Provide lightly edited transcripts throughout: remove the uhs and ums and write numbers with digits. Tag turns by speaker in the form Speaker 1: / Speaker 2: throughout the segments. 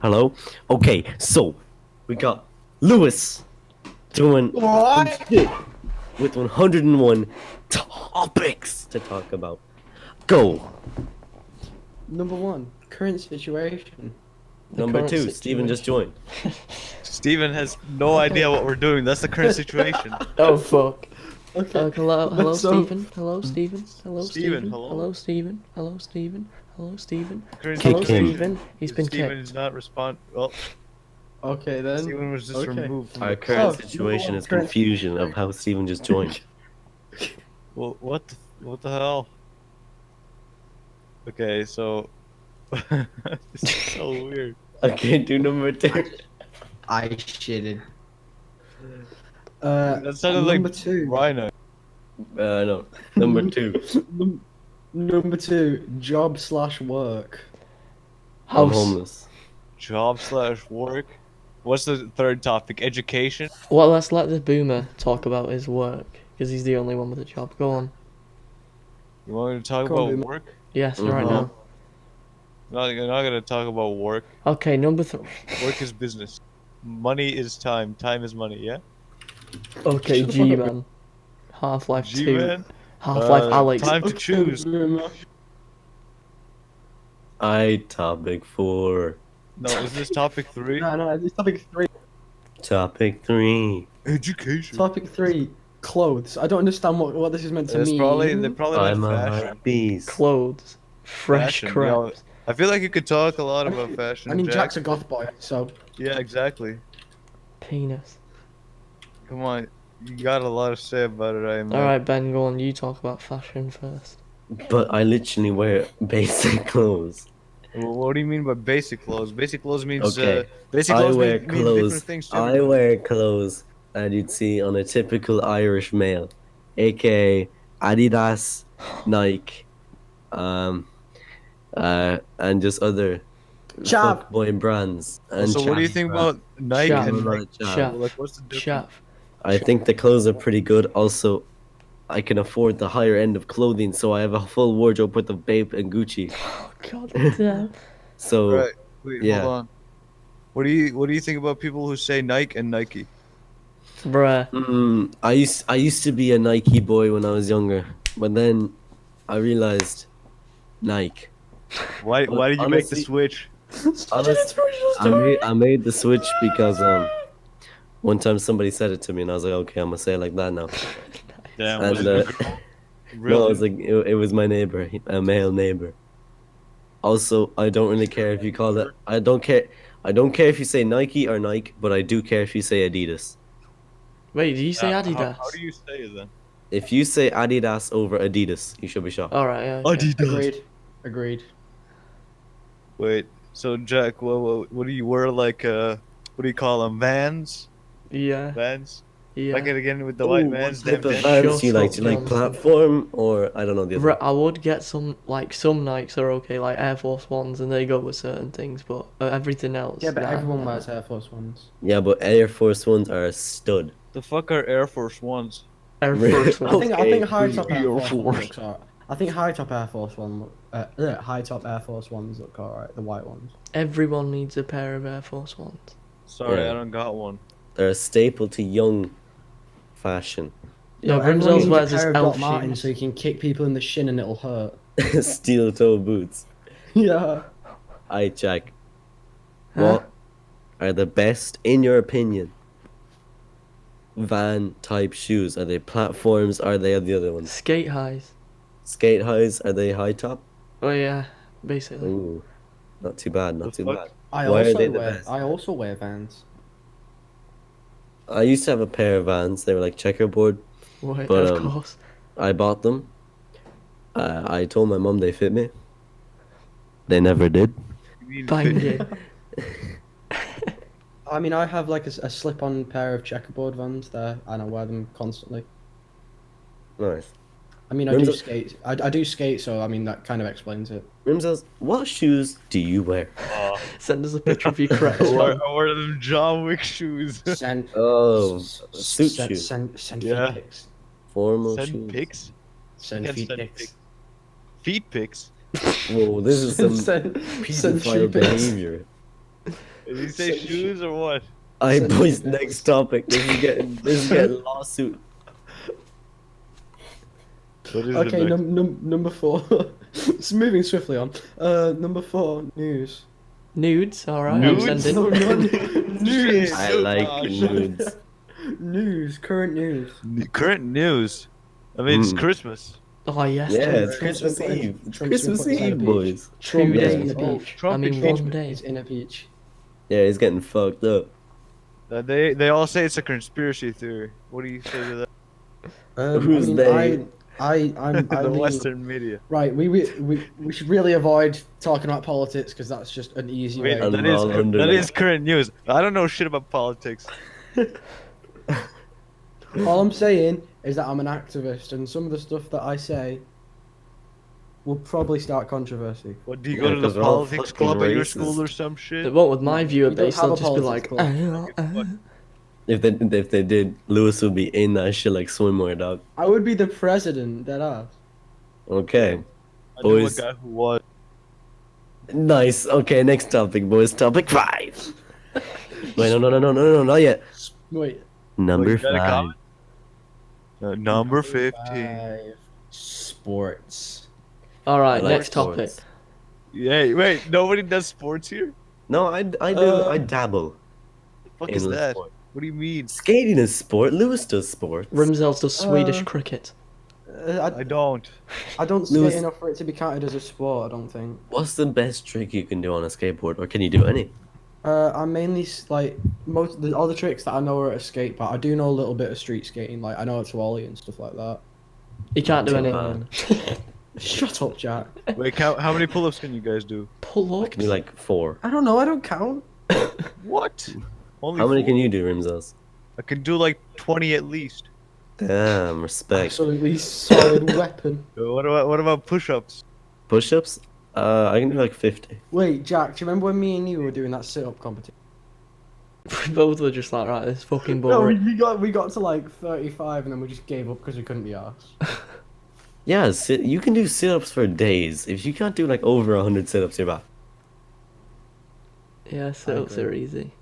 Speaker 1: Hello? Okay, so we got Lewis doing
Speaker 2: What?
Speaker 1: shit with 101 topics to talk about. Go!
Speaker 2: Number one, current situation.
Speaker 1: Number two, Steven just joined.
Speaker 3: Steven has no idea what we're doing. That's the current situation.
Speaker 4: Oh fuck.
Speaker 2: Okay.
Speaker 4: Hello,
Speaker 2: So-
Speaker 4: Stephen. Hello, Stephen. Hello,
Speaker 3: Steven,
Speaker 4: Stephen.
Speaker 3: hello?
Speaker 4: Hello, Stephen. Hello, Stephen. Hello, Stephen.
Speaker 3: Current
Speaker 1: Kick
Speaker 4: Hello,
Speaker 1: him.
Speaker 4: Stephen. He's been
Speaker 3: Steven
Speaker 4: kicked.
Speaker 3: is not respond. Well,
Speaker 2: Okay then.
Speaker 3: Steven was just
Speaker 2: Okay.
Speaker 3: removed from
Speaker 1: Our
Speaker 3: the
Speaker 1: current
Speaker 2: So,
Speaker 1: situation
Speaker 2: number
Speaker 1: is
Speaker 2: one, current
Speaker 1: confusion of how Steven just joined.
Speaker 3: Well, what the hell? Okay, so this is so weird.
Speaker 1: Okay, do number two.
Speaker 2: I shitted.
Speaker 3: That sounded like
Speaker 2: number two.
Speaker 3: Rhino.
Speaker 1: No. Number two.
Speaker 2: Number two, job/work.
Speaker 1: I'm
Speaker 4: House.
Speaker 1: homeless.
Speaker 3: Job/work. What's the third topic? Education.
Speaker 4: Well, let's let the boomer talk about his work, because he's the only one with a job. Go on.
Speaker 3: You want me to talk
Speaker 2: Go on,
Speaker 3: about
Speaker 2: Boomer.
Speaker 3: work?
Speaker 4: Yes, right
Speaker 1: Mhm.
Speaker 4: now.
Speaker 3: No, you're not gonna talk about work.
Speaker 4: Okay, number three.
Speaker 3: Work is business. Money is time. Time is money. Yeah.
Speaker 4: Okay,
Speaker 2: Shut
Speaker 4: G
Speaker 2: up.
Speaker 4: Man. Half-Life 2.
Speaker 3: G-Man.
Speaker 4: Half-Life Alex.
Speaker 3: Time to choose.
Speaker 1: Topic 4.
Speaker 3: No, is this topic 3?
Speaker 2: No, this is topic three.
Speaker 1: Topic 3.
Speaker 3: Education.
Speaker 2: Topic three, clothes. I don't understand what this is meant to
Speaker 3: It's
Speaker 2: mean.
Speaker 3: probably they probably
Speaker 1: I'm
Speaker 3: meant
Speaker 1: a
Speaker 3: fashion.
Speaker 1: hype beast.
Speaker 4: Clothes. Fresh
Speaker 3: Fashion, yo.
Speaker 4: crabs.
Speaker 3: I feel like you could talk a lot about fashion.
Speaker 2: I mean,
Speaker 3: Jack.
Speaker 2: Jack's a goth boy, so
Speaker 3: Yeah, exactly.
Speaker 4: Penis.
Speaker 3: Come on, you got a lot to say about it. I am.
Speaker 4: Alright, Ben, go on. You talk about fashion first.
Speaker 1: But I literally wear basic clothes.
Speaker 3: What do you mean by basic clothes? Basic clothes means
Speaker 1: Okay,
Speaker 3: basic
Speaker 1: I
Speaker 3: clothes
Speaker 1: wear
Speaker 3: mean different
Speaker 1: clothes.
Speaker 3: things to
Speaker 1: I
Speaker 3: everybody.
Speaker 1: wear clothes that you'd see on a typical Irish male, aka Adidas, Nike, and just other
Speaker 2: Chav.
Speaker 1: fuckboy brands. And
Speaker 3: So what do you
Speaker 1: chatty
Speaker 3: think
Speaker 1: brands.
Speaker 3: about Nike
Speaker 4: Chav.
Speaker 3: and
Speaker 1: No,
Speaker 3: Nike?
Speaker 1: not Chav.
Speaker 4: Chav.
Speaker 3: Like, what's the difference?
Speaker 4: Chav.
Speaker 1: I think the clothes are pretty good. Also, I can afford the higher end of clothing, so I have a full wardrobe with the Bape and Gucci.
Speaker 4: Oh, God damn.
Speaker 1: So
Speaker 3: Right. Wait,
Speaker 1: yeah.
Speaker 3: hold on. What do you think about people who say Nike and Nike?
Speaker 4: Bruh.
Speaker 1: I used to be a Nike boy when I was younger, but then I realized Nike.
Speaker 3: Why
Speaker 1: But
Speaker 3: did you make the
Speaker 1: honestly-
Speaker 3: switch?
Speaker 1: I made the switch because one time somebody said it to me and I was like, okay, I'm gonna say it like that now.
Speaker 3: Damn.
Speaker 1: And
Speaker 3: was it a girl? Really?
Speaker 1: no, it was like it was my neighbor, a male neighbor. Also, I don't really care if you call it. I don't care if you say Nike or Nike, but I do care if you say Adidas.
Speaker 4: Wait, did you say
Speaker 3: How
Speaker 4: Adidas?
Speaker 3: do you say it then?
Speaker 1: If you say Adidas over Adidas, you should be shocked.
Speaker 4: Alright, yeah. Okay.
Speaker 2: Agreed.
Speaker 3: Wait. So Jack, what do you wear? Like what do you call them? Vans?
Speaker 4: Yeah.
Speaker 3: Vans?
Speaker 4: Yeah.
Speaker 3: Back it again with the white
Speaker 1: Ooh,
Speaker 3: Vans.
Speaker 1: what type
Speaker 3: Them
Speaker 1: of
Speaker 3: Vans?
Speaker 1: Vans do you like? Do you like
Speaker 4: Shut up,
Speaker 1: platform or I don't know the other?
Speaker 4: I would get some Nikes are okay, like Air Force Ones, and they go with certain things, but everything else.
Speaker 2: Yeah, but
Speaker 4: nah,
Speaker 2: everyone
Speaker 4: nah.
Speaker 2: wears Air Force Ones.
Speaker 1: Yeah, but Air Force Ones are a stud.
Speaker 3: The fuck are Air Force Ones?
Speaker 4: Air
Speaker 1: Really?
Speaker 4: Force
Speaker 2: I
Speaker 4: Ones.
Speaker 2: think
Speaker 1: Okay,
Speaker 2: high top Air
Speaker 3: Air
Speaker 2: Force Ones
Speaker 3: Force.
Speaker 2: looks alright. I think high top Air Force high top Air Force Ones look alright. The white ones.
Speaker 4: Everyone needs a pair of Air Force Ones.
Speaker 3: Sorry,
Speaker 1: Yeah.
Speaker 3: I don't got one.
Speaker 1: They're a staple to young fashion.
Speaker 4: No,
Speaker 2: everyone
Speaker 4: Rimsels
Speaker 2: needs a
Speaker 4: wears his
Speaker 2: pair of
Speaker 4: elf
Speaker 2: Doc Martens
Speaker 4: shoes.
Speaker 2: so you can kick people in the shin and it'll hurt.
Speaker 1: Steel toe boots.
Speaker 2: Yeah.
Speaker 1: Alright, Jack.
Speaker 4: Huh?
Speaker 1: What are the best, in your opinion, van type shoes? Are they platforms? Are they the other ones?
Speaker 4: Skate highs.
Speaker 1: Skate highs? Are they high top?
Speaker 4: Oh yeah, basically.
Speaker 1: Ooh, not too bad, not
Speaker 3: The
Speaker 1: too
Speaker 3: fuck?
Speaker 1: bad.
Speaker 2: I
Speaker 1: Why are
Speaker 2: also
Speaker 1: they the
Speaker 2: wear.
Speaker 1: best?
Speaker 2: I also wear Vans.
Speaker 1: I used to have a pair of Vans. They were like checkerboard.
Speaker 4: Wait,
Speaker 1: But,
Speaker 4: of course.
Speaker 1: I bought them. I told my mum they fit me. They never did.
Speaker 3: You mean
Speaker 4: Bang
Speaker 3: fit-
Speaker 4: it.
Speaker 2: I mean, I have like a slip-on pair of checkerboard Vans there, and I wear them constantly.
Speaker 1: Nice.
Speaker 2: I mean, I do
Speaker 1: Rimsels-
Speaker 2: skate. I do skate, so I mean that kind of explains it.
Speaker 1: Rimsels, what shoes do you wear?
Speaker 4: Send us a picture of your cracks.
Speaker 3: I wear them John Wick shoes.
Speaker 2: Send.
Speaker 1: Oh,
Speaker 2: s-
Speaker 1: suit
Speaker 2: send,
Speaker 1: shoes.
Speaker 2: Send
Speaker 3: Yeah.
Speaker 2: feet pics.
Speaker 1: Formal
Speaker 3: Send
Speaker 1: shoes.
Speaker 3: pics?
Speaker 2: Send
Speaker 3: Can't
Speaker 2: feet
Speaker 3: send
Speaker 2: pics.
Speaker 3: pics. Feet pics?
Speaker 1: Whoa, this is some
Speaker 2: send
Speaker 1: pedophile
Speaker 2: feet pics.
Speaker 1: behavior.
Speaker 3: Did you say
Speaker 2: So-
Speaker 3: shoes or what?
Speaker 1: I
Speaker 2: So-
Speaker 1: boys, next topic. This is getting lawsuit.
Speaker 3: What is
Speaker 2: Okay,
Speaker 3: the next?
Speaker 2: number 4. It's moving swiftly on. Number 4, news.
Speaker 4: Nudes, alright,
Speaker 3: Nudes?
Speaker 4: I'm sending.
Speaker 2: No, news.
Speaker 1: I like
Speaker 3: Oh,
Speaker 1: nudes.
Speaker 2: News, current news.
Speaker 3: Current news. I mean, it's
Speaker 1: Hmm.
Speaker 3: Christmas.
Speaker 4: Oh, yes,
Speaker 1: Yeah,
Speaker 4: dude.
Speaker 1: it's Christmas
Speaker 2: Trump's been
Speaker 1: Eve.
Speaker 2: put-
Speaker 1: It's
Speaker 2: Trump's been
Speaker 1: Christmas
Speaker 2: put inside a
Speaker 1: Eve,
Speaker 2: beach.
Speaker 1: boys.
Speaker 4: 2
Speaker 2: Trump
Speaker 4: days
Speaker 2: is
Speaker 4: at
Speaker 2: in
Speaker 4: the
Speaker 2: the
Speaker 4: beach.
Speaker 3: Trump
Speaker 4: I mean,
Speaker 3: engagement
Speaker 4: 1 day.
Speaker 2: He's in a beach.
Speaker 1: Yeah, he's getting fucked up.
Speaker 3: They all say it's a conspiracy theory. What do you say to that?
Speaker 1: Who's they?
Speaker 2: I'm
Speaker 3: The
Speaker 2: leaning-
Speaker 3: Western media.
Speaker 2: Right, we should really avoid talking about politics because that's just an easy
Speaker 3: Wait,
Speaker 2: way.
Speaker 1: And
Speaker 3: that
Speaker 1: we're
Speaker 3: is
Speaker 1: all under
Speaker 3: that
Speaker 1: like-
Speaker 3: is current news. I don't know shit about politics.
Speaker 2: All I'm saying is that I'm an activist, and some of the stuff that I say will probably start controversy.
Speaker 3: What do you
Speaker 1: Yeah,
Speaker 3: go to the
Speaker 1: 'cause they're all
Speaker 3: politics
Speaker 1: fucking
Speaker 3: club at your
Speaker 1: racist.
Speaker 3: school or some shit?
Speaker 4: It won't with my viewer
Speaker 2: We don't
Speaker 4: base,
Speaker 2: have
Speaker 4: they'll
Speaker 2: a
Speaker 4: just be
Speaker 2: politics
Speaker 4: like,
Speaker 2: club.
Speaker 1: If they did, Lewis would be in that shit like swimwear, dog.
Speaker 2: I would be the president, dead ass.
Speaker 1: Okay.
Speaker 3: I know a
Speaker 1: Boys.
Speaker 3: guy who was.
Speaker 1: Nice. Okay, next topic, boys. Topic 5. Wait, no, not yet.
Speaker 2: Wait.
Speaker 1: Number
Speaker 3: you got a
Speaker 1: 5.
Speaker 3: comment? Number 15.
Speaker 2: 5. Sports.
Speaker 4: Alright,
Speaker 1: I like
Speaker 4: next topic.
Speaker 1: sports.
Speaker 3: Yeah, wait, nobody does sports here?
Speaker 1: No, I do. I dabble.
Speaker 3: Fuck
Speaker 1: in
Speaker 3: is
Speaker 1: the
Speaker 3: that?
Speaker 1: sport.
Speaker 3: What do you mean?
Speaker 1: Skating is sport. Lewis does sports.
Speaker 4: Rimsels does Swedish
Speaker 2: Uh,
Speaker 4: cricket.
Speaker 3: I don't.
Speaker 2: I don't skate
Speaker 1: Lewis-
Speaker 2: enough for it to be counted as a sport, I don't think.
Speaker 1: What's the best trick you can do on a skateboard, or can you do any?
Speaker 2: I'm mainly like all the tricks that I know are at a skate park. I do know a little bit of street skating, like I know it's wally and stuff like that.
Speaker 4: He can't do
Speaker 1: Too
Speaker 4: anything.
Speaker 2: Shut up, Jack.
Speaker 3: Wait, how many pull-ups can you guys do?
Speaker 4: Pull
Speaker 1: I
Speaker 4: ups.
Speaker 1: can do like 4.
Speaker 2: I don't know. I don't count.
Speaker 3: What? Only
Speaker 1: How many
Speaker 3: 4?
Speaker 1: can you do, Rimsels?
Speaker 3: I can do like 20 at least.
Speaker 1: Damn, respect.
Speaker 2: Absolutely solid weapon.
Speaker 3: What about push-ups?
Speaker 1: Push-ups? I can do like 50.
Speaker 2: Wait, Jack. Do you remember when me and you were doing that sit-up competition?
Speaker 4: We both were just like, right, this is fucking
Speaker 2: No,
Speaker 4: boring.
Speaker 2: we got to like 35 and then we just gave up because we couldn't be arsed.
Speaker 1: Yeah, you can do sit-ups for days. If you can't do like over 100 sit-ups, you're bad.
Speaker 4: Yeah, sit-ups
Speaker 2: agree.
Speaker 4: are easy.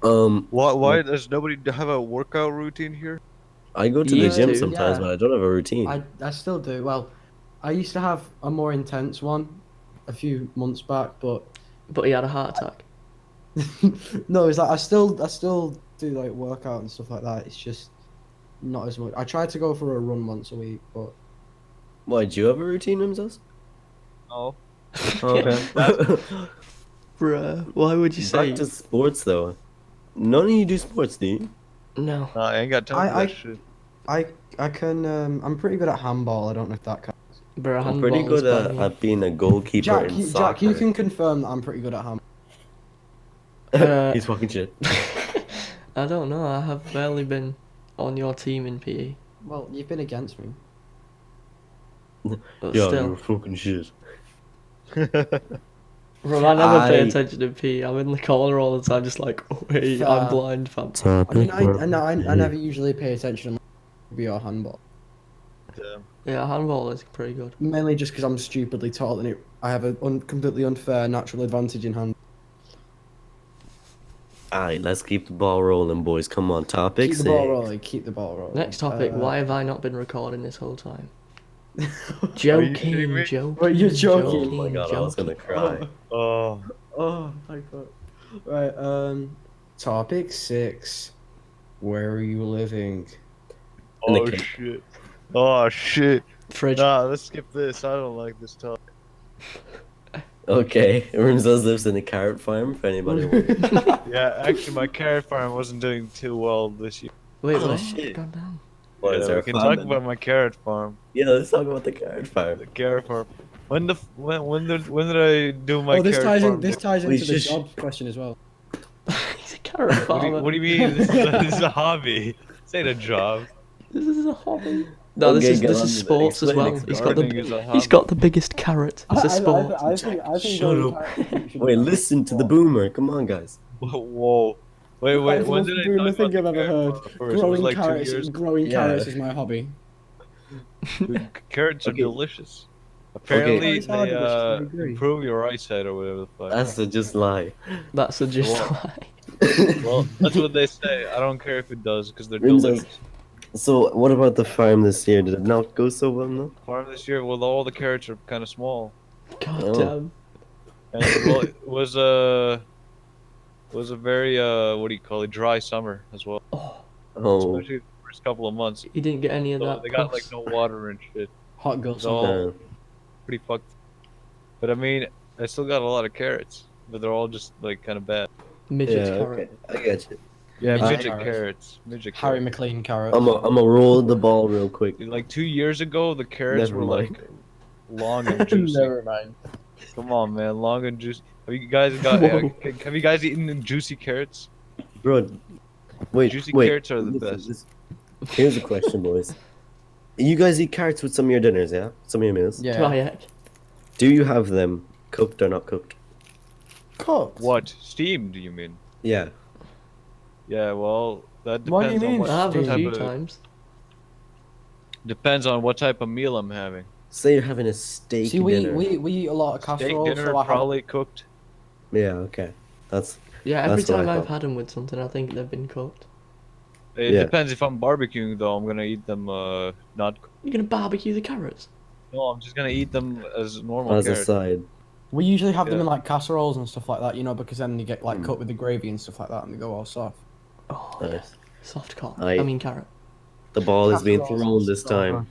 Speaker 3: Why does nobody have a workout routine here?
Speaker 1: I go to
Speaker 4: You
Speaker 1: the gym
Speaker 4: do.
Speaker 1: sometimes,
Speaker 2: Yeah.
Speaker 1: but I don't have a routine.
Speaker 2: I still do. Well, I used to have a more intense one a few months back, but
Speaker 4: But he had a heart attack.
Speaker 2: no, it's like I still do like workout and stuff like that. It's just not as much. I try to go for a run once a week, but
Speaker 1: Why, do you have a routine, Rimsels?
Speaker 3: No.
Speaker 1: Okay.
Speaker 4: Bruh, why would you say?
Speaker 1: Back to sports, though. None of you do sports, do you?
Speaker 4: No.
Speaker 3: I ain't got time for
Speaker 2: I-
Speaker 3: that shit.
Speaker 2: I can. I'm pretty good at handball. I don't know if that counts.
Speaker 4: Bruh,
Speaker 1: I'm pretty
Speaker 4: handball is
Speaker 1: good
Speaker 4: banging.
Speaker 1: at being a goalkeeper
Speaker 2: Jack,
Speaker 1: in
Speaker 2: you,
Speaker 1: soccer.
Speaker 2: Jack, you can confirm that I'm pretty good at handball.
Speaker 1: He's fucking shit.
Speaker 4: I don't know, I have barely been on your team in PE.
Speaker 2: Well, you've been against me.
Speaker 4: But
Speaker 1: Yeah,
Speaker 4: still.
Speaker 1: you're fucking shit.
Speaker 4: Bro, I never pay
Speaker 1: I-
Speaker 4: attention in PE. I'm in the corner all the time, just like, oh, hey,
Speaker 2: Fair.
Speaker 4: I'm blind, fam.
Speaker 2: I mean, I never usually pay attention to your handball.
Speaker 3: Damn.
Speaker 4: Yeah, handball is pretty good.
Speaker 2: Mainly just because I'm stupidly tall and I have a completely unfair natural advantage in hand.
Speaker 1: Alright, let's keep the ball rolling, boys. Come on, topic
Speaker 2: Keep the
Speaker 1: 6.
Speaker 2: ball rolling. Keep the ball rolling.
Speaker 4: Next topic,
Speaker 2: Uh,
Speaker 4: why have I not been recording this whole time?
Speaker 3: Are you
Speaker 4: Joking,
Speaker 3: kidding me?
Speaker 4: joking.
Speaker 2: Wait, you're joking?
Speaker 1: Oh my god, I was gonna cry.
Speaker 3: Oh.
Speaker 2: Oh my god. Right. Topic 6. Where are you living?
Speaker 1: In the
Speaker 3: Oh
Speaker 1: cave.
Speaker 3: shit. Oh shit.
Speaker 4: Fridge.
Speaker 3: Nah, let's skip this. I don't like this topic.
Speaker 1: Okay, Rimsels lives in a carrot farm, if anybody wants.
Speaker 3: Yeah, actually, my carrot farm wasn't doing too well this year.
Speaker 4: Wait,
Speaker 1: Oh,
Speaker 4: what?
Speaker 1: shit.
Speaker 4: God damn.
Speaker 1: What, is
Speaker 3: Yeah,
Speaker 1: there
Speaker 3: we
Speaker 1: a
Speaker 3: can talk
Speaker 1: famine?
Speaker 3: about my carrot farm.
Speaker 1: Yeah, let's talk about the carrot farm.
Speaker 3: The carrot farm. When did I do my
Speaker 2: Oh, this
Speaker 3: carrot
Speaker 2: ties in.
Speaker 3: farm?
Speaker 2: This ties
Speaker 1: We
Speaker 2: into the
Speaker 1: should-
Speaker 2: job question as well.
Speaker 4: He's a carrot
Speaker 3: What do, you,
Speaker 4: farmer.
Speaker 3: what do you mean? This is a hobby. This ain't a job.
Speaker 4: This is a hobby. No,
Speaker 1: Okay,
Speaker 4: this
Speaker 1: get
Speaker 4: is
Speaker 1: on
Speaker 4: this is
Speaker 1: with it.
Speaker 4: sports as
Speaker 1: Explain,
Speaker 4: well.
Speaker 1: explain.
Speaker 3: Gardening is a hobby.
Speaker 4: He's got the biggest carrot. It's a sport.
Speaker 2: I think
Speaker 1: Shut up. Wait, listen to the boomer. Come on, guys.
Speaker 3: Whoa. Wait,
Speaker 2: That's the
Speaker 3: when
Speaker 2: most
Speaker 3: did I
Speaker 2: boomer
Speaker 3: talk
Speaker 2: thing
Speaker 3: about
Speaker 2: I've
Speaker 3: the
Speaker 2: ever
Speaker 3: carrot
Speaker 2: heard.
Speaker 3: farm first? It was
Speaker 2: Growing
Speaker 3: like 2
Speaker 2: carrots.
Speaker 3: years.
Speaker 2: Growing
Speaker 1: Yeah.
Speaker 2: carrots is my hobby.
Speaker 3: Dude, carrots are
Speaker 1: Okay.
Speaker 3: delicious. Apparently
Speaker 2: It's hard,
Speaker 3: they
Speaker 2: but I agree.
Speaker 3: improve your eyesight or whatever the fuck.
Speaker 1: That's a just lie.
Speaker 4: That's a just
Speaker 3: Well-
Speaker 4: lie.
Speaker 3: Well, that's what they say. I don't care if it does because they're
Speaker 1: Rimsels.
Speaker 3: delicious.
Speaker 1: So, what about the farm this year? Did it not go so well, no?
Speaker 3: Farm this year, well, all the carrots are kind of small,
Speaker 4: God
Speaker 1: Oh.
Speaker 4: damn.
Speaker 3: and well, it was a very what do you call it, dry summer as well,
Speaker 4: Oh,
Speaker 1: Oh,
Speaker 3: especially the first couple of months.
Speaker 4: you didn't get any of
Speaker 3: So
Speaker 4: that
Speaker 3: they got like
Speaker 4: pus.
Speaker 3: no water and shit.
Speaker 2: Hot girl
Speaker 3: It's
Speaker 2: summer.
Speaker 3: all pretty fucked. But I mean, I still got a lot of carrots, but they're all just like kind of bad.
Speaker 4: Midget
Speaker 1: yeah,
Speaker 4: carrot.
Speaker 1: okay. I get you.
Speaker 3: Yeah,
Speaker 2: Midget
Speaker 3: midget
Speaker 2: carrots.
Speaker 3: carrots. Midget
Speaker 2: Harry
Speaker 3: carrots.
Speaker 2: McLean carrot.
Speaker 1: I'm a roll the ball real quick.
Speaker 3: Like 2 years ago, the carrots
Speaker 1: Never
Speaker 3: were
Speaker 1: mind.
Speaker 3: like long and juicy.
Speaker 2: Never mind.
Speaker 3: Come on, man, long and juicy. Have you guys got?
Speaker 4: Whoa.
Speaker 3: Have you guys eaten the juicy carrots?
Speaker 1: Bro, wait,
Speaker 3: Juicy
Speaker 1: wait.
Speaker 3: carrots are the
Speaker 1: listen,
Speaker 3: best.
Speaker 1: listen. Here's a question, boys. You guys eat carrots with some of your dinners, yeah? Some of your meals?
Speaker 2: Yeah.
Speaker 4: Kayak.
Speaker 1: Do you have them cooked or not cooked?
Speaker 2: Cooked.
Speaker 3: What? Steamed, do you mean?
Speaker 1: Yeah.
Speaker 3: Yeah, well, that
Speaker 2: What do you
Speaker 3: depends on
Speaker 2: mean
Speaker 3: what
Speaker 4: I have a
Speaker 3: type
Speaker 4: few
Speaker 3: of,
Speaker 4: times.
Speaker 3: depends on what type of meal I'm having.
Speaker 1: Say you're having a steak
Speaker 2: See, we,
Speaker 1: dinner.
Speaker 2: we eat a lot of
Speaker 3: Steak
Speaker 2: casserole,
Speaker 3: dinner,
Speaker 2: so I have
Speaker 3: probably cooked.
Speaker 1: Yeah, okay. That's
Speaker 4: Yeah, every
Speaker 1: That's what I
Speaker 4: time I've
Speaker 1: thought.
Speaker 4: had them with something, I think they've been cooked.
Speaker 3: It
Speaker 1: Yeah.
Speaker 3: depends if I'm barbecuing though. I'm gonna eat them not.
Speaker 4: You're gonna barbecue the carrots?
Speaker 3: No, I'm just gonna eat them as normal
Speaker 1: as a
Speaker 3: carrots.
Speaker 1: side.
Speaker 2: We usually have them
Speaker 3: Yeah.
Speaker 2: in like casseroles and stuff like that, you know, because then they get like
Speaker 1: Mm.
Speaker 2: cooked with the gravy and stuff like that, and they go all soft.
Speaker 4: Oh,
Speaker 1: Nice.
Speaker 4: soft cock.
Speaker 1: I-
Speaker 4: I mean carrot.
Speaker 1: The ball is being
Speaker 2: Casseroles
Speaker 1: thrown
Speaker 2: and
Speaker 1: this
Speaker 2: stuff,
Speaker 1: time.
Speaker 2: man.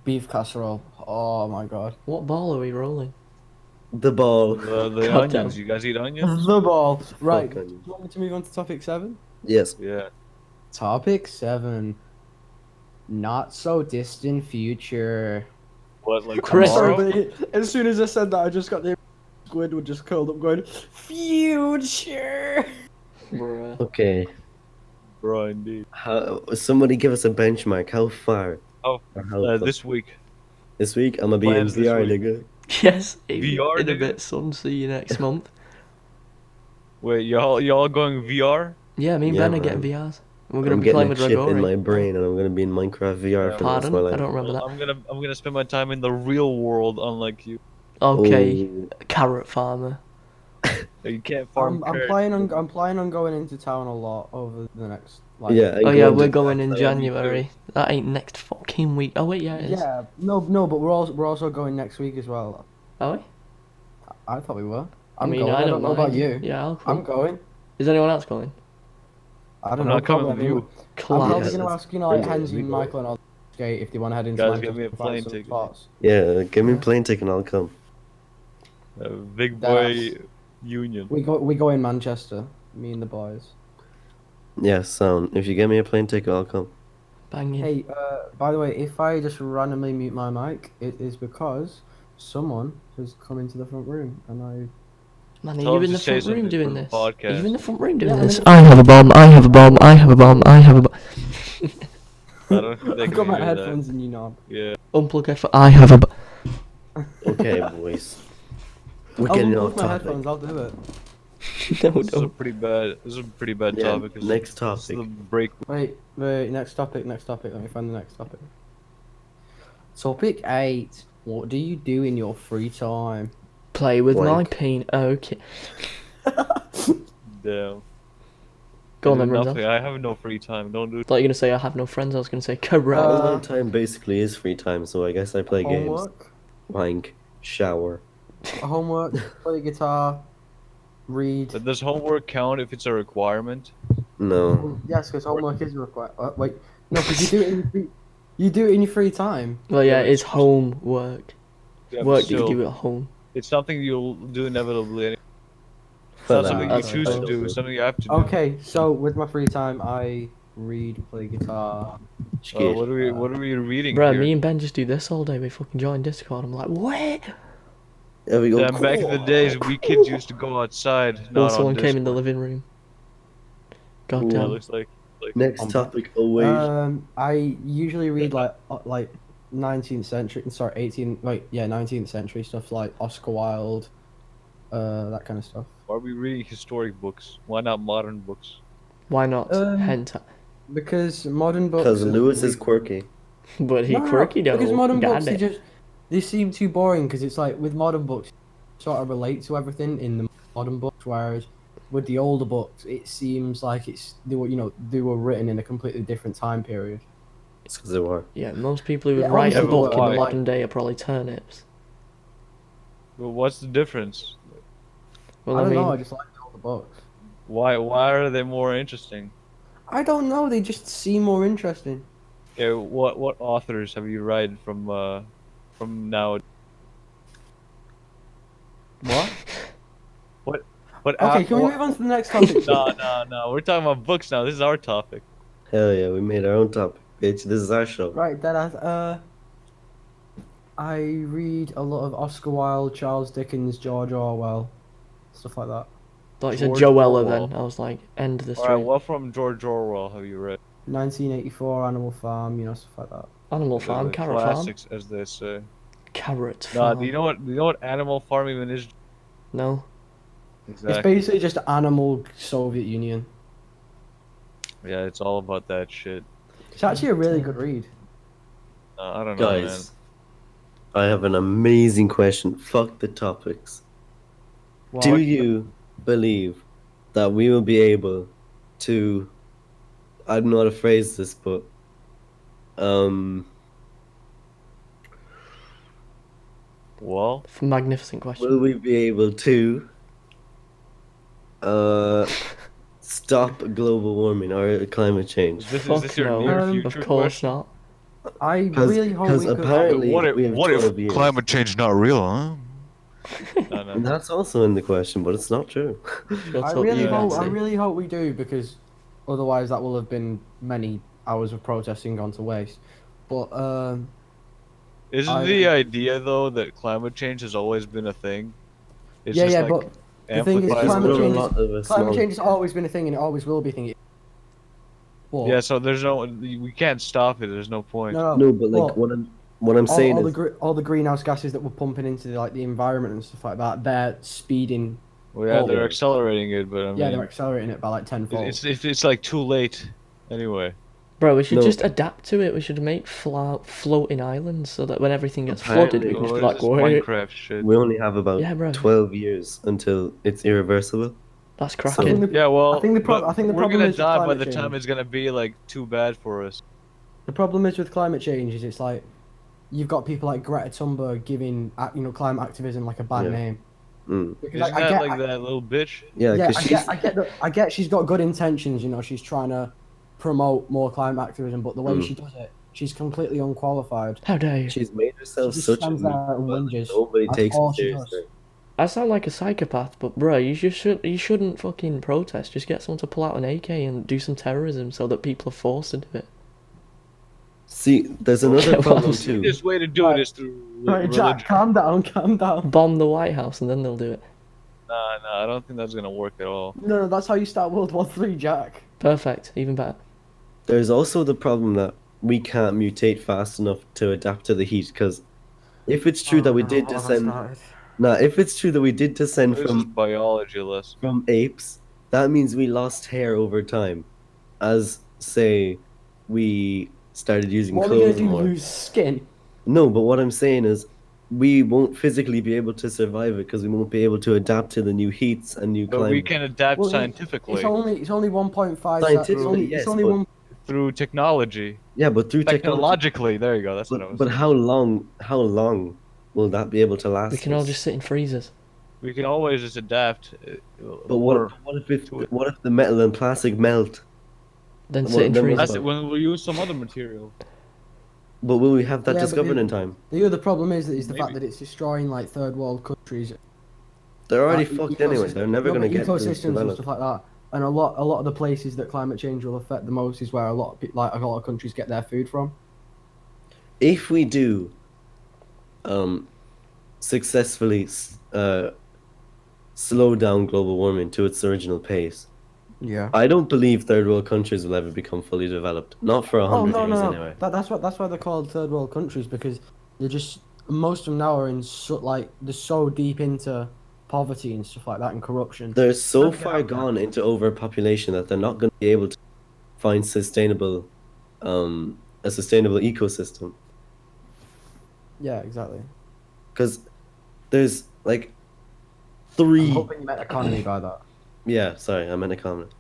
Speaker 2: Beef casserole. Oh my god.
Speaker 4: What ball are we rolling?
Speaker 1: The ball.
Speaker 3: The
Speaker 4: God
Speaker 3: onions.
Speaker 4: damn.
Speaker 3: You guys eat onions?
Speaker 2: The ball. Right.
Speaker 1: Fuck
Speaker 2: Do
Speaker 1: onions.
Speaker 2: you want me to move on to topic 7?
Speaker 1: Yes.
Speaker 3: Yeah.
Speaker 2: Topic 7. Not so distant future.
Speaker 3: What, like
Speaker 4: Chris.
Speaker 3: tomorrow?
Speaker 2: Sorry, but as soon as I said that, I just got the Squidward just curled up going, future.
Speaker 4: Bruh.
Speaker 1: Okay.
Speaker 3: Bro, indeed.
Speaker 1: Somebody give us a benchmark. How far?
Speaker 3: Oh,
Speaker 1: Or how close?
Speaker 3: this week.
Speaker 1: This week? I'm gonna be in
Speaker 3: Plans this
Speaker 1: VR,
Speaker 3: week.
Speaker 1: nigga.
Speaker 4: Yes,
Speaker 3: VR,
Speaker 4: in a
Speaker 3: nigga.
Speaker 4: bit, son. See you next month.
Speaker 3: Wait, y'all going VR?
Speaker 4: Yeah, me and
Speaker 1: Yeah,
Speaker 4: Ben are getting
Speaker 1: man.
Speaker 4: VRs. We're gonna
Speaker 1: I'm
Speaker 4: be playing
Speaker 1: getting
Speaker 4: with
Speaker 1: a chip in my
Speaker 4: Dragori.
Speaker 1: brain, and I'm gonna be in Minecraft VR
Speaker 3: Yeah,
Speaker 1: for the rest of my
Speaker 4: Pardon?
Speaker 1: life.
Speaker 4: I don't remember
Speaker 3: Well,
Speaker 4: that.
Speaker 3: I'm gonna spend my time in the real world, unlike you.
Speaker 4: Okay,
Speaker 1: Oh.
Speaker 4: carrot farmer.
Speaker 3: You can't farm
Speaker 2: I'm
Speaker 3: carrots.
Speaker 2: planning on going into town a lot over the next like
Speaker 1: Yeah.
Speaker 4: Oh
Speaker 1: and
Speaker 4: yeah,
Speaker 1: go
Speaker 4: we're
Speaker 1: into
Speaker 4: going in
Speaker 1: that,
Speaker 4: January. That ain't next fucking week. Oh wait, yeah it is.
Speaker 2: Yeah, no, but we're also going next week as well.
Speaker 4: Are we?
Speaker 2: I thought we were.
Speaker 4: I
Speaker 2: I'm
Speaker 4: mean,
Speaker 2: going. I don't know about
Speaker 4: mind.
Speaker 2: you.
Speaker 4: Yeah, I'll
Speaker 2: I'm
Speaker 4: come.
Speaker 2: going.
Speaker 4: Is anyone else going?
Speaker 2: I don't
Speaker 3: I'm
Speaker 2: know.
Speaker 3: not coming
Speaker 2: probably
Speaker 3: with you.
Speaker 2: I'm
Speaker 4: Class.
Speaker 2: probably
Speaker 1: Yeah,
Speaker 2: going to
Speaker 1: that's
Speaker 2: ask, like,
Speaker 1: crazy.
Speaker 2: Hansi and Michael and all skate if they want to head into
Speaker 3: Guys,
Speaker 2: Manchester
Speaker 3: give me a
Speaker 2: to find
Speaker 3: plane
Speaker 2: some
Speaker 3: ticket.
Speaker 2: spots.
Speaker 1: Yeah, give me a plane ticket and I'll come.
Speaker 3: Big boy
Speaker 2: That's-
Speaker 3: union.
Speaker 2: We go in Manchester. Me and the boys.
Speaker 1: Yeah, sound. If you get me a plane ticket, I'll come.
Speaker 4: Banging.
Speaker 2: Hey, by the way, if I just randomly mute my mic, it is because someone has come into the front room and I.
Speaker 4: Man, are
Speaker 3: Tell
Speaker 4: you
Speaker 3: him
Speaker 4: in
Speaker 3: to
Speaker 4: the
Speaker 3: say
Speaker 4: front room
Speaker 3: something
Speaker 4: doing
Speaker 3: for the
Speaker 4: this? Are you
Speaker 3: podcast.
Speaker 4: in the front room doing
Speaker 2: Yeah, I'm
Speaker 4: this?
Speaker 2: in the-
Speaker 4: I have a bomb. I have a bomb. I have a bomb. I have a bomb.
Speaker 3: I don't think they
Speaker 2: I've
Speaker 3: can
Speaker 2: got my
Speaker 3: hear
Speaker 2: headphones and you knob.
Speaker 3: that. Yeah.
Speaker 4: Unplug headphone. I have a.
Speaker 1: Okay, boys. We're
Speaker 2: I'll
Speaker 1: getting
Speaker 2: unplug
Speaker 1: off
Speaker 2: my
Speaker 1: topic.
Speaker 2: headphones. I'll do it.
Speaker 4: No,
Speaker 3: This is a
Speaker 4: no.
Speaker 3: pretty bad. This is a pretty bad
Speaker 1: Yeah,
Speaker 3: topic. This is-
Speaker 1: next
Speaker 3: This is the
Speaker 1: topic.
Speaker 3: break.
Speaker 2: Wait. Next topic. Let me find the next topic. Topic 8. What do you do in your free time?
Speaker 4: Play with my
Speaker 1: Blank.
Speaker 4: pain. Okay.
Speaker 3: Damn.
Speaker 4: Go on
Speaker 3: I
Speaker 4: then,
Speaker 3: do
Speaker 4: Rimsels.
Speaker 3: nothing. I have no free time. Don't do.
Speaker 4: Thought you were gonna say I have no friends. I was gonna say correct.
Speaker 1: All my time basically is free time, so I guess I play games.
Speaker 2: Homework.
Speaker 1: Wank, shower.
Speaker 2: Homework. Play guitar. Read.
Speaker 3: But does homework count if it's a requirement?
Speaker 1: No.
Speaker 2: Yes, because homework is required. Wait. No, because you do it in your free. You do it in your free time.
Speaker 4: Well, yeah,
Speaker 3: Yeah,
Speaker 4: it's homework.
Speaker 3: Yeah, but
Speaker 4: Work that you
Speaker 3: still,
Speaker 4: do at home.
Speaker 3: It's something you'll do inevitably. It's
Speaker 1: But
Speaker 3: not something
Speaker 1: nah,
Speaker 3: you
Speaker 4: that's
Speaker 3: choose
Speaker 4: fine.
Speaker 3: to do. It's something you have to do.
Speaker 2: Okay, so with my free time, I read, play guitar.
Speaker 1: Shit.
Speaker 3: What are we reading
Speaker 4: Bruh,
Speaker 3: here?
Speaker 4: me and Ben just do this all day. We fucking join Discord. I'm like, what?
Speaker 1: There we go.
Speaker 3: Damn, back in the days, we kids used to go outside.
Speaker 4: Oh,
Speaker 3: Not
Speaker 4: someone
Speaker 3: on
Speaker 4: came in the
Speaker 3: Discord.
Speaker 4: living room. God
Speaker 1: Ooh.
Speaker 3: Yeah,
Speaker 4: damn.
Speaker 3: looks like.
Speaker 1: Next topic. Oh wait.
Speaker 2: I usually read like 19th century, sorry, 19th century stuff like Oscar Wilde, that kind of stuff.
Speaker 3: Why are we reading historic books? Why not modern books?
Speaker 4: Why not? Hentai.
Speaker 2: Because modern books.
Speaker 1: Because Lewis is quirky.
Speaker 4: But he
Speaker 2: No,
Speaker 4: quirky though.
Speaker 2: Because modern
Speaker 4: God
Speaker 2: books,
Speaker 4: damn.
Speaker 2: They seem too boring because it's like with modern books, you sort of relate to everything in the modern books, whereas with the older books, it seems like they were written in a completely different time period.
Speaker 1: It's because they were.
Speaker 4: Yeah, most people who would
Speaker 2: Yeah,
Speaker 4: write a
Speaker 2: obviously
Speaker 4: book in the
Speaker 3: why?
Speaker 4: modern day are probably turnips.
Speaker 3: But what's the difference?
Speaker 4: Well,
Speaker 2: I
Speaker 4: I
Speaker 2: don't
Speaker 4: mean,
Speaker 2: know. I just like the older books.
Speaker 3: Why are they more interesting?
Speaker 2: I don't know. They just seem more interesting.
Speaker 3: Okay, what authors have you read from now?
Speaker 2: What?
Speaker 3: What what?
Speaker 2: Okay, can we
Speaker 3: what
Speaker 2: move on to the next topic?
Speaker 3: no. We're talking about books now. This is our topic.
Speaker 1: Hell yeah, we made our own topic, bitch. This is our show.
Speaker 2: Right, then I read a lot of Oscar Wilde, Charles Dickens, George Orwell, stuff like that.
Speaker 4: like you said,
Speaker 3: George
Speaker 4: Joella.
Speaker 3: Orwell.
Speaker 4: Then I was like, end the
Speaker 3: All right,
Speaker 4: stream.
Speaker 3: what from George Orwell have you read?
Speaker 2: 1984, Animal Farm, stuff like that.
Speaker 4: Animal
Speaker 3: The
Speaker 4: Farm, Carrot Farm,
Speaker 3: classics, as they say.
Speaker 4: Carrot
Speaker 3: Nah,
Speaker 4: Farm.
Speaker 3: do you know what Animal Farm even is?
Speaker 4: No,
Speaker 2: It's
Speaker 3: Exactly.
Speaker 2: basically just Animal Soviet Union.
Speaker 3: Yeah, it's all about that shit.
Speaker 2: It's actually a really good read.
Speaker 3: I don't know, man.
Speaker 1: Guys, I have an amazing question. Fuck the topics.
Speaker 2: What?
Speaker 1: Do you believe that we will be able to, I don't know how to phrase this, but
Speaker 3: Well,
Speaker 4: magnificent question.
Speaker 1: will we be able to stop global warming or climate change?
Speaker 3: is this
Speaker 4: Fuck
Speaker 3: your
Speaker 4: no,
Speaker 3: near
Speaker 2: of
Speaker 3: future
Speaker 4: of course
Speaker 3: question?
Speaker 4: not.
Speaker 2: I
Speaker 1: Because
Speaker 2: really hope we could.
Speaker 1: apparently we have 12 years.
Speaker 3: change not real, huh? No,
Speaker 1: And
Speaker 3: no.
Speaker 1: that's also in the question, but it's not true.
Speaker 4: Shut
Speaker 2: I
Speaker 4: up,
Speaker 2: really
Speaker 4: you
Speaker 2: hope. I
Speaker 4: Nazi.
Speaker 2: really hope we do, because otherwise that will have been many hours of protesting gone to waste. But
Speaker 3: Isn't the idea though that climate change has always been a thing? It's
Speaker 2: yeah,
Speaker 3: just
Speaker 2: yeah.
Speaker 3: like
Speaker 2: But the thing is,
Speaker 1: It's just
Speaker 3: amplified.
Speaker 2: climate
Speaker 1: grown a
Speaker 2: change.
Speaker 1: lot of a
Speaker 2: Climate
Speaker 1: small-
Speaker 2: change has always been a thing, and it always will be a thing. But,
Speaker 3: Yeah, so there's no, we can't stop it. There's no point.
Speaker 1: No, but like
Speaker 2: well,
Speaker 1: what I'm saying
Speaker 2: all
Speaker 1: is
Speaker 2: all the greenhouse gases that we're pumping into the environment and stuff like that, they're speeding.
Speaker 3: Well, yeah,
Speaker 2: Oh,
Speaker 3: they're
Speaker 1: yeah.
Speaker 3: accelerating it, but I
Speaker 2: Yeah, they're
Speaker 3: mean,
Speaker 2: accelerating it by like tenfold.
Speaker 3: it's like too late. Anyway,
Speaker 4: Bro, we should
Speaker 1: No.
Speaker 4: just adapt to it. We should make floating islands so that when everything gets flooded, we can just be like,
Speaker 3: this
Speaker 4: wait,
Speaker 3: Minecraft shit.
Speaker 1: we only have about
Speaker 4: Yeah, bro.
Speaker 1: 12 years until it's irreversible.
Speaker 4: that's
Speaker 1: So-
Speaker 2: I think
Speaker 4: cracking.
Speaker 2: the,
Speaker 3: Yeah, well,
Speaker 2: I think the
Speaker 3: but we're
Speaker 2: problem
Speaker 3: gonna
Speaker 2: is with
Speaker 3: die by
Speaker 2: climate
Speaker 3: the time
Speaker 2: change.
Speaker 3: it's gonna be like too bad for us.
Speaker 2: The problem is with climate change is it's like you've got people like Greta Thunberg giving climate activism like a bad
Speaker 1: Yeah.
Speaker 2: name.
Speaker 1: Mm.
Speaker 2: Because
Speaker 3: Isn't that like that little bitch?
Speaker 1: Yeah,
Speaker 2: yeah,
Speaker 1: because she's
Speaker 2: I get she's got good intentions. She's trying to promote more climate activism, but the way
Speaker 1: Mm.
Speaker 2: she does it, she's completely unqualified.
Speaker 4: How dare you?
Speaker 1: she's made herself
Speaker 2: She just
Speaker 1: such a
Speaker 2: stands there and
Speaker 1: meatball,
Speaker 2: whinges.
Speaker 1: nobody
Speaker 2: That's
Speaker 1: takes
Speaker 2: all
Speaker 1: her
Speaker 2: she does.
Speaker 1: seriously.
Speaker 4: I sound like a psychopath, but bro, you shouldn't fucking protest. Just get someone to pull out an AK and do some terrorism so that people are forced to do it.
Speaker 1: See, there's another
Speaker 4: Well,
Speaker 1: problem
Speaker 3: The
Speaker 1: too.
Speaker 3: easiest way to do it is through
Speaker 2: Right,
Speaker 3: religion.
Speaker 2: Jack, calm down, calm down.
Speaker 4: Bomb the White House and then they'll do it.
Speaker 3: Nah, I don't think that's gonna work at all.
Speaker 2: No, that's how you start World War III, Jack.
Speaker 4: Perfect, even better.
Speaker 1: There's also the problem that we can't mutate fast enough to adapt to the heat. Because if it's true that we did descend, if it's true that we did descend
Speaker 3: This is
Speaker 1: from
Speaker 3: biology lesson.
Speaker 1: apes, that means we lost hair over time, as say we started using
Speaker 2: What are we gonna
Speaker 1: clothes
Speaker 2: do?
Speaker 1: more.
Speaker 2: Lose skin?
Speaker 1: No, but what I'm saying is, we won't physically be able to survive it because we won't be able to adapt to the new heats and new
Speaker 3: But
Speaker 1: climate.
Speaker 3: we can adapt
Speaker 2: Well,
Speaker 3: scientifically
Speaker 2: It's only 1.5.
Speaker 1: Scientifically,
Speaker 2: It's
Speaker 1: yes,
Speaker 2: only
Speaker 1: but-
Speaker 2: one.
Speaker 3: through technology.
Speaker 1: Yeah, but through technology.
Speaker 3: Technologically, there you go. That's what I was.
Speaker 1: But
Speaker 3: saying.
Speaker 1: how long will that be able to last?
Speaker 4: We can all
Speaker 1: us?
Speaker 4: just sit in freezers.
Speaker 3: We can always just adapt.
Speaker 1: But what if the metal and plastic melt?
Speaker 4: Then
Speaker 1: Well,
Speaker 4: sit in
Speaker 1: then we'll-
Speaker 4: freezers.
Speaker 3: That's when we use some other material.
Speaker 1: But will we have that
Speaker 2: Yeah, but
Speaker 1: discovered
Speaker 2: the-
Speaker 1: in time?
Speaker 2: The other problem is the fact
Speaker 3: Maybe.
Speaker 2: that it's destroying like third world countries.
Speaker 1: They're already
Speaker 2: Like,
Speaker 1: fucked anyway.
Speaker 2: ecosystem-
Speaker 1: They're never
Speaker 2: no,
Speaker 1: going to
Speaker 2: but
Speaker 1: get to
Speaker 2: ecosystems and
Speaker 1: develop.
Speaker 2: stuff like that. And a lot of the places that climate change will affect the most is where a lot of countries get their food from.
Speaker 1: If we do successfully slow down global warming to its original pace,
Speaker 2: Yeah.
Speaker 1: I don't believe third world countries will ever become fully developed. Not for 100
Speaker 2: Oh no,
Speaker 1: years
Speaker 2: no,
Speaker 1: anyway.
Speaker 2: that's why they're called third world countries, because they're just most of them now are in they're so deep into poverty and stuff like that and corruption.
Speaker 1: They're so
Speaker 2: Can't get
Speaker 1: far
Speaker 2: out there.
Speaker 1: gone into overpopulation that they're not going to be able to find sustainable, a sustainable ecosystem.
Speaker 2: Yeah, exactly.
Speaker 1: because there's like
Speaker 2: I'm
Speaker 1: three.
Speaker 2: hoping you meant economy by that.
Speaker 1: Yeah, sorry, I meant a comment.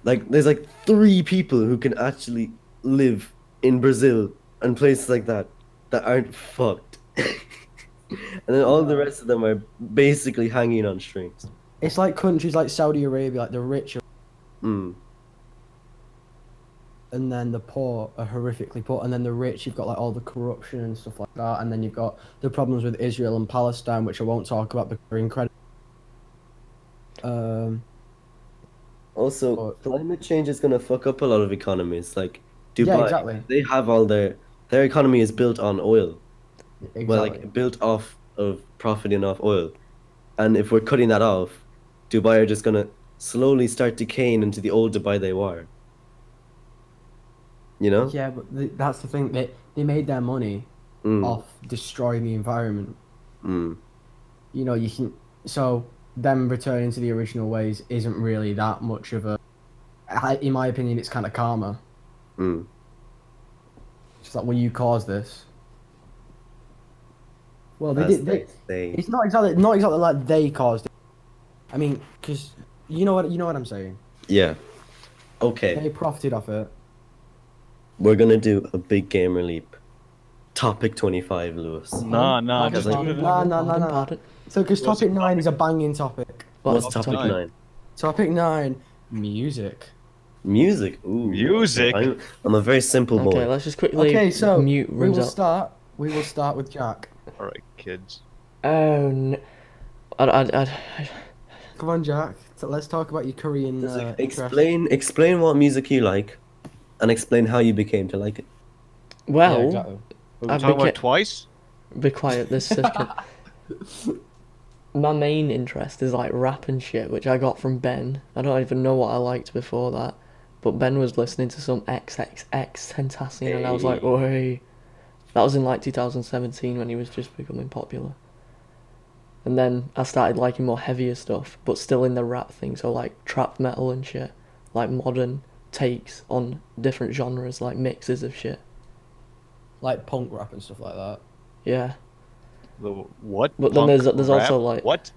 Speaker 1: Like, there's like three people who can actually live in Brazil and places like that aren't fucked. And then all the
Speaker 2: Yeah.
Speaker 1: rest of them are basically hanging on strings.
Speaker 2: It's like countries like Saudi Arabia, like the rich,
Speaker 1: Mm.
Speaker 2: and then the poor are horrifically poor, and then the rich, you've got like all the corruption and stuff like that, and then you've got the problems with Israel and Palestine, which I won't talk about because they're incredible.
Speaker 1: Also,
Speaker 2: But-
Speaker 1: climate change is gonna fuck up a lot of economies. Like
Speaker 2: Yeah,
Speaker 1: Dubai,
Speaker 2: exactly.
Speaker 1: they have all their economy is built on oil. Well,
Speaker 2: Exactly.
Speaker 1: like built off of profiting off oil. And if we're cutting that off, Dubai are just gonna slowly start decaying into the old Dubai they were. You know?
Speaker 2: Yeah, but that's the thing. They made their money
Speaker 1: Mm,
Speaker 2: off destroying the environment.
Speaker 1: mm,
Speaker 2: You know, you can so them returning to the original ways isn't really that much of a. In my opinion, it's kind of karma.
Speaker 1: mm.
Speaker 2: It's like, well, you caused this. Well, they
Speaker 1: As
Speaker 2: did.
Speaker 1: they say.
Speaker 2: It's not exactly like they caused it. I mean, because you know what I'm saying.
Speaker 1: Yeah. Okay.
Speaker 2: They profited off it.
Speaker 1: We're gonna do a big gamer leap. Topic 25, Lewis.
Speaker 3: Nah,
Speaker 2: Pardon,
Speaker 3: just
Speaker 1: pardon,
Speaker 3: leave it.
Speaker 2: Nah. So, because
Speaker 3: What's
Speaker 2: topic
Speaker 3: the
Speaker 2: 9 is a banging topic.
Speaker 1: What's
Speaker 3: Topic
Speaker 1: topic
Speaker 3: nine?
Speaker 1: 9?
Speaker 2: Topic 9, music.
Speaker 1: Music. Ooh.
Speaker 3: Music?
Speaker 1: I'm a very simple boy.
Speaker 4: Okay, let's just quickly
Speaker 2: Okay, so
Speaker 4: mute
Speaker 2: we will
Speaker 4: Rimsel.
Speaker 2: start. We will start with Jack.
Speaker 3: All right, kids.
Speaker 4: Oh no. I
Speaker 2: Come on, Jack. So let's talk about your Korean
Speaker 1: Just, like,
Speaker 2: interest.
Speaker 1: explain what music you like, and explain how you became to like it.
Speaker 4: well,
Speaker 2: Yeah, exactly.
Speaker 3: We're
Speaker 4: I
Speaker 3: talking about
Speaker 4: beca-
Speaker 3: twice?
Speaker 4: be quiet this second. My main interest is like rap and shit, which I got from Ben. I don't even know what I liked before that, but Ben was listening to some XXX Tentacion, and I was like,
Speaker 1: Hey.
Speaker 4: oi. That was in like 2017 when he was just becoming popular. And then I started liking more heavier stuff, but still in the rap thing, so like trap metal and shit, like modern takes on different genres, like mixes of shit.
Speaker 2: Like punk rap and stuff like that.
Speaker 4: Yeah,
Speaker 3: The what?
Speaker 4: But then
Speaker 3: Punk
Speaker 4: there's
Speaker 3: rap?
Speaker 4: also, like-
Speaker 3: What?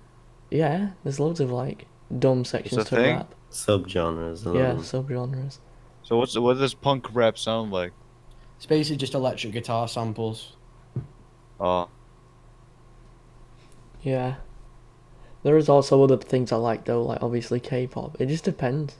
Speaker 4: yeah. There's loads of like dumb sections
Speaker 3: a
Speaker 4: to
Speaker 3: thing?
Speaker 4: rap.
Speaker 1: Subgenres.
Speaker 4: Yeah, subgenres.
Speaker 3: So what does punk rap sound like?
Speaker 2: It's basically just electric guitar samples.
Speaker 3: Oh,
Speaker 4: Yeah. There is also other things I like though, like obviously K-pop. It just depends.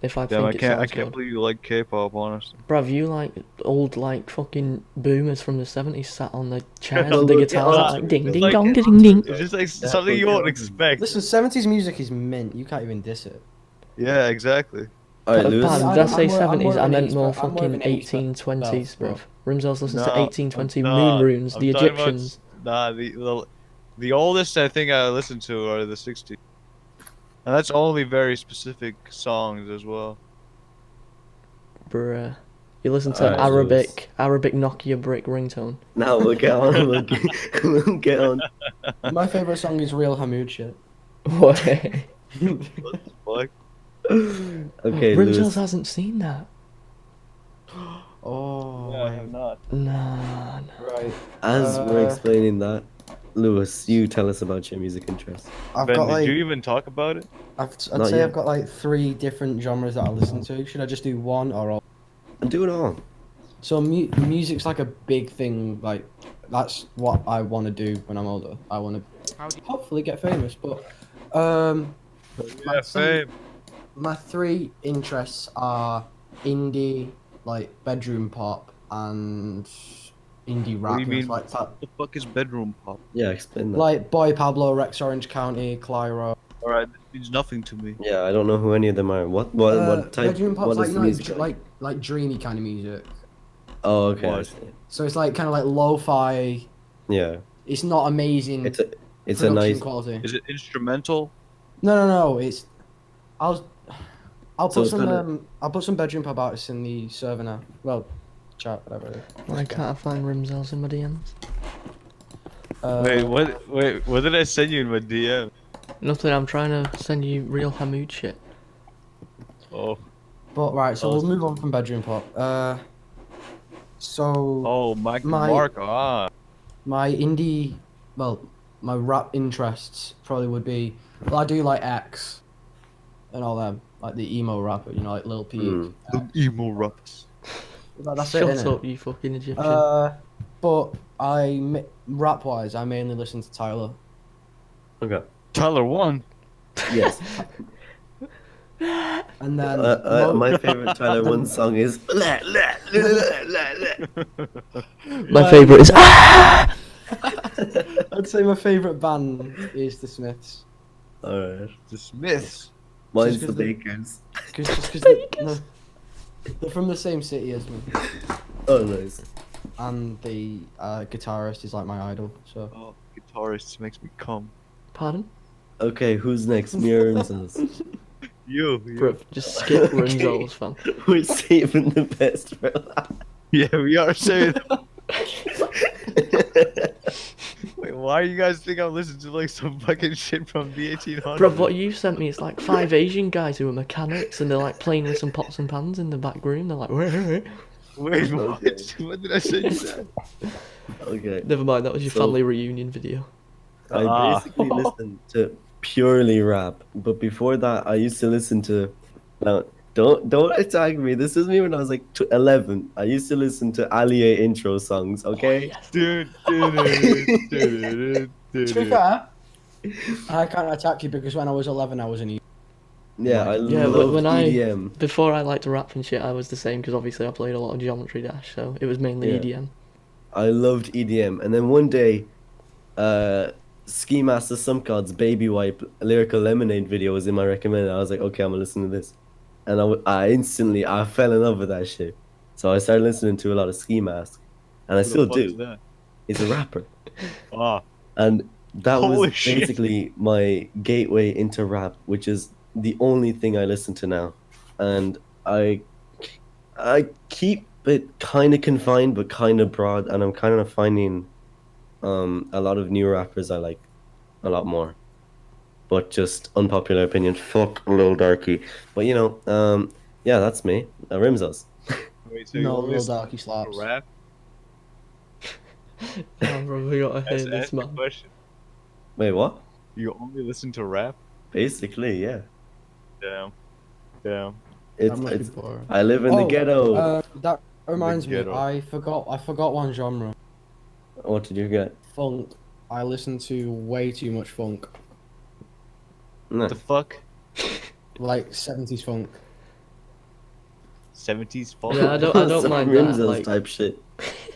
Speaker 4: If I
Speaker 3: damn!
Speaker 4: think
Speaker 3: I
Speaker 4: it
Speaker 3: can't
Speaker 4: sounds
Speaker 3: believe you like K-pop, honestly.
Speaker 4: Bruv, you like old like fucking boomers from the 70s sat on the chairs
Speaker 1: Oh,
Speaker 4: with the
Speaker 1: look,
Speaker 4: guitars
Speaker 1: yeah,
Speaker 4: like ding
Speaker 3: it's
Speaker 4: ding
Speaker 3: like-
Speaker 4: dong ding ding.
Speaker 3: It's just like
Speaker 1: That's
Speaker 3: something you
Speaker 1: what
Speaker 3: won't
Speaker 1: they are.
Speaker 3: expect.
Speaker 2: Listen, 70s music is mint. You can't even diss it.
Speaker 3: Yeah, exactly.
Speaker 1: All right, Lewis.
Speaker 4: Pardon,
Speaker 2: Yeah,
Speaker 4: did I
Speaker 2: I'm
Speaker 4: say
Speaker 2: more- I'm
Speaker 4: 70s?
Speaker 2: more of
Speaker 4: I
Speaker 2: an
Speaker 4: meant
Speaker 2: 80s
Speaker 4: more
Speaker 2: I'm more of an
Speaker 4: fucking
Speaker 2: 80s person
Speaker 4: 1820s,
Speaker 2: myself,
Speaker 4: bruv. Rimsels listens to
Speaker 3: No,
Speaker 4: 1820
Speaker 3: nah,
Speaker 4: moon runes,
Speaker 3: I'm
Speaker 4: the
Speaker 3: talking about-
Speaker 4: Egyptians.
Speaker 3: Nah, the oldest I think I listened to are the 60s. And that's only very specific songs as well.
Speaker 4: Bruh. You listen to
Speaker 1: Alright,
Speaker 4: Arabic Nokia brick ringtone.
Speaker 1: Now we'll get on. We'll get on.
Speaker 2: My favorite song is Real Hamoud shit.
Speaker 4: What?
Speaker 3: Fuck.
Speaker 1: Okay,
Speaker 4: Rimsels
Speaker 1: Lewis.
Speaker 4: hasn't seen that.
Speaker 2: Oh,
Speaker 3: Yeah, I have not.
Speaker 4: Nah.
Speaker 2: right.
Speaker 1: As we're
Speaker 2: Uh,
Speaker 1: explaining that, Lewis, you tell us about your music interests.
Speaker 2: I've
Speaker 3: Ben,
Speaker 2: got
Speaker 3: did
Speaker 2: like
Speaker 3: you even talk about it?
Speaker 2: I'd
Speaker 1: Not
Speaker 2: say
Speaker 1: yet.
Speaker 2: I've got like 3 different genres that I listen to. Should I just do one or all?
Speaker 1: And do it all.
Speaker 2: So music's like a big thing. Like that's what I want to do when I'm older. I want to hopefully get famous. But
Speaker 3: Yeah, fame.
Speaker 2: my 3 interests are indie, like bedroom pop, and indie rap.
Speaker 3: What do you mean?
Speaker 2: Like that.
Speaker 3: What the fuck is bedroom pop?
Speaker 1: Yeah, explain that.
Speaker 2: Like Boy Pablo, Rex Orange County, Clyro.
Speaker 3: Alright, that means nothing to me.
Speaker 1: Yeah, I don't know who any of them are. What type?
Speaker 2: Bedroom pop's
Speaker 1: What
Speaker 2: like
Speaker 1: is
Speaker 2: you
Speaker 1: the
Speaker 2: know,
Speaker 1: music
Speaker 2: like dreamy kind of music.
Speaker 1: Oh, okay. I
Speaker 3: What?
Speaker 1: see.
Speaker 2: So it's like kind of like lo-fi.
Speaker 1: Yeah,
Speaker 2: It's not amazing.
Speaker 1: it's a
Speaker 2: production
Speaker 1: nice.
Speaker 2: quality.
Speaker 3: Is it instrumental?
Speaker 2: No. It's I'll
Speaker 1: So
Speaker 2: put
Speaker 1: it's
Speaker 2: some
Speaker 1: kinda-
Speaker 2: I'll put some bedroom pop artists in the server now. Well, chat whatever. It is.
Speaker 4: Why can't I find Rimsels in my DMs?
Speaker 3: Wait, what? Wait, what did I send you in my DM?
Speaker 4: Nothing, I'm trying to send you real Hamoud shit.
Speaker 3: Oh,
Speaker 2: But right, so
Speaker 3: Oh.
Speaker 2: we'll move on from bedroom pop. So
Speaker 3: oh, Mike
Speaker 2: My-
Speaker 3: Mark. Ah,
Speaker 2: My indie, well, my rap interests probably would be. Well, I do like X and all them, like the emo rapper, like Lil Peep.
Speaker 1: Hmm.
Speaker 3: The emo raps.
Speaker 2: That's it,
Speaker 4: Shut
Speaker 2: innit?
Speaker 4: up, you fucking Egyptian.
Speaker 2: But rap wise, I mainly listen to Tyler.
Speaker 1: Okay.
Speaker 3: Tyler won.
Speaker 1: Yes.
Speaker 2: And then
Speaker 1: My favorite Tyler One song is.
Speaker 4: My favourite is.
Speaker 2: I'd say my favorite band is the Smiths.
Speaker 1: Alright.
Speaker 3: The Smiths.
Speaker 1: Mine's
Speaker 2: Just
Speaker 1: the
Speaker 2: 'cause the-
Speaker 1: Bakers.
Speaker 2: Because they're from the same city as me,
Speaker 1: Oh, nice.
Speaker 2: and the guitarist is like my idol. So
Speaker 3: Oh, guitarist makes me come.
Speaker 4: Pardon?
Speaker 1: Okay, who's next? Me or Rimsels?
Speaker 3: You.
Speaker 4: Bro, just skip
Speaker 1: Okay.
Speaker 4: Rimsels, fam.
Speaker 1: We're saving the best for last.
Speaker 3: Yeah, we are saying. Wait, why do you guys think I'm listening to like some fucking shit from the 1800s?
Speaker 4: Bro, what you sent me is like 5 Asian guys who are mechanics and they're like playing with some pots and pans in the back room. They're like, wait.
Speaker 3: Wait, what?
Speaker 1: Okay.
Speaker 3: What did I say you said?
Speaker 1: Okay.
Speaker 4: Never mind, that was your
Speaker 1: So-
Speaker 4: family reunion video.
Speaker 1: I
Speaker 3: Ah.
Speaker 1: basically listen to purely rap, but before that, I used to listen to. Now, don't attack me. This is me when I was like 11. I used to listen to Alia intro songs. Okay.
Speaker 4: Yes.
Speaker 3: Dude.
Speaker 2: to be fair, I can't attack you because when I was 11, I was an.
Speaker 1: Yeah, I
Speaker 4: Yeah, but
Speaker 1: loved
Speaker 4: when
Speaker 1: EDM.
Speaker 4: Before I liked to rap and shit, I was the same because obviously I played a lot of Geometry Dash, so it was mainly
Speaker 1: Yeah.
Speaker 4: EDM.
Speaker 1: I loved EDM, and then one day, Ski Master Some God's Baby Wipe Lyrical Lemonade video was in my recommended. I was like, okay, I'm gonna listen to this, and I instantly fell in love with that shit. So I started listening to a lot of Ski Mask, and I still do.
Speaker 3: That?
Speaker 1: He's a rapper,
Speaker 3: Ah,
Speaker 1: and that
Speaker 3: Holy
Speaker 1: was
Speaker 3: shit.
Speaker 1: basically my gateway into rap, which is the only thing I listen to now, and I keep it kind of confined but kind of broad, and I'm kind of finding a lot of new rappers I like a lot more. But just unpopular opinion, fuck Lil Darky. But yeah, that's me. Rimsels.
Speaker 3: wait, so you
Speaker 2: No,
Speaker 3: only
Speaker 2: Lil
Speaker 3: listen
Speaker 2: Darky
Speaker 3: to
Speaker 2: slaps.
Speaker 3: rap?
Speaker 4: Oh, bro, we gotta hear
Speaker 3: Ask
Speaker 4: this,
Speaker 3: the
Speaker 4: man.
Speaker 3: question.
Speaker 1: Wait, what?
Speaker 3: You only listen to rap?
Speaker 1: Basically, yeah.
Speaker 3: Damn.
Speaker 1: It's
Speaker 2: That must be
Speaker 1: it's.
Speaker 2: boring.
Speaker 1: I live in the ghetto.
Speaker 2: That reminds me.
Speaker 3: ghetto.
Speaker 2: I forgot one genre.
Speaker 1: What did you get?
Speaker 2: Funk. I listen to way too much funk,
Speaker 1: No.
Speaker 3: The fuck?
Speaker 2: like 70s funk.
Speaker 3: 70s funk?
Speaker 4: Yeah, I don't
Speaker 1: Some
Speaker 4: mind that.
Speaker 1: Rimsels
Speaker 4: Like,
Speaker 1: type shit.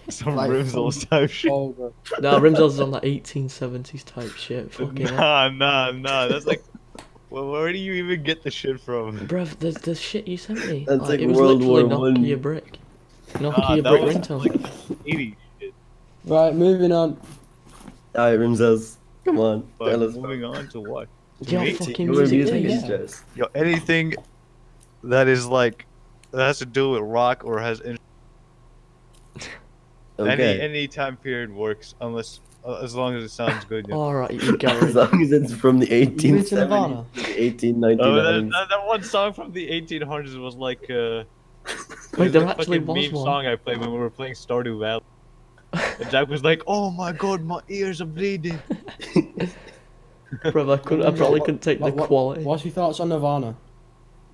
Speaker 3: Some
Speaker 2: Like,
Speaker 3: Rimsels type shit.
Speaker 2: Oh, bro.
Speaker 4: nah, Rimsels is on that 1870s type shit. Fucking hell.
Speaker 3: Nah. That's like, well, where do you even get the shit from?
Speaker 4: Bruv, the shit you sent me.
Speaker 1: That's like
Speaker 4: it was
Speaker 1: World
Speaker 4: literally
Speaker 1: War One.
Speaker 4: Nokia Brick.
Speaker 3: Nah,
Speaker 4: Nokia
Speaker 3: that
Speaker 4: Brick
Speaker 3: was
Speaker 4: ringtone.
Speaker 3: like 80s shit.
Speaker 2: Right, moving on.
Speaker 1: Alright, Rimsels. Come on.
Speaker 3: But
Speaker 1: Tell us.
Speaker 3: moving on to what?
Speaker 4: Your
Speaker 3: me?
Speaker 4: fucking
Speaker 1: Your
Speaker 4: music
Speaker 1: music
Speaker 4: taste.
Speaker 1: is
Speaker 2: yeah.
Speaker 1: just.
Speaker 3: Yo, anything that is like, that has to do with rock or has
Speaker 1: Okay.
Speaker 3: any time period works, unless as long as it sounds good. Yeah.
Speaker 4: Alright, you
Speaker 1: As
Speaker 4: garage.
Speaker 1: long as it's from the
Speaker 2: You into
Speaker 1: 1870s
Speaker 2: Nirvana?
Speaker 1: to the
Speaker 3: Oh,
Speaker 1: 1899s.
Speaker 3: that one song from the 1800s was like it
Speaker 4: Wait,
Speaker 3: was
Speaker 4: there
Speaker 3: a
Speaker 4: actually
Speaker 3: fucking
Speaker 4: was
Speaker 3: meme
Speaker 4: one.
Speaker 3: song I played when we were playing Stardew Valley. And Jack was like, "Oh my god, my ears are bleeding."
Speaker 4: Bruv, I probably couldn't take the quality.
Speaker 2: What's your thoughts on Nirvana?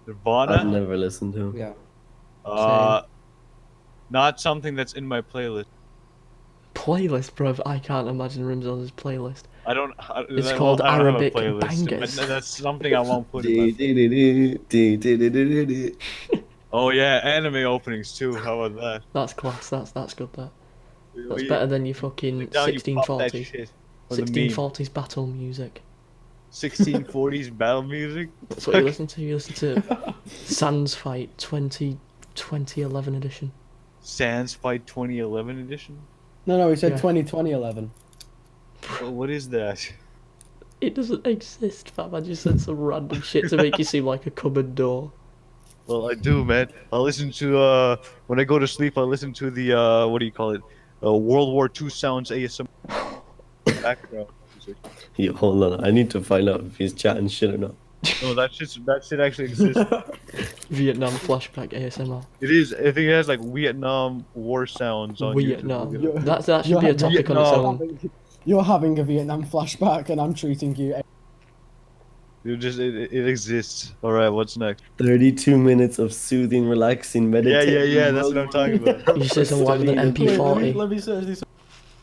Speaker 1: I've
Speaker 3: Nirvana,
Speaker 1: never listened to.
Speaker 2: Yeah.
Speaker 3: not something that's in my playlist.
Speaker 4: Playlist, bruv. I can't imagine Rimsels' playlist.
Speaker 3: I don't.
Speaker 4: It's
Speaker 3: I
Speaker 4: called
Speaker 3: don't have a
Speaker 4: Arabic
Speaker 3: playlist,
Speaker 4: Bangers.
Speaker 3: but that's something I won't put in my.
Speaker 1: Dee-dee-dee-dee-dee-dee-dee-dee.
Speaker 3: Oh yeah, anime openings too. How about that?
Speaker 4: That's class. That's good. That's
Speaker 3: We-
Speaker 4: better than your fucking
Speaker 3: down, you pop that
Speaker 4: 1640s.
Speaker 3: shit for the meme.
Speaker 4: 1640s battle music.
Speaker 3: 1640s battle music.
Speaker 4: That's what you listen to. You listen to Sans Fight 2011 edition.
Speaker 3: Sans Fight 2011 edition.
Speaker 2: No, he said
Speaker 4: Yeah.
Speaker 2: 2011.
Speaker 3: Well, what is that?
Speaker 4: It doesn't exist, fam. I just said some random shit to make you seem like a cupboard door.
Speaker 3: Well, I do, man. I listen to when I go to sleep. I listen to the what do you call it? World War II sounds ASMR background music.
Speaker 1: Yo, hold on. I need to find out if he's chatting shit or not.
Speaker 3: No, that shit actually exists.
Speaker 4: Vietnam flashback ASMR.
Speaker 3: It is. I think it has like Vietnam war sounds on
Speaker 4: Vietnam.
Speaker 3: YouTube.
Speaker 4: That should be a topic on its own.
Speaker 2: You're having a Vietnam flashback, and I'm treating you.
Speaker 3: It exists. All right, what's next?
Speaker 1: 32 minutes of soothing, relaxing, meditating.
Speaker 3: Yeah. That's what I'm talking about.
Speaker 4: You say some like with an MP40.
Speaker 2: Let me search this.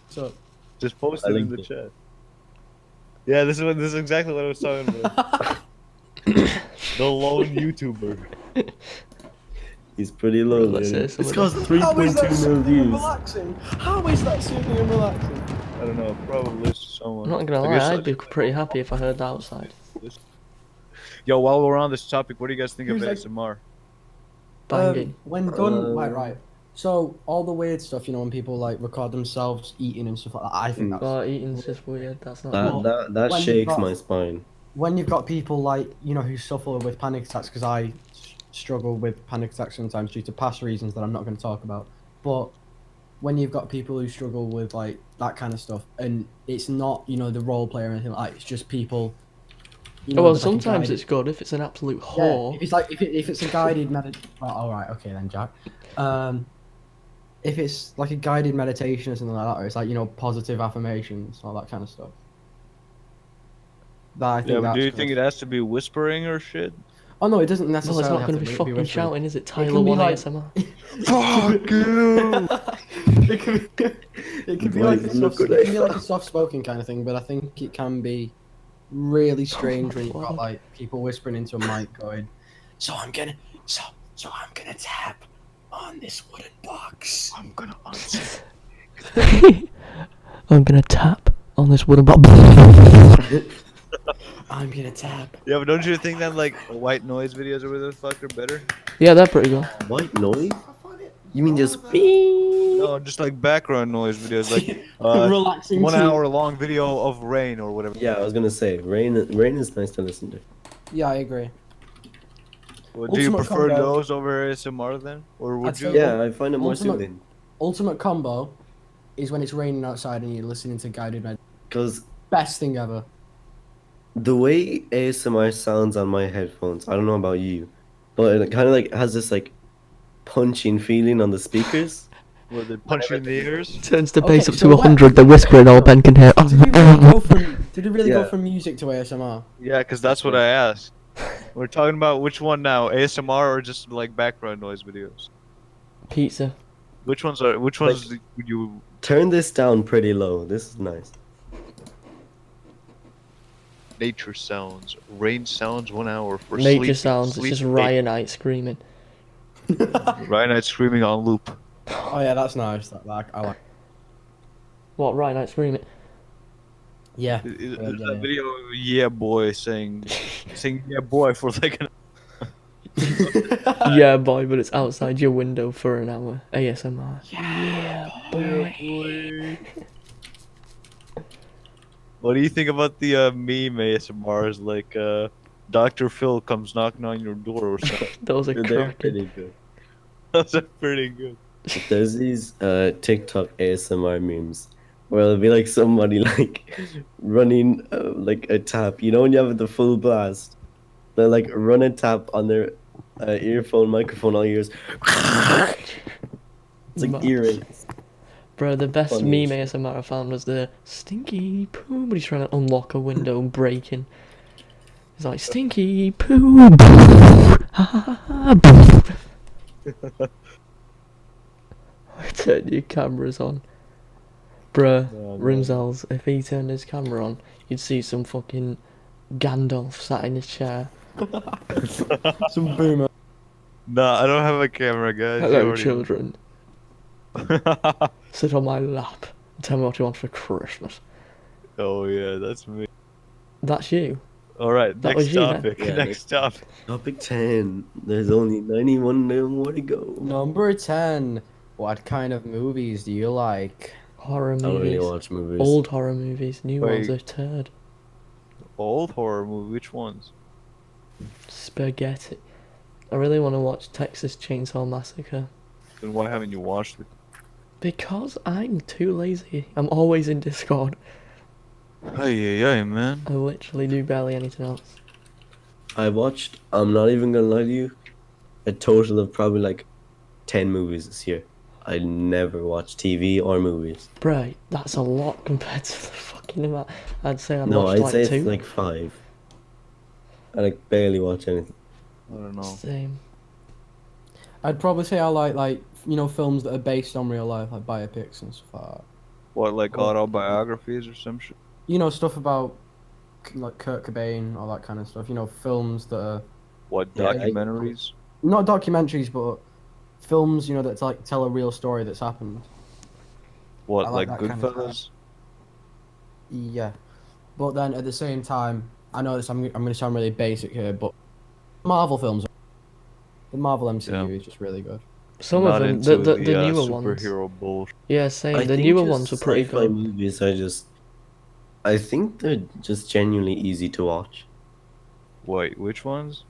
Speaker 2: So,
Speaker 3: Just post
Speaker 1: I
Speaker 3: it in
Speaker 1: linked
Speaker 3: the
Speaker 1: it.
Speaker 3: chat. Yeah, this is exactly what I was talking about. The lone YouTuber.
Speaker 1: He's pretty low.
Speaker 4: Let's
Speaker 1: There.
Speaker 4: say some
Speaker 1: It's
Speaker 4: of
Speaker 1: got
Speaker 4: them.
Speaker 1: 3.2 million views.
Speaker 2: relaxing? How is that soothing and relaxing?
Speaker 3: I don't know. Probably to someone.
Speaker 4: I'm not gonna
Speaker 3: I
Speaker 4: lie,
Speaker 3: guess
Speaker 4: I'd be pretty happy if I heard that outside.
Speaker 3: Yo, while we're on this topic, what do you guys think of
Speaker 2: Who's like-
Speaker 3: ASMR?
Speaker 4: Banging.
Speaker 2: When done,
Speaker 1: Um,
Speaker 2: right. So all the weird stuff, you know, when people like record themselves eating and stuff like that, I think that's
Speaker 4: Oh, eating's just weird. That's not.
Speaker 1: That
Speaker 4: cool.
Speaker 1: that
Speaker 2: when you've
Speaker 1: shakes
Speaker 2: got-
Speaker 1: my spine.
Speaker 2: when you've got people like you know who suffer with panic attacks, because I struggle with panic attacks sometimes due to past reasons that I'm not going to talk about. But when you've got people who struggle with like that kind of stuff, and it's not the role play or anything like that, it's just people.
Speaker 4: Oh, well,
Speaker 2: with, like, a
Speaker 4: sometimes
Speaker 2: guided-
Speaker 4: it's good if it's an absolute
Speaker 2: yeah,
Speaker 4: whore.
Speaker 2: if it's like if it's a guided well, all right, okay then, Jack. If it's like a guided meditation or something like that, or it's like positive affirmations, all that kind of stuff. That I think
Speaker 3: Yeah, but
Speaker 2: that's
Speaker 3: do you
Speaker 2: good.
Speaker 3: think it has to be whispering or shit?
Speaker 2: Oh no, it doesn't
Speaker 4: Well,
Speaker 2: necessarily.
Speaker 4: it's not
Speaker 2: have
Speaker 4: going
Speaker 2: to
Speaker 4: to be
Speaker 2: be
Speaker 4: fucking
Speaker 2: whispering.
Speaker 4: shouting, is it?
Speaker 2: can
Speaker 4: Tyler
Speaker 2: be
Speaker 4: 1
Speaker 2: like-
Speaker 4: ASMR.
Speaker 3: Fuck you!
Speaker 2: it could be
Speaker 1: Why
Speaker 2: like
Speaker 1: is
Speaker 2: a
Speaker 1: it
Speaker 2: soft,
Speaker 1: look
Speaker 2: it can be like a soft-spoken kind of thing, but I think it can be really strange when you've got like people whispering into a mic going, "So I'm gonna tap on this wooden box."
Speaker 3: I'm gonna answer.
Speaker 4: I'm going to tap on this wooden box.
Speaker 2: I'm gonna tap.
Speaker 3: Yeah, but don't you think that like white noise videos or whatever the fuck are better?
Speaker 4: Yeah, they're pretty good.
Speaker 1: White noise? You mean just
Speaker 3: No, just like background noise videos, like
Speaker 2: Relaxing.
Speaker 3: 1
Speaker 2: too.
Speaker 3: hour long video of rain or whatever.
Speaker 1: Yeah, I was gonna say rain is nice to listen to.
Speaker 2: Yeah, I agree.
Speaker 3: Well, do you
Speaker 2: Ultimate
Speaker 3: prefer
Speaker 2: combo.
Speaker 3: those over ASMR then, or would
Speaker 2: I'd
Speaker 3: you?
Speaker 2: say-
Speaker 1: Yeah, I find it more
Speaker 2: Ultimate-
Speaker 1: soothing.
Speaker 2: Ultimate combo is when it's raining outside and you're listening to guided med.
Speaker 1: Cause
Speaker 2: Best thing ever.
Speaker 1: the way ASMR sounds on my headphones, I don't know about you, but it kind of like has this like punching feeling on the speakers.
Speaker 3: Were they punch you in the ears?
Speaker 4: Turns the
Speaker 2: Okay,
Speaker 4: bass up
Speaker 2: so
Speaker 4: to 100, they're whispering, all Ben can hear.
Speaker 2: Did it really go
Speaker 1: Yeah.
Speaker 2: from music to ASMR?
Speaker 3: Yeah, because that's what I asked. We're talking about which one now, ASMR or just like background noise videos?
Speaker 4: Pizza.
Speaker 3: Which ones would you?
Speaker 1: Turn this down pretty low. This is nice.
Speaker 3: Nature sounds, rain sounds, 1 hour for
Speaker 4: Nature
Speaker 3: sleep.
Speaker 4: sounds, it's just Ryanite screaming.
Speaker 3: Ryan Knight screaming on loop.
Speaker 2: Oh yeah, that's nice. I like.
Speaker 4: What, Ryanite screaming?
Speaker 2: Yeah.
Speaker 3: Is
Speaker 2: Yeah, yeah.
Speaker 3: that video of yeah boy saying yeah boy for like an
Speaker 4: Yeah, boy, but it's outside your window for an hour. ASMR. Yeah, boy.
Speaker 3: What do you think about the meme ASMRs like Dr. Phil comes knocking on your door or something?
Speaker 4: Those are
Speaker 1: They're
Speaker 4: cracking.
Speaker 1: pretty good.
Speaker 3: Those are pretty good.
Speaker 1: There's these TikTok ASMR memes where it'll be like somebody like running like a tap. You know when you have the full blast, they like run a tap on their earphone, microphone, all ears. It's like
Speaker 4: Mad.
Speaker 1: earrings.
Speaker 4: Bro, the best
Speaker 1: Funny
Speaker 4: meme
Speaker 1: shit.
Speaker 4: ASMR I found was the stinky poo, but he's trying to unlock a window and breaking. He's like, stinky poo. Turn your cameras on. Bruh,
Speaker 3: Oh, no.
Speaker 4: Rimsels, if he turned his camera on, you'd see some fucking Gandalf sat in his chair.
Speaker 2: Some boomer.
Speaker 3: Nah, I don't have a camera, guys. You
Speaker 4: Hello,
Speaker 3: already-
Speaker 4: children. Sit on my lap and tell me what you want for Christmas.
Speaker 3: Oh yeah, that's me.
Speaker 4: That's you.
Speaker 3: All right,
Speaker 4: That
Speaker 3: next
Speaker 4: was you, then?
Speaker 3: topic.
Speaker 1: Yeah,
Speaker 3: next topic.
Speaker 1: Topic 10. There's only 91 more to go.
Speaker 2: Number 10. What kind of movies do you like?
Speaker 4: Horror
Speaker 1: I don't really
Speaker 4: movies.
Speaker 1: watch movies.
Speaker 4: Old horror movies. New ones
Speaker 3: Wait.
Speaker 4: are turd.
Speaker 3: Old horror movie. Which ones?
Speaker 4: Spaghetti. I really want to watch Texas Chainsaw Massacre.
Speaker 3: Then why haven't you watched it?
Speaker 4: Because I'm too lazy. I'm always in Discord.
Speaker 3: Hey, man.
Speaker 4: I literally do barely anything else.
Speaker 1: I watched, I'm not even gonna lie to you, a total of probably like 10 movies this year. I never watch TV or movies.
Speaker 4: Bro, that's a lot compared to the fucking amount. I'd say I
Speaker 1: No,
Speaker 4: watched
Speaker 1: I'd
Speaker 4: like
Speaker 1: say
Speaker 4: two.
Speaker 1: it's like 5. I like barely watch anything.
Speaker 3: I don't know.
Speaker 4: Same.
Speaker 2: I'd probably say I like films that are based on real life, like biopics and stuff like that.
Speaker 3: What, like
Speaker 2: Oh.
Speaker 3: autobiographies or some shit?
Speaker 2: Stuff about like Kurt Cobain, all that kind of stuff. Films that are
Speaker 3: What,
Speaker 1: Yeah,
Speaker 3: documentaries?
Speaker 2: not documentaries, but films that like tell a real story that's happened.
Speaker 3: What,
Speaker 2: I like
Speaker 3: like
Speaker 2: that kind of
Speaker 3: Goodfellas?
Speaker 2: Yeah, but then at the same time, I know this. I'm going to sound really basic here, but Marvel films, the Marvel MCU
Speaker 3: Yeah.
Speaker 2: is just really good.
Speaker 4: Some
Speaker 3: Not
Speaker 4: of them,
Speaker 3: into
Speaker 4: the newer ones.
Speaker 3: superhero bullshit.
Speaker 4: Yeah, same.
Speaker 1: I
Speaker 4: The
Speaker 1: think
Speaker 4: newer
Speaker 1: just
Speaker 4: ones were pretty
Speaker 1: sci-fi
Speaker 4: good.
Speaker 1: movies are just... I think they're just genuinely easy to watch.
Speaker 3: Wait, which ones?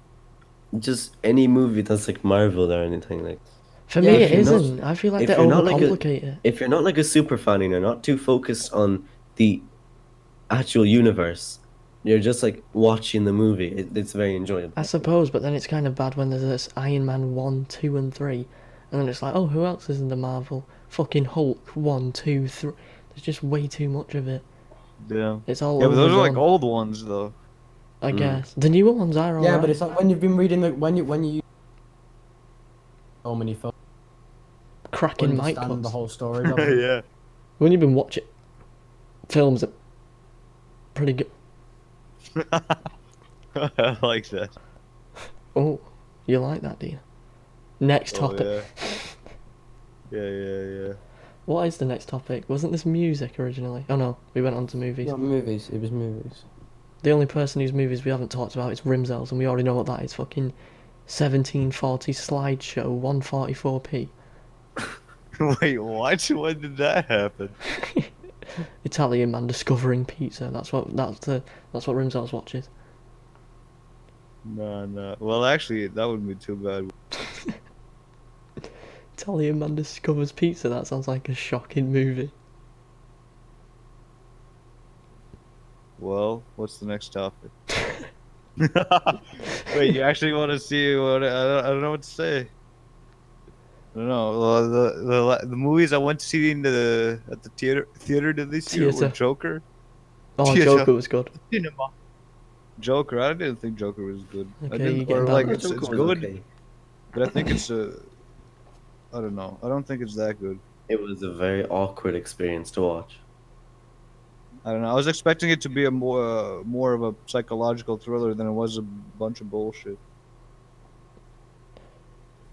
Speaker 1: Just any movie that's like Marvel or anything like...
Speaker 4: For
Speaker 2: Yeah,
Speaker 4: me,
Speaker 2: if
Speaker 4: it
Speaker 1: you're not-
Speaker 4: isn't. I feel like
Speaker 1: if
Speaker 4: they
Speaker 1: you're not like a-
Speaker 4: overcomplicate it.
Speaker 1: If you're not like a super fan and you're not too focused on the actual universe, you're just like watching the movie. It's very enjoyable.
Speaker 4: I suppose, but then it's kind of bad when there's this Iron Man 1, 2, and 3. And then it's like, oh, who else is in the Marvel? Fucking Hulk 1, 2, 3. There's just way too much of it.
Speaker 3: Yeah.
Speaker 4: It's all
Speaker 3: Yeah, but those are like
Speaker 4: overdone,
Speaker 3: old ones though.
Speaker 4: I guess. The newer ones are alright.
Speaker 2: Yeah, but it's like when you've been reading when you so many films,
Speaker 4: cracking mic
Speaker 2: understand the
Speaker 4: cuts.
Speaker 2: whole story. Don't you?
Speaker 3: Yeah.
Speaker 4: When you've been watching films that pretty good.
Speaker 3: I like that.
Speaker 4: Oh, you like that, do you? Next
Speaker 3: Oh,
Speaker 4: topic.
Speaker 3: yeah.
Speaker 4: What is the next topic? Wasn't this music originally? Oh no, we went on to movies.
Speaker 2: No, movies. It was movies.
Speaker 4: The only person whose movies we haven't talked about is Rimsels, and we already know what that is. Fucking 1740 slideshow, 144p.
Speaker 3: Wait, what? When did that happen?
Speaker 4: Italian man discovering pizza. That's what Rimsels watches.
Speaker 3: No. Well, actually, that wouldn't be too bad.
Speaker 4: Italian man discovers pizza. That sounds like a shocking movie.
Speaker 3: Well, what's the next topic? Wait, you actually want to see what? I don't know what to say. I don't know. Well, the movies I went to see at the theater this year were
Speaker 4: Theater.
Speaker 3: Joker.
Speaker 4: Oh,
Speaker 3: Yeah,
Speaker 4: Joker was good.
Speaker 3: Cinema. Joker. I didn't think Joker was good. I
Speaker 4: Okay,
Speaker 3: didn't,
Speaker 4: you get
Speaker 3: or
Speaker 4: that
Speaker 3: like
Speaker 4: one.
Speaker 3: it's
Speaker 1: Joker was
Speaker 3: good,
Speaker 1: okay.
Speaker 3: but I think it's I don't know. I don't think it's that good.
Speaker 1: It was a very awkward experience to watch.
Speaker 3: I don't know. I was expecting it to be a more of a psychological thriller than it was a bunch of bullshit.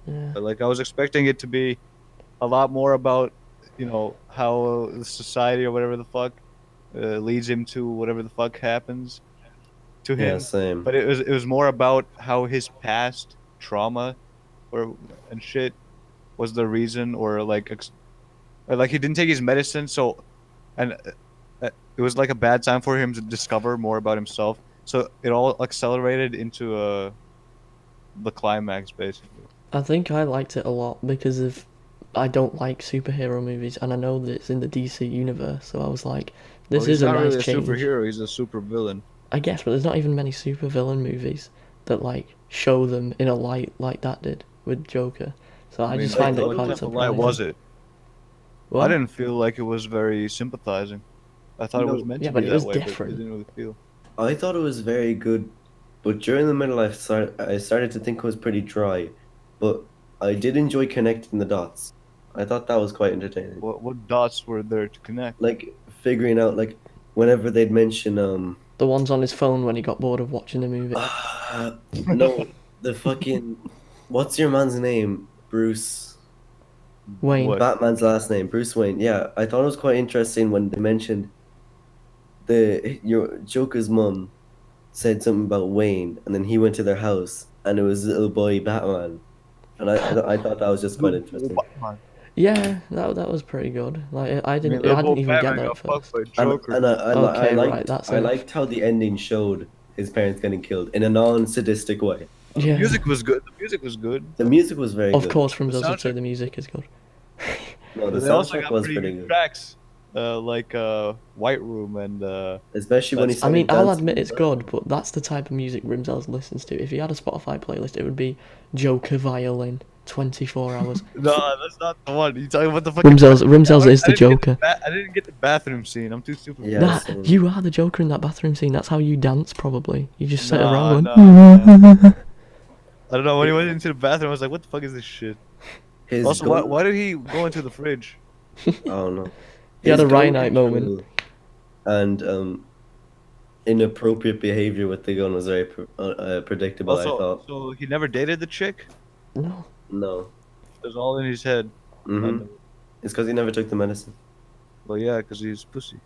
Speaker 4: Yeah.
Speaker 3: But, like I was expecting it to be a lot more about, how the society or whatever the fuck leads him to whatever the fuck happens to him.
Speaker 1: Yeah, same.
Speaker 3: But it was more about how his past trauma and shit was the reason, or like he didn't take his medicine, so and it was like a bad time for him to discover more about himself. So it all accelerated into the climax, basically.
Speaker 4: I think I liked it a lot because I don't like superhero movies, and I know that it's in the DC universe, so I was like, this
Speaker 3: Well,
Speaker 4: is a
Speaker 3: he's not
Speaker 4: nice
Speaker 3: really
Speaker 4: change.
Speaker 3: a superhero. He's a super villain.
Speaker 4: I guess, but there's not even many supervillain movies that like show them in a light like that did with Joker. So I just find it
Speaker 3: what
Speaker 4: quite
Speaker 3: type of
Speaker 4: surprising.
Speaker 3: light was it?
Speaker 4: What?
Speaker 3: I didn't feel like it was very sympathizing. I thought it
Speaker 1: No.
Speaker 3: was meant
Speaker 4: Yeah,
Speaker 3: to
Speaker 4: but
Speaker 3: be
Speaker 4: it
Speaker 3: that
Speaker 4: was
Speaker 3: way,
Speaker 4: different.
Speaker 3: but it didn't really feel.
Speaker 1: I thought it was very good, but during the middle I started to think it was pretty dry. But I did enjoy connecting the dots. I thought that was quite entertaining.
Speaker 3: What dots were there to connect?
Speaker 1: Like figuring out like whenever they'd mention
Speaker 4: The ones on his phone when he got bored of watching the movie.
Speaker 1: no, the fucking what's your man's name? Bruce.
Speaker 4: Wayne.
Speaker 3: What?
Speaker 1: Batman's last name, Bruce Wayne. Yeah, I thought it was quite interesting when they mentioned your Joker's mum said something about Wayne, and then he went to their house, and it was little boy Batman, and I thought that was just quite interesting.
Speaker 4: Yeah, that was pretty good. Like I didn't
Speaker 3: Little
Speaker 4: even get
Speaker 3: Batman
Speaker 4: that
Speaker 3: got
Speaker 4: at
Speaker 3: fucked
Speaker 4: first.
Speaker 3: by
Speaker 1: And,
Speaker 3: Joker.
Speaker 1: and I
Speaker 4: Okay,
Speaker 1: liked
Speaker 4: right, that's
Speaker 1: I
Speaker 4: enough.
Speaker 1: liked how the ending showed his parents getting killed in a non-sadistic way.
Speaker 3: The
Speaker 4: Yeah.
Speaker 3: music was good. The music was good.
Speaker 1: The music was very
Speaker 4: Of
Speaker 1: good.
Speaker 4: course, from
Speaker 3: The
Speaker 4: those would say
Speaker 3: soundtrack-
Speaker 4: the music is good.
Speaker 1: No, the
Speaker 3: They also
Speaker 1: soundtrack
Speaker 3: got
Speaker 1: was
Speaker 3: pretty
Speaker 1: pretty
Speaker 3: good
Speaker 1: good.
Speaker 3: tracks. White Room and
Speaker 1: Especially when he
Speaker 3: That's-
Speaker 4: I
Speaker 1: started
Speaker 4: mean, I'll
Speaker 1: dancing
Speaker 4: admit
Speaker 1: in
Speaker 4: it's
Speaker 1: the
Speaker 4: good,
Speaker 1: bathroom.
Speaker 4: but that's the type of music Rimsels listens to. If he had a Spotify playlist, it would be Joker violin, 24 hours.
Speaker 3: No, that's not the one. You talking about the fucking
Speaker 4: Rimsels is the Joker.
Speaker 3: I didn't get the bathroom scene. I'm too stupid. For
Speaker 1: Yeah,
Speaker 3: that.
Speaker 4: Nah,
Speaker 1: same.
Speaker 4: you are the Joker in that bathroom scene. That's how you dance, probably. You just sit around
Speaker 3: Nah,
Speaker 4: going.
Speaker 3: nah. I don't know. When he went into the bathroom, I was like, "What the fuck is this shit?"
Speaker 1: His
Speaker 3: Also,
Speaker 1: gun.
Speaker 3: why did he go into the fridge?
Speaker 1: Oh no.
Speaker 4: He had
Speaker 1: His
Speaker 4: a
Speaker 1: gun
Speaker 4: Ryanite moment.
Speaker 1: control and inappropriate behavior with the gun was very predictable. I
Speaker 3: Also,
Speaker 1: thought.
Speaker 3: so he never dated the chick.
Speaker 4: No.
Speaker 1: No.
Speaker 3: It was all in his head.
Speaker 1: Mm-hmm. It's because he never took the medicine.
Speaker 3: Well, yeah, because he's pussy.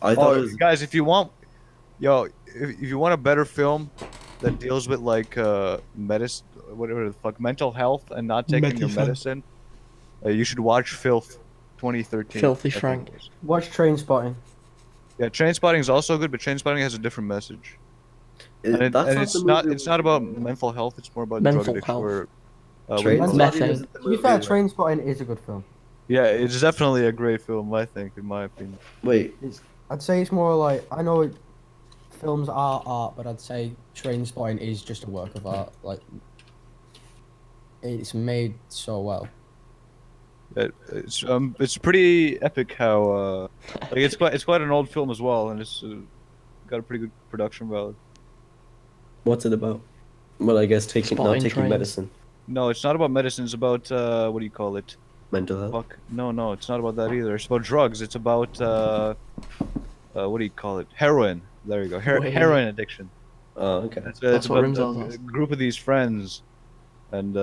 Speaker 1: I thought
Speaker 3: Oh,
Speaker 1: it was.
Speaker 3: guys, if you want, if you want a better film that deals with like medicine, whatever the fuck, mental health, and not taking your medicine, you should watch Filth, 2013.
Speaker 4: Filthy
Speaker 3: I think
Speaker 4: Frank.
Speaker 3: it was.
Speaker 2: Watch Train Spotting.
Speaker 3: Yeah, Trainspotting is also good, but Trainspotting has a different message.
Speaker 1: That's not the movie.
Speaker 3: It's not about mental health. It's more about drug
Speaker 4: Mental
Speaker 3: addiction.
Speaker 4: health.
Speaker 3: Or what do you
Speaker 1: Train
Speaker 3: call it?
Speaker 4: Methane.
Speaker 1: Spotting isn't the
Speaker 2: To be
Speaker 1: movie
Speaker 2: fair,
Speaker 1: where-
Speaker 2: Train Spotting is a good film.
Speaker 3: Yeah, it's definitely a great film. I think, in my opinion.
Speaker 1: Wait,
Speaker 2: I'd say it's more like I know films are art, but I'd say Train Spotting is just a work of art. Like it's made so well.
Speaker 3: It's pretty epic how like it's quite an old film as well, and it's got a pretty good production value.
Speaker 1: what's it about? Well, I guess not
Speaker 4: Spotting
Speaker 1: taking
Speaker 4: trains.
Speaker 1: medicine,
Speaker 3: No, it's not about medicine. It's about what do you call it?
Speaker 1: mental health.
Speaker 3: Fuck. No, it's not about that either. It's about drugs. It's about what do you call it? Heroin. There you go.
Speaker 4: Wait.
Speaker 3: Heroin addiction.
Speaker 1: Oh, okay.
Speaker 3: It's
Speaker 4: That's what
Speaker 3: about
Speaker 4: Rimsels
Speaker 3: a
Speaker 4: has.
Speaker 3: group of these friends, and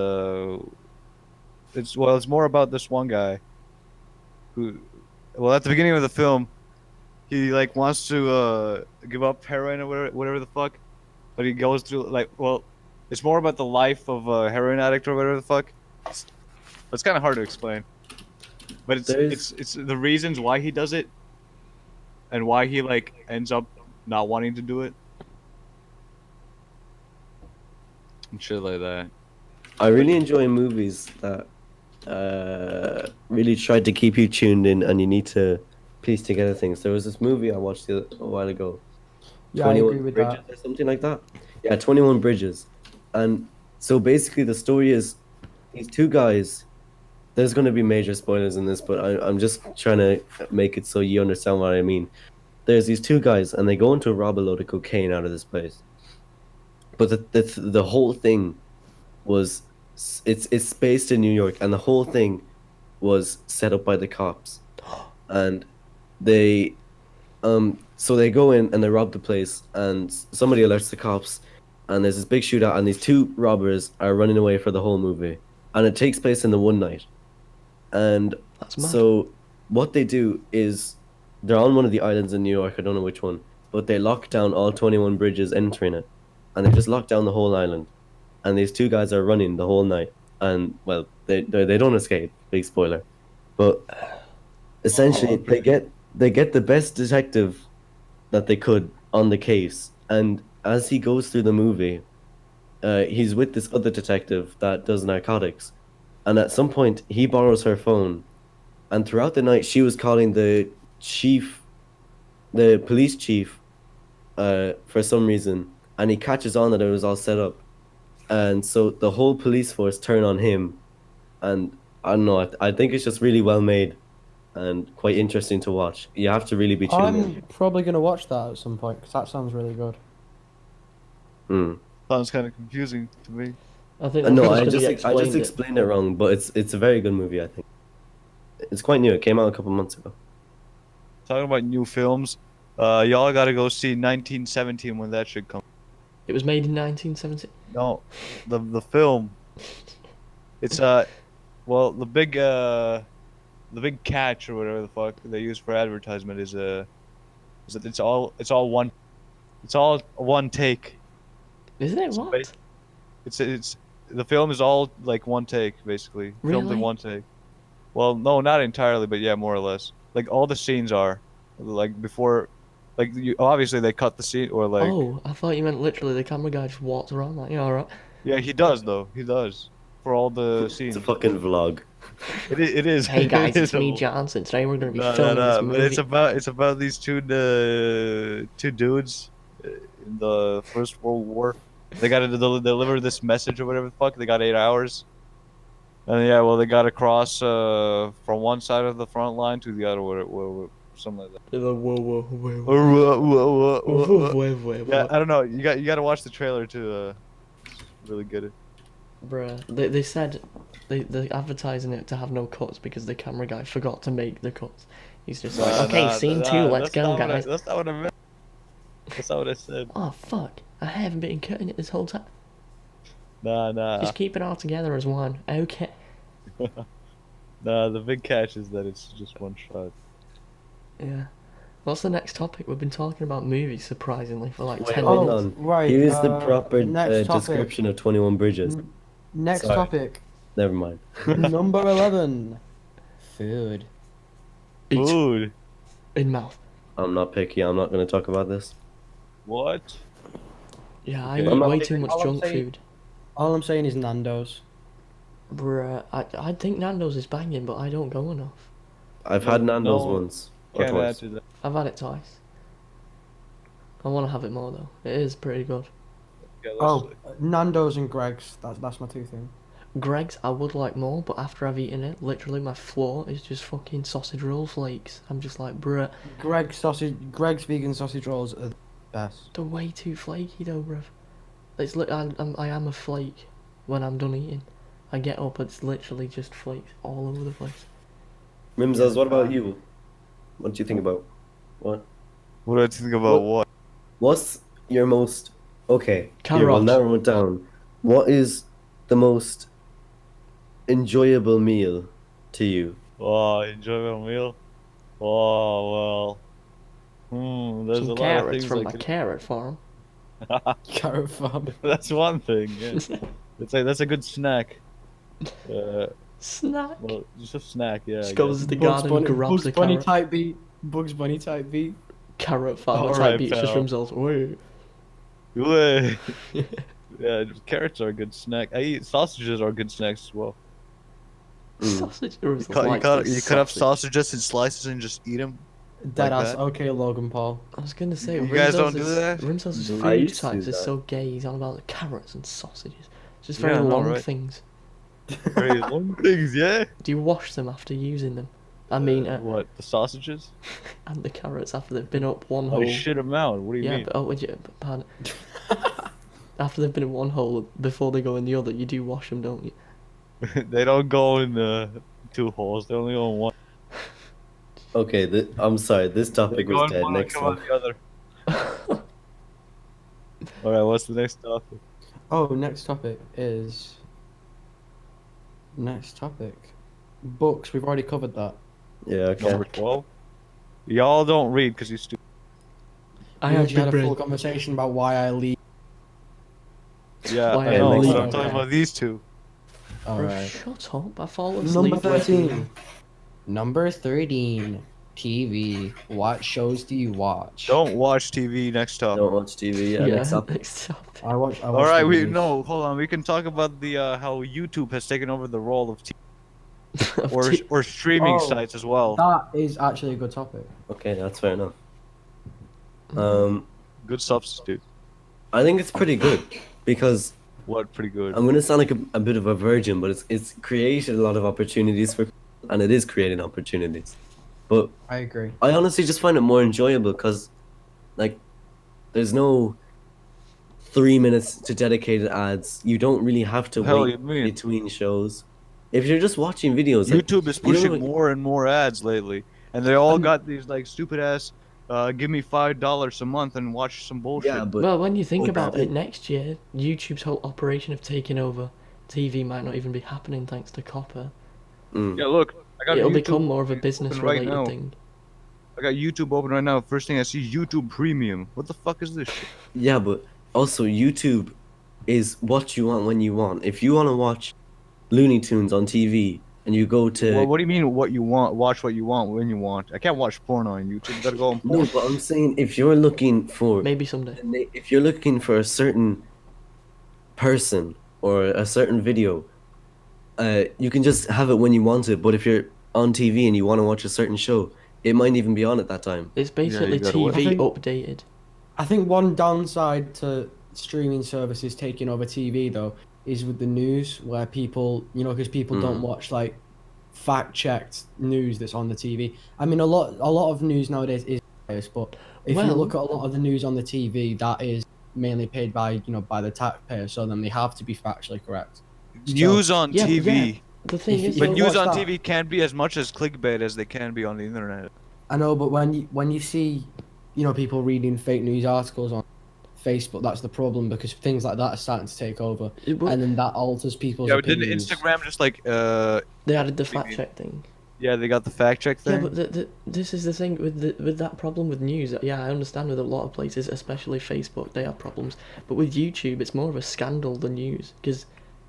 Speaker 3: it's more about this one guy who, well, at the beginning of the film, he like wants to give up heroin or whatever the fuck, but he goes through like, well, it's more about the life of a heroin addict or whatever the fuck. It's kind of hard to explain, but it's the reasons why he does it, and why he like ends up not wanting to do it, and shit like that.
Speaker 1: I really enjoy movies that really tried to keep you tuned in, and you need to piece together things. There was this movie I watched a while ago,
Speaker 2: Yeah, I agree with
Speaker 1: Bridges
Speaker 2: that.
Speaker 1: or something like that. Yeah, 21 Bridges, and so basically the story is these two guys. There's going to be major spoilers in this, but I'm just trying to make it so you understand what I mean. There's these two guys, and they go into rob a load of cocaine out of this place. But the whole thing was it's based in New York, and the whole thing was set up by the cops, and they so they go in and they rob the place, and somebody alerts the cops, and there's this big shootout, and these two robbers are running away for the whole movie, and it takes place in the one night, and
Speaker 4: That's mad.
Speaker 1: so what they do is they're on one of the islands in New York, I don't know which one, but they lock down all 21 bridges entering it, and they just lock down the whole island, and these two guys are running the whole night, and well, they don't escape. Big spoiler, but essentially they get the best detective that they could on the case, and as he goes through the movie, he's with this other detective that does narcotics, and at some point he borrows her phone, and throughout the night she was calling the police chief, for some reason, and he catches on that it was all set up, and so the whole police force turn on him, and I don't know. I think it's just really well made, and quite interesting to watch. You have to really be tuned in.
Speaker 2: I'm probably gonna watch that at some point because that sounds really good.
Speaker 1: Mm.
Speaker 3: Sounds kind of confusing to me.
Speaker 4: I think
Speaker 1: No,
Speaker 4: that's
Speaker 1: I
Speaker 4: because he
Speaker 1: just
Speaker 4: explained it.
Speaker 1: explained it wrong, but it's a very good movie. I think it's quite new. It came out a couple months ago.
Speaker 3: Talking about new films, y'all gotta go see 1917 when that shit comes.
Speaker 4: It was made in 1970.
Speaker 3: No, the film. It's well, the big catch or whatever the fuck they use for advertisement is that it's all one take.
Speaker 4: Isn't it?
Speaker 3: So
Speaker 4: What?
Speaker 3: It's the film is all like one take basically, filmed in
Speaker 4: Really?
Speaker 3: one take. Well, no, not entirely, but yeah, more or less. Like all the scenes are like before, like obviously they cut the scene or
Speaker 4: Oh, I thought you meant literally the camera guy just walked around like, yeah, alright.
Speaker 3: yeah, he does though. He does. for all the scenes.
Speaker 1: It's a fucking vlog.
Speaker 3: It is.
Speaker 4: Hey guys,
Speaker 3: it
Speaker 4: it's
Speaker 3: is
Speaker 4: me,
Speaker 3: a-
Speaker 4: Johnson. Today we're gonna be
Speaker 3: No,
Speaker 4: filming this
Speaker 3: But
Speaker 4: movie.
Speaker 3: it's about these two dudes in the First World War. They got to deliver this message or whatever the fuck. They got 8 hours. And yeah, well, they got to cross from one side of the front line to the other, something like that. Yeah, I don't know. You got to watch the trailer to really get it.
Speaker 4: Bruh, they said they're advertising it to have no cuts because the camera guy forgot to make the cuts. He's just like, okay, scene 2, let's go, guys.
Speaker 3: That's not what I meant. That's not what I said.
Speaker 4: Oh fuck, I haven't been cutting it this whole time.
Speaker 3: Nah.
Speaker 4: Just keep it all together as one. Okay.
Speaker 3: Nah, the big catch is that it's just one shot.
Speaker 4: Yeah. What's the next topic? We've been talking about movies surprisingly for like
Speaker 1: Wait,
Speaker 4: 10
Speaker 1: hold
Speaker 4: minutes.
Speaker 1: on.
Speaker 2: right.
Speaker 1: Here is the proper
Speaker 2: next topic.
Speaker 1: description of 21 Bridges.
Speaker 2: Next
Speaker 1: Sorry.
Speaker 2: topic.
Speaker 1: Never mind.
Speaker 2: Number 11. Food.
Speaker 4: Eat
Speaker 3: Food.
Speaker 4: in mouth.
Speaker 1: I'm not picky. I'm not going to talk about this.
Speaker 3: What?
Speaker 4: Yeah, I
Speaker 3: Okay.
Speaker 4: eat
Speaker 1: I'm not
Speaker 4: way
Speaker 1: picking-
Speaker 4: too much
Speaker 2: all I'm
Speaker 4: junk
Speaker 2: saying-
Speaker 4: food.
Speaker 2: All I'm saying is Nando's.
Speaker 4: Bruh, I think Nando's is banging, but I don't go enough.
Speaker 1: I've had Nando's
Speaker 3: No,
Speaker 1: once or
Speaker 3: Can't
Speaker 1: twice.
Speaker 3: answer that.
Speaker 4: I've had it twice. I want to have it more though. It is pretty good.
Speaker 3: Yeah,
Speaker 2: Oh, Nando's and Greg's. That's my two things.
Speaker 4: Greg's, I would like more, but after I've eaten it, literally my floor is just fucking sausage roll flakes. I'm just like, bruh,
Speaker 2: Greg's vegan sausage rolls are the best.
Speaker 4: they're way too flaky though, bruv. It's I am a flake when I'm done eating. I get up, it's literally just flakes all over the place.
Speaker 1: Rimsels, what about you? What do you think about what?
Speaker 3: What do I think about what?
Speaker 1: What's your most okay? Here, we'll
Speaker 4: Carrots.
Speaker 1: narrow it down. What is the most enjoyable meal to you?
Speaker 3: Oh, enjoyable meal. Oh well. There's
Speaker 4: Some
Speaker 3: a lot of
Speaker 4: carrots
Speaker 3: things
Speaker 4: from
Speaker 3: I
Speaker 4: my
Speaker 3: could...
Speaker 4: carrot farm.
Speaker 2: Carrot farm.
Speaker 3: That's one thing. Yeah. That's a good snack.
Speaker 4: Snack.
Speaker 3: Well, just a snack. Yeah. I
Speaker 4: Just goes to the
Speaker 2: Bugs
Speaker 4: garden,
Speaker 2: Bunny,
Speaker 4: grabs
Speaker 2: Bugs
Speaker 4: the
Speaker 2: Bunny
Speaker 4: carrot.
Speaker 2: type beat. Bugs Bunny type beat.
Speaker 4: Carrot farm
Speaker 3: All
Speaker 4: type
Speaker 3: right,
Speaker 4: beats just
Speaker 3: pal.
Speaker 4: themselves. Wait.
Speaker 3: guess. Way. Yeah, carrots are a good snack. I eat sausages are good snacks as well.
Speaker 4: Sausage.
Speaker 3: You cut up sausages in slices and just eat them.
Speaker 2: Deadass.
Speaker 3: that?
Speaker 2: Okay, Logan Paul.
Speaker 4: I was gonna say,
Speaker 3: You guys don't do
Speaker 4: Rimsels'
Speaker 3: that?
Speaker 4: Rimsels'
Speaker 1: I
Speaker 4: food
Speaker 1: used to do
Speaker 4: types is
Speaker 1: that.
Speaker 4: so gay. He's on about the carrots and sausages. It's just very
Speaker 3: Yeah, I know,
Speaker 4: long
Speaker 3: right?
Speaker 4: things.
Speaker 3: Very long things, yeah.
Speaker 4: Do you wash them after using them? I mean,
Speaker 3: What, the sausages?
Speaker 4: and the carrots after they've been up one
Speaker 3: Oh,
Speaker 4: hole.
Speaker 3: you shit them out. What do you
Speaker 4: Yeah,
Speaker 3: mean?
Speaker 4: but pardon. After they've been in one hole, before they go in the other, you do wash them, don't you?
Speaker 3: They don't go in the 2 holes. They only go in one.
Speaker 1: Okay, I'm sorry. This topic
Speaker 3: They go
Speaker 1: was
Speaker 3: in
Speaker 1: dead.
Speaker 3: one and
Speaker 1: Next
Speaker 3: come out
Speaker 1: one.
Speaker 3: the other. All right, what's the next topic?
Speaker 2: Oh, next topic is. Next topic. Books. We've already covered that.
Speaker 1: Yeah. Okay.
Speaker 3: Number 12. Y'all don't read because you stupid.
Speaker 4: I
Speaker 2: We
Speaker 4: have
Speaker 2: actually had a
Speaker 4: big
Speaker 2: full
Speaker 4: brain.
Speaker 2: conversation about why I leave.
Speaker 3: Yeah,
Speaker 4: Why
Speaker 3: I
Speaker 4: I
Speaker 3: know.
Speaker 1: leave.
Speaker 3: But I'm talking about these two.
Speaker 4: Bro,
Speaker 2: Alright.
Speaker 4: shut up! I fall asleep.
Speaker 2: Number
Speaker 4: listening.
Speaker 2: 13. Number 13. TV. What shows do you watch?
Speaker 3: Don't watch TV. Next topic.
Speaker 1: Don't watch TV. Yeah.
Speaker 4: Yeah,
Speaker 1: Next topic.
Speaker 4: next topic.
Speaker 2: I watch.
Speaker 3: All right,
Speaker 2: the
Speaker 3: we
Speaker 2: movies.
Speaker 3: no. Hold on. We can talk about the how YouTube has taken over the role of TV or streaming
Speaker 2: Oh.
Speaker 3: sites as well.
Speaker 2: That is actually a good topic.
Speaker 1: Okay, that's fair enough.
Speaker 3: Good substitute.
Speaker 1: I think it's pretty good because
Speaker 3: What? Pretty good.
Speaker 1: I'm gonna sound like a bit of a virgin, but it's created a lot of opportunities for, and it is creating opportunities. But
Speaker 2: I agree.
Speaker 1: I honestly just find it more enjoyable because, like, there's no 3 minutes to dedicated ads. You don't really have to
Speaker 3: Hell,
Speaker 1: wait
Speaker 3: you mean?
Speaker 1: between shows. If you're just watching videos, like,
Speaker 3: YouTube is
Speaker 1: you don't
Speaker 3: pushing
Speaker 1: really-
Speaker 3: more and more ads lately, and they all got these like stupid ass. Give me $5 a month and watch some bullshit.
Speaker 1: Yeah, but
Speaker 4: Well, when you think
Speaker 1: Okay.
Speaker 4: about it, next year YouTube's whole operation of taking over TV might not even be happening thanks to copper.
Speaker 3: Yeah, look, I got
Speaker 4: It'll
Speaker 3: YouTube
Speaker 4: become more of a
Speaker 3: open
Speaker 4: business-related
Speaker 3: right now.
Speaker 4: thing.
Speaker 3: I got YouTube open right now. First thing I see, YouTube Premium. What the fuck is this shit?
Speaker 1: yeah, but also YouTube is what you want when you want. If you want to watch Looney Tunes on TV and you go to
Speaker 3: Well, what do you mean what you want? Watch what you want when you want. I can't watch porn on YouTube. You gotta go on porn.
Speaker 1: no, but I'm saying if you're looking for
Speaker 4: Maybe someday.
Speaker 1: if you're looking for a certain person or a certain video, you can just have it when you want it. But if you're on TV and you want to watch a certain show, it might even be on at that time.
Speaker 4: It's basically
Speaker 3: gotta wait.
Speaker 4: TV
Speaker 2: I think-
Speaker 4: updated.
Speaker 2: I think one downside to streaming services taking over TV though is with the news, where people, because people don't watch like fact-checked news that's on the TV. I mean, a lot of news nowadays is biased, but if you
Speaker 4: Well-
Speaker 2: look at a lot of the news on the TV, that is mainly paid by by the taxpayer, so then they have to be factually correct.
Speaker 3: News on
Speaker 4: Yeah, but
Speaker 3: TV.
Speaker 4: yeah, the thing
Speaker 2: If
Speaker 4: is,
Speaker 2: you-
Speaker 3: But
Speaker 2: don't
Speaker 3: news
Speaker 2: watch
Speaker 3: on
Speaker 2: that.
Speaker 3: TV can't be as much as clickbait as they can be on the internet.
Speaker 2: I know, but when you see, people reading fake news articles on Facebook, that's the problem, because things like that are starting to take over,
Speaker 4: It will-
Speaker 2: and then that alters people's
Speaker 3: Yeah, but didn't
Speaker 2: opinions.
Speaker 3: Instagram just like
Speaker 4: they added the
Speaker 3: Maybe-
Speaker 4: fact check thing.
Speaker 3: yeah, they got the fact check
Speaker 4: Yeah,
Speaker 3: thing.
Speaker 4: but this is the thing with that problem with news. Yeah, I understand with a lot of places, especially Facebook, they have problems. But with YouTube, it's more of a scandal than news, because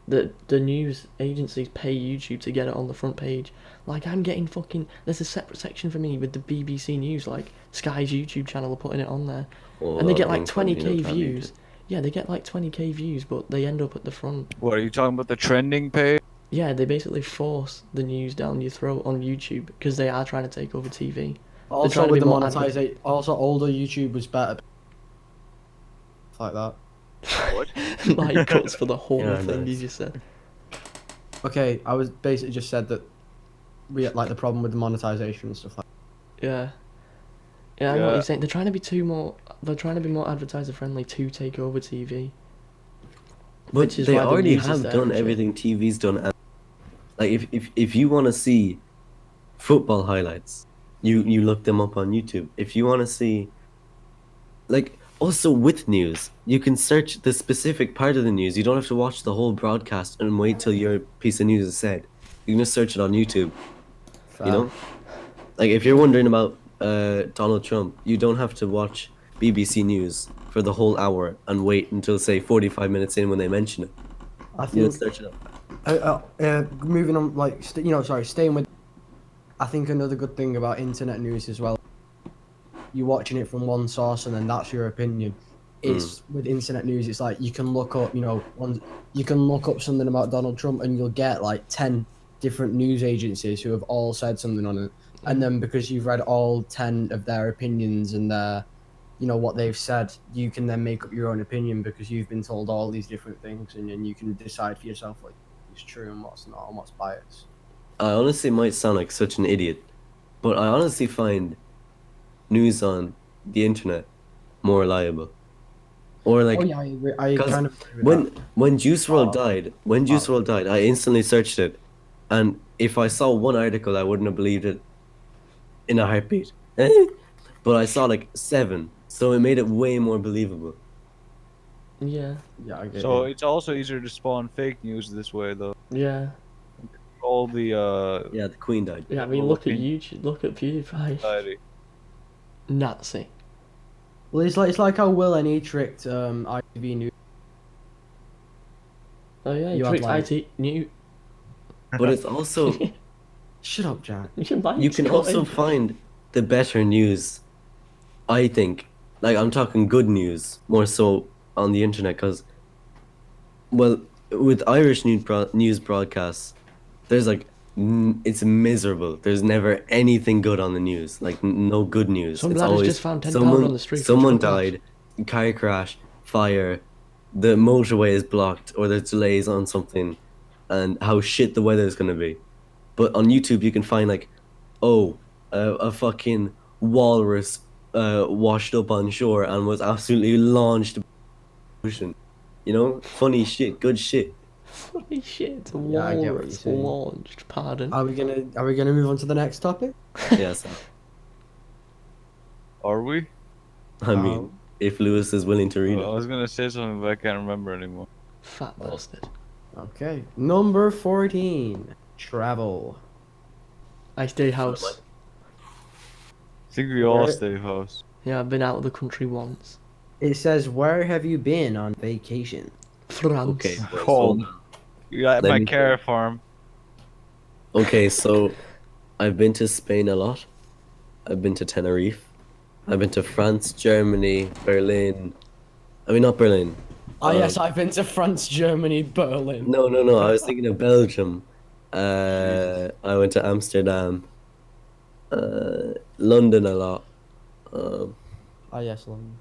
Speaker 4: the news agencies pay YouTube to get it on the front page. Like, I'm getting fucking... There's a separate section for me with the BBC News, like, Sky's YouTube channel are putting it on there. And they get like 20k views. Yeah, they get like 20k views, but they end up at the front.
Speaker 3: What are you talking about? The trending page?
Speaker 4: Yeah, they basically force the news down your throat on YouTube, because they are trying to take over TV.
Speaker 2: Also,
Speaker 4: trying to
Speaker 2: with
Speaker 4: be
Speaker 2: the
Speaker 4: more
Speaker 2: monetization, also older YouTube was better. Like that.
Speaker 3: What?
Speaker 4: Mike cuts for the whole
Speaker 1: Yeah,
Speaker 4: thing you
Speaker 1: nice.
Speaker 4: just said.
Speaker 2: Okay, I was basically just said that we had like the problem with the monetization and stuff like
Speaker 4: Yeah. Yeah, I know what
Speaker 3: Yeah.
Speaker 4: you're saying. They're trying to be more advertiser friendly to take over TV.
Speaker 1: But
Speaker 4: Which is
Speaker 1: they
Speaker 4: why the
Speaker 1: already
Speaker 4: news is
Speaker 1: have
Speaker 4: there
Speaker 1: done
Speaker 4: and shit.
Speaker 1: everything TV's done. Like if you want to see football highlights, you look them up on YouTube. If you want to see, like, also with news, you can search the specific part of the news. You don't have to watch the whole broadcast and wait till your piece of news is said. You can just search it on YouTube.
Speaker 2: that.
Speaker 1: You know, like if you're wondering about Donald Trump, you don't have to watch BBC News for the whole hour and wait until say 45 minutes in when they mention it.
Speaker 2: I
Speaker 1: You
Speaker 2: think
Speaker 1: just search it up.
Speaker 2: moving on, like staying with. I think another good thing about internet news as well, you're watching it from one source and then that's your opinion. It's with internet news, it's like you can look up, you can look up something about Donald Trump and you'll get like 10 different news agencies who have all said something on it. And then because you've read all 10 of their opinions and their, what they've said, you can then make up your own opinion because you've been told all these different things, and then you can decide for yourself what is true and what's not and what's biased.
Speaker 1: I honestly might sound like such an idiot, but I honestly find news on the internet more reliable. Or like,
Speaker 2: Oh yeah, I agree. I
Speaker 1: 'cause
Speaker 2: kind of agree with that.
Speaker 1: when Juice
Speaker 2: Oh.
Speaker 1: WRLD died, I instantly searched it, and if I saw one article, I wouldn't have believed it in a heartbeat. But I saw like 7, so it made it way more believable.
Speaker 4: Yeah.
Speaker 2: Yeah, I get
Speaker 3: So
Speaker 2: it.
Speaker 3: it's also easier to spawn fake news this way, though.
Speaker 4: Yeah.
Speaker 3: All the
Speaker 1: Yeah, the Queen died.
Speaker 4: Yeah, I mean,
Speaker 3: Well,
Speaker 4: look at
Speaker 3: looking-
Speaker 4: YouTube. Look at PewDiePie.
Speaker 3: society.
Speaker 4: Nazi.
Speaker 2: Well, it's like how Will and he tricked ITV News.
Speaker 4: Oh yeah,
Speaker 2: You
Speaker 4: you
Speaker 2: have,
Speaker 4: tricked
Speaker 2: like-
Speaker 4: IT new.
Speaker 1: But it's also
Speaker 2: Shut up, Jack.
Speaker 1: you can also find the better news. I think, like I'm talking good news more so on the internet, because, well, with Irish news broadcasts, there's like it's miserable. There's never anything good on the news. Like no good news.
Speaker 4: Some
Speaker 1: It's
Speaker 4: lad has
Speaker 1: always
Speaker 4: just found £10
Speaker 1: someone
Speaker 4: on the street for
Speaker 1: someone
Speaker 4: chocolate.
Speaker 1: died, car crash, fire, the motorway is blocked, or there's delays on something, and how shit the weather is gonna be. But on YouTube, you can find like, oh, a fucking walrus washed up on shore and was absolutely launched by the ocean. You know, funny shit, good shit.
Speaker 4: Holy shit!
Speaker 2: Yeah, I get what you're
Speaker 4: Walrus
Speaker 2: saying.
Speaker 4: launched. Pardon.
Speaker 2: Are we gonna move on to the next topic?
Speaker 1: Yes,
Speaker 3: Are we?
Speaker 1: I mean, if Lewis is willing to read
Speaker 3: I
Speaker 1: it.
Speaker 3: was gonna say something, but I can't remember anymore.
Speaker 4: Fat bastard.
Speaker 2: Okay. Number 14. Travel.
Speaker 4: I stay house.
Speaker 3: I think we all
Speaker 2: Right.
Speaker 3: stay house.
Speaker 4: Yeah, I've been out of the country once.
Speaker 2: It says, "Where have you been on vacation?"
Speaker 4: France.
Speaker 1: Okay, boys,
Speaker 3: Cold.
Speaker 1: hold on.
Speaker 3: You got
Speaker 1: Let
Speaker 3: my
Speaker 1: me-
Speaker 3: carrot farm.
Speaker 1: Okay, so I've been to Spain a lot. I've been to Tenerife. I've been to France, Germany, Berlin. I mean, not Berlin.
Speaker 2: Oh yes, I've been to France, Germany, Berlin.
Speaker 1: No. I was thinking of Belgium. I went to Amsterdam, London a lot. Um,
Speaker 2: Ah, yes, London.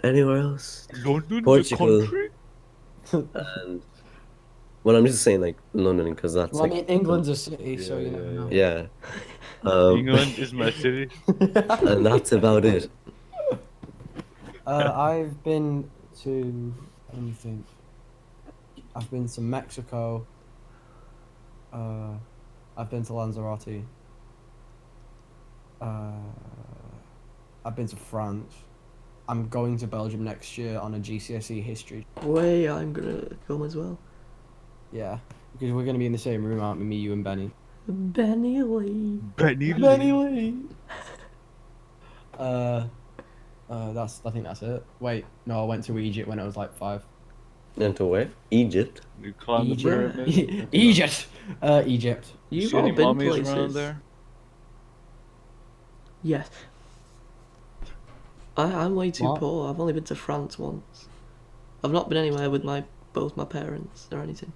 Speaker 1: Anywhere else?
Speaker 3: London, the
Speaker 1: Portugal.
Speaker 3: country.
Speaker 1: And well, I'm just saying like London because that's
Speaker 2: Well, I
Speaker 1: like
Speaker 2: mean, England's a city, so you
Speaker 3: Yeah,
Speaker 2: never know.
Speaker 1: yeah.
Speaker 3: England is my city.
Speaker 1: And that's about it.
Speaker 2: I've been to, let me think. I've been to Mexico. I've been to Lanzarote. I've been to France. I'm going to Belgium next year on a GCSE history.
Speaker 4: Way, I'm gonna come as well.
Speaker 2: Yeah, because we're gonna be in the same room, aren't we? Me, you, and Benny.
Speaker 4: Benny Lee.
Speaker 3: Benny
Speaker 2: Lee. I think that's it. Wait, no, I went to Egypt when I was like 5.
Speaker 1: And to where? Egypt.
Speaker 3: You climb the
Speaker 2: Egypt.
Speaker 3: pyramid.
Speaker 2: Egypt. Egypt.
Speaker 3: You
Speaker 4: You've
Speaker 3: see
Speaker 4: all
Speaker 3: any
Speaker 4: been
Speaker 3: mummies
Speaker 4: places.
Speaker 3: around there?
Speaker 4: Yes. I'm way too
Speaker 2: What?
Speaker 4: poor. I've only been to France once. I've not been anywhere with both my parents or anything.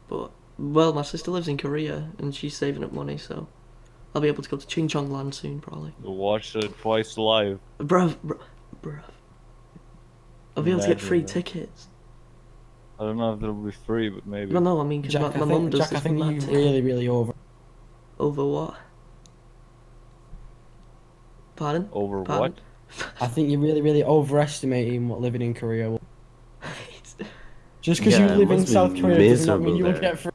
Speaker 4: But well, my sister lives in Korea and she's saving up money, so I'll be able to go to Ching Chong Land soon, probably.
Speaker 3: You'll watch it twice live.
Speaker 4: Bruv. I'll be able to get
Speaker 3: Imagine
Speaker 4: free
Speaker 3: that.
Speaker 4: tickets.
Speaker 3: I don't know if it'll be free, but maybe.
Speaker 4: Well, no, I mean, because
Speaker 2: Jack,
Speaker 4: my mum does
Speaker 2: Jack, I
Speaker 4: this
Speaker 2: think
Speaker 4: mad
Speaker 2: you
Speaker 4: ticket.
Speaker 2: really
Speaker 4: Over what? Pardon?
Speaker 3: Over
Speaker 4: Pardon?
Speaker 2: I think you're really overestimating what living in Korea will. Just because
Speaker 1: Yeah,
Speaker 2: you
Speaker 1: it
Speaker 2: live in
Speaker 1: must be
Speaker 2: South Korea does not mean
Speaker 1: miserable
Speaker 2: you will
Speaker 1: there.
Speaker 2: get free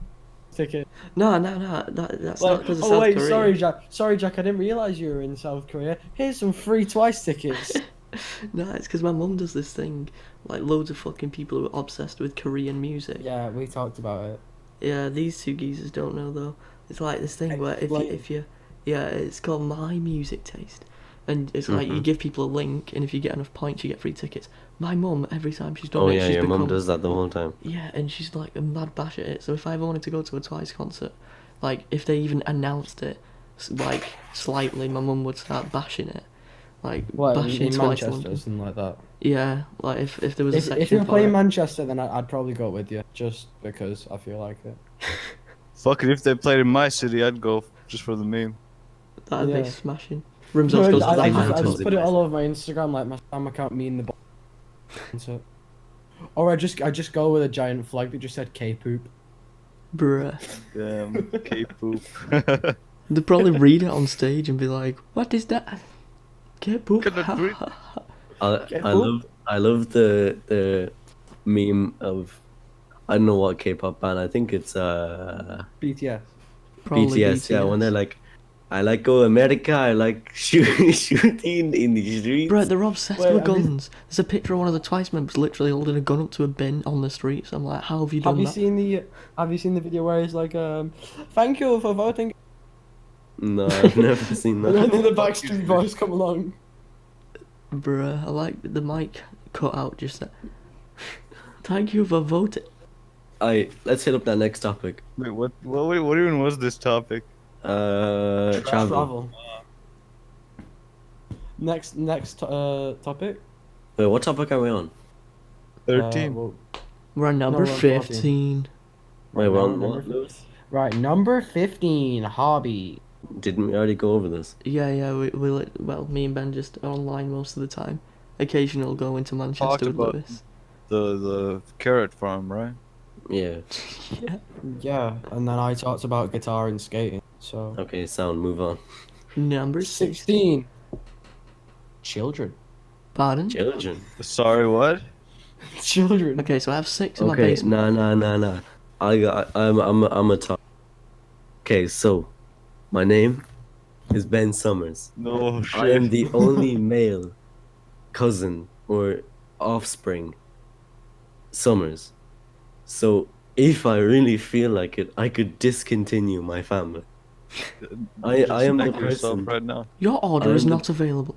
Speaker 2: ticket.
Speaker 4: No, that's not
Speaker 2: Like,
Speaker 4: because of
Speaker 2: oh
Speaker 4: South
Speaker 2: wait,
Speaker 4: Korea.
Speaker 2: sorry, Jack. I didn't realize you were in South Korea. Here's some free twice tickets.
Speaker 4: No, it's because my mum does this thing. Like, loads of fucking people who are obsessed with Korean music.
Speaker 2: Yeah, we talked about it.
Speaker 4: Yeah, these two geezers don't know, though. It's like this thing where
Speaker 2: Explain.
Speaker 4: if you... Yeah, it's called My Music Taste. And it's like, you
Speaker 1: Mhm.
Speaker 4: give people a link, and if you get enough points, you get free tickets. My mum, every time she's done
Speaker 1: Oh
Speaker 4: it,
Speaker 1: yeah,
Speaker 4: she's
Speaker 1: your
Speaker 4: become...
Speaker 1: mum does that the whole time.
Speaker 4: Yeah, and she's like a mad bash at it. So if I ever wanted to go to a Twice concert, like if they even announced it, like slightly, my mum would start bashing it, like
Speaker 2: What
Speaker 4: bashing
Speaker 2: in
Speaker 4: Twice
Speaker 2: Manchester or
Speaker 4: London.
Speaker 2: something like that?
Speaker 4: Yeah, like if there was a
Speaker 2: If
Speaker 4: section
Speaker 2: you're
Speaker 4: for
Speaker 2: playing
Speaker 4: it.
Speaker 2: Manchester, then I'd probably go with you, just because I feel like it.
Speaker 3: Fuck it, if they played in my city, I'd go just for the meme.
Speaker 4: That'd
Speaker 2: Yeah.
Speaker 4: be smashing. Rimsels goes to
Speaker 2: I
Speaker 4: that
Speaker 2: just
Speaker 1: Manchester.
Speaker 2: put it all over my Instagram, like my Spam account, me in the concert. Or I just go with a giant flag that just said K-poop.
Speaker 4: Bruh.
Speaker 3: Damn, K-poop.
Speaker 4: They'd probably read it on stage and be like, "What is that? K-poop."
Speaker 3: Cannot breathe.
Speaker 1: I love the meme of I don't know what K-pop band. I think it's
Speaker 2: BTS.
Speaker 4: Probably
Speaker 1: BTS. Yeah, when they're like, I like go America. I like shooting in the streets.
Speaker 4: Bruh, they're obsessed
Speaker 2: Wait,
Speaker 4: with
Speaker 2: have you-
Speaker 4: guns. There's a picture of one of the Twice members literally holding a gun up to a bin on the streets. I'm like, how have you done that?
Speaker 2: Have you seen the video where he's like, thank you for voting?
Speaker 1: No, I've never seen
Speaker 2: And then
Speaker 1: that.
Speaker 2: the Backstreet Boys come along.
Speaker 4: Bruh, I like the mic cut out just that. Thank you for voting.
Speaker 1: Let's hit up that next topic.
Speaker 3: Wait, what even was this topic?
Speaker 1: Travel.
Speaker 2: Next topic.
Speaker 1: Wait, what topic are we on?
Speaker 3: 13.
Speaker 2: Well,
Speaker 4: We're on number
Speaker 2: we're on 14.
Speaker 4: 15.
Speaker 1: Wait, we're on
Speaker 2: number
Speaker 1: what?
Speaker 2: 15. Right, number 15, hobby.
Speaker 1: Didn't we already go over this?
Speaker 4: Yeah, well, me and Ben just are online most of the time. Occasionally we'll go into
Speaker 3: Talked
Speaker 4: Manchester with
Speaker 3: about-
Speaker 4: Lewis.
Speaker 3: The carrot farm, right?
Speaker 1: Yeah.
Speaker 4: Yeah.
Speaker 2: Yeah, and then I talked about guitar and skating. So
Speaker 1: Okay, sound. Move on.
Speaker 4: Number 16.
Speaker 2: 16. Children.
Speaker 4: Pardon?
Speaker 1: Children.
Speaker 3: Sorry, what?
Speaker 2: Children.
Speaker 4: Okay, so I have 6 in my
Speaker 1: Okay,
Speaker 4: basement.
Speaker 1: nah. I'm a top. Okay, so my name is Ben Summers.
Speaker 3: No shit.
Speaker 1: I am the only male cousin or offspring Summers. So if I really feel like it, I could discontinue my family. I am the
Speaker 3: Disconnect yourself
Speaker 1: person.
Speaker 3: right now.
Speaker 4: Your order
Speaker 1: I
Speaker 4: is
Speaker 1: am the-
Speaker 4: not available.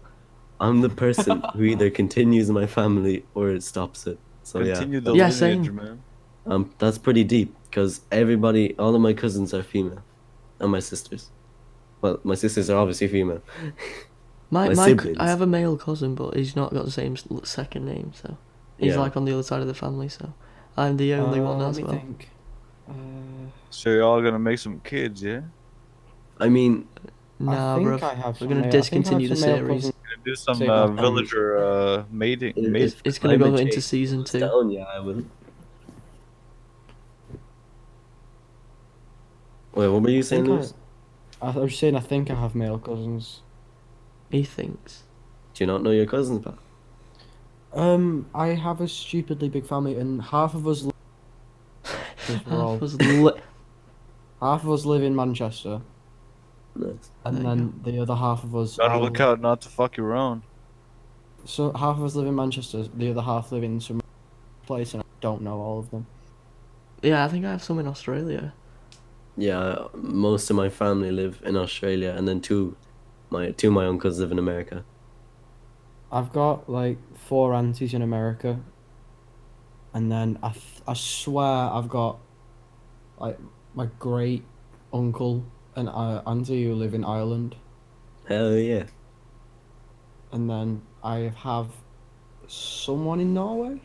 Speaker 1: I'm the person who either continues my family or it stops it. So
Speaker 3: Continue the
Speaker 4: Yeah,
Speaker 3: lineage,
Speaker 4: same.
Speaker 3: man.
Speaker 1: that's pretty deep because all of my cousins are female, and my sisters. Well, my sisters are obviously female. My siblings.
Speaker 4: I have a male cousin, but he's not got the same second name, so he's
Speaker 1: Yeah.
Speaker 4: like on the other side of the family. So I'm the only one
Speaker 2: Let
Speaker 4: as
Speaker 2: me
Speaker 4: well.
Speaker 2: think.
Speaker 3: So you're all gonna make some kids, yeah?
Speaker 1: I mean,
Speaker 4: Nah,
Speaker 2: I
Speaker 4: bro.
Speaker 2: think I have
Speaker 4: We're
Speaker 2: some
Speaker 4: gonna
Speaker 2: male, I think I have
Speaker 4: discontinue the
Speaker 2: some male
Speaker 4: series.
Speaker 2: cousins.
Speaker 3: Gonna do some
Speaker 2: Say my family.
Speaker 3: villager mating.
Speaker 1: if
Speaker 4: It's gonna go
Speaker 1: climate
Speaker 4: into
Speaker 1: change
Speaker 4: season
Speaker 1: goes
Speaker 4: 2.
Speaker 1: down, yeah, I will. Wait, what were you
Speaker 2: I
Speaker 1: saying,
Speaker 2: think
Speaker 1: Lewis?
Speaker 2: I was just saying I think I have male cousins.
Speaker 4: He thinks.
Speaker 1: Do you not know your cousins, pal?
Speaker 2: I have a stupidly big family, and half of us, because we're all, half of us live in Manchester,
Speaker 1: Nice.
Speaker 2: and
Speaker 4: There you
Speaker 2: then the other half of us
Speaker 3: Gotta
Speaker 2: all.
Speaker 3: look out not to fuck you around.
Speaker 2: So half of us live in Manchester, the other half live in some place, and I don't know all of them.
Speaker 4: Yeah, I think I have some in Australia.
Speaker 1: Yeah, most of my family live in Australia, and then two of my uncles live in America.
Speaker 2: I've got like 4 aunties in America, and then I swear I've got like my great uncle and auntie who live in Ireland,
Speaker 1: Hell yeah.
Speaker 2: and then I have someone in Norway.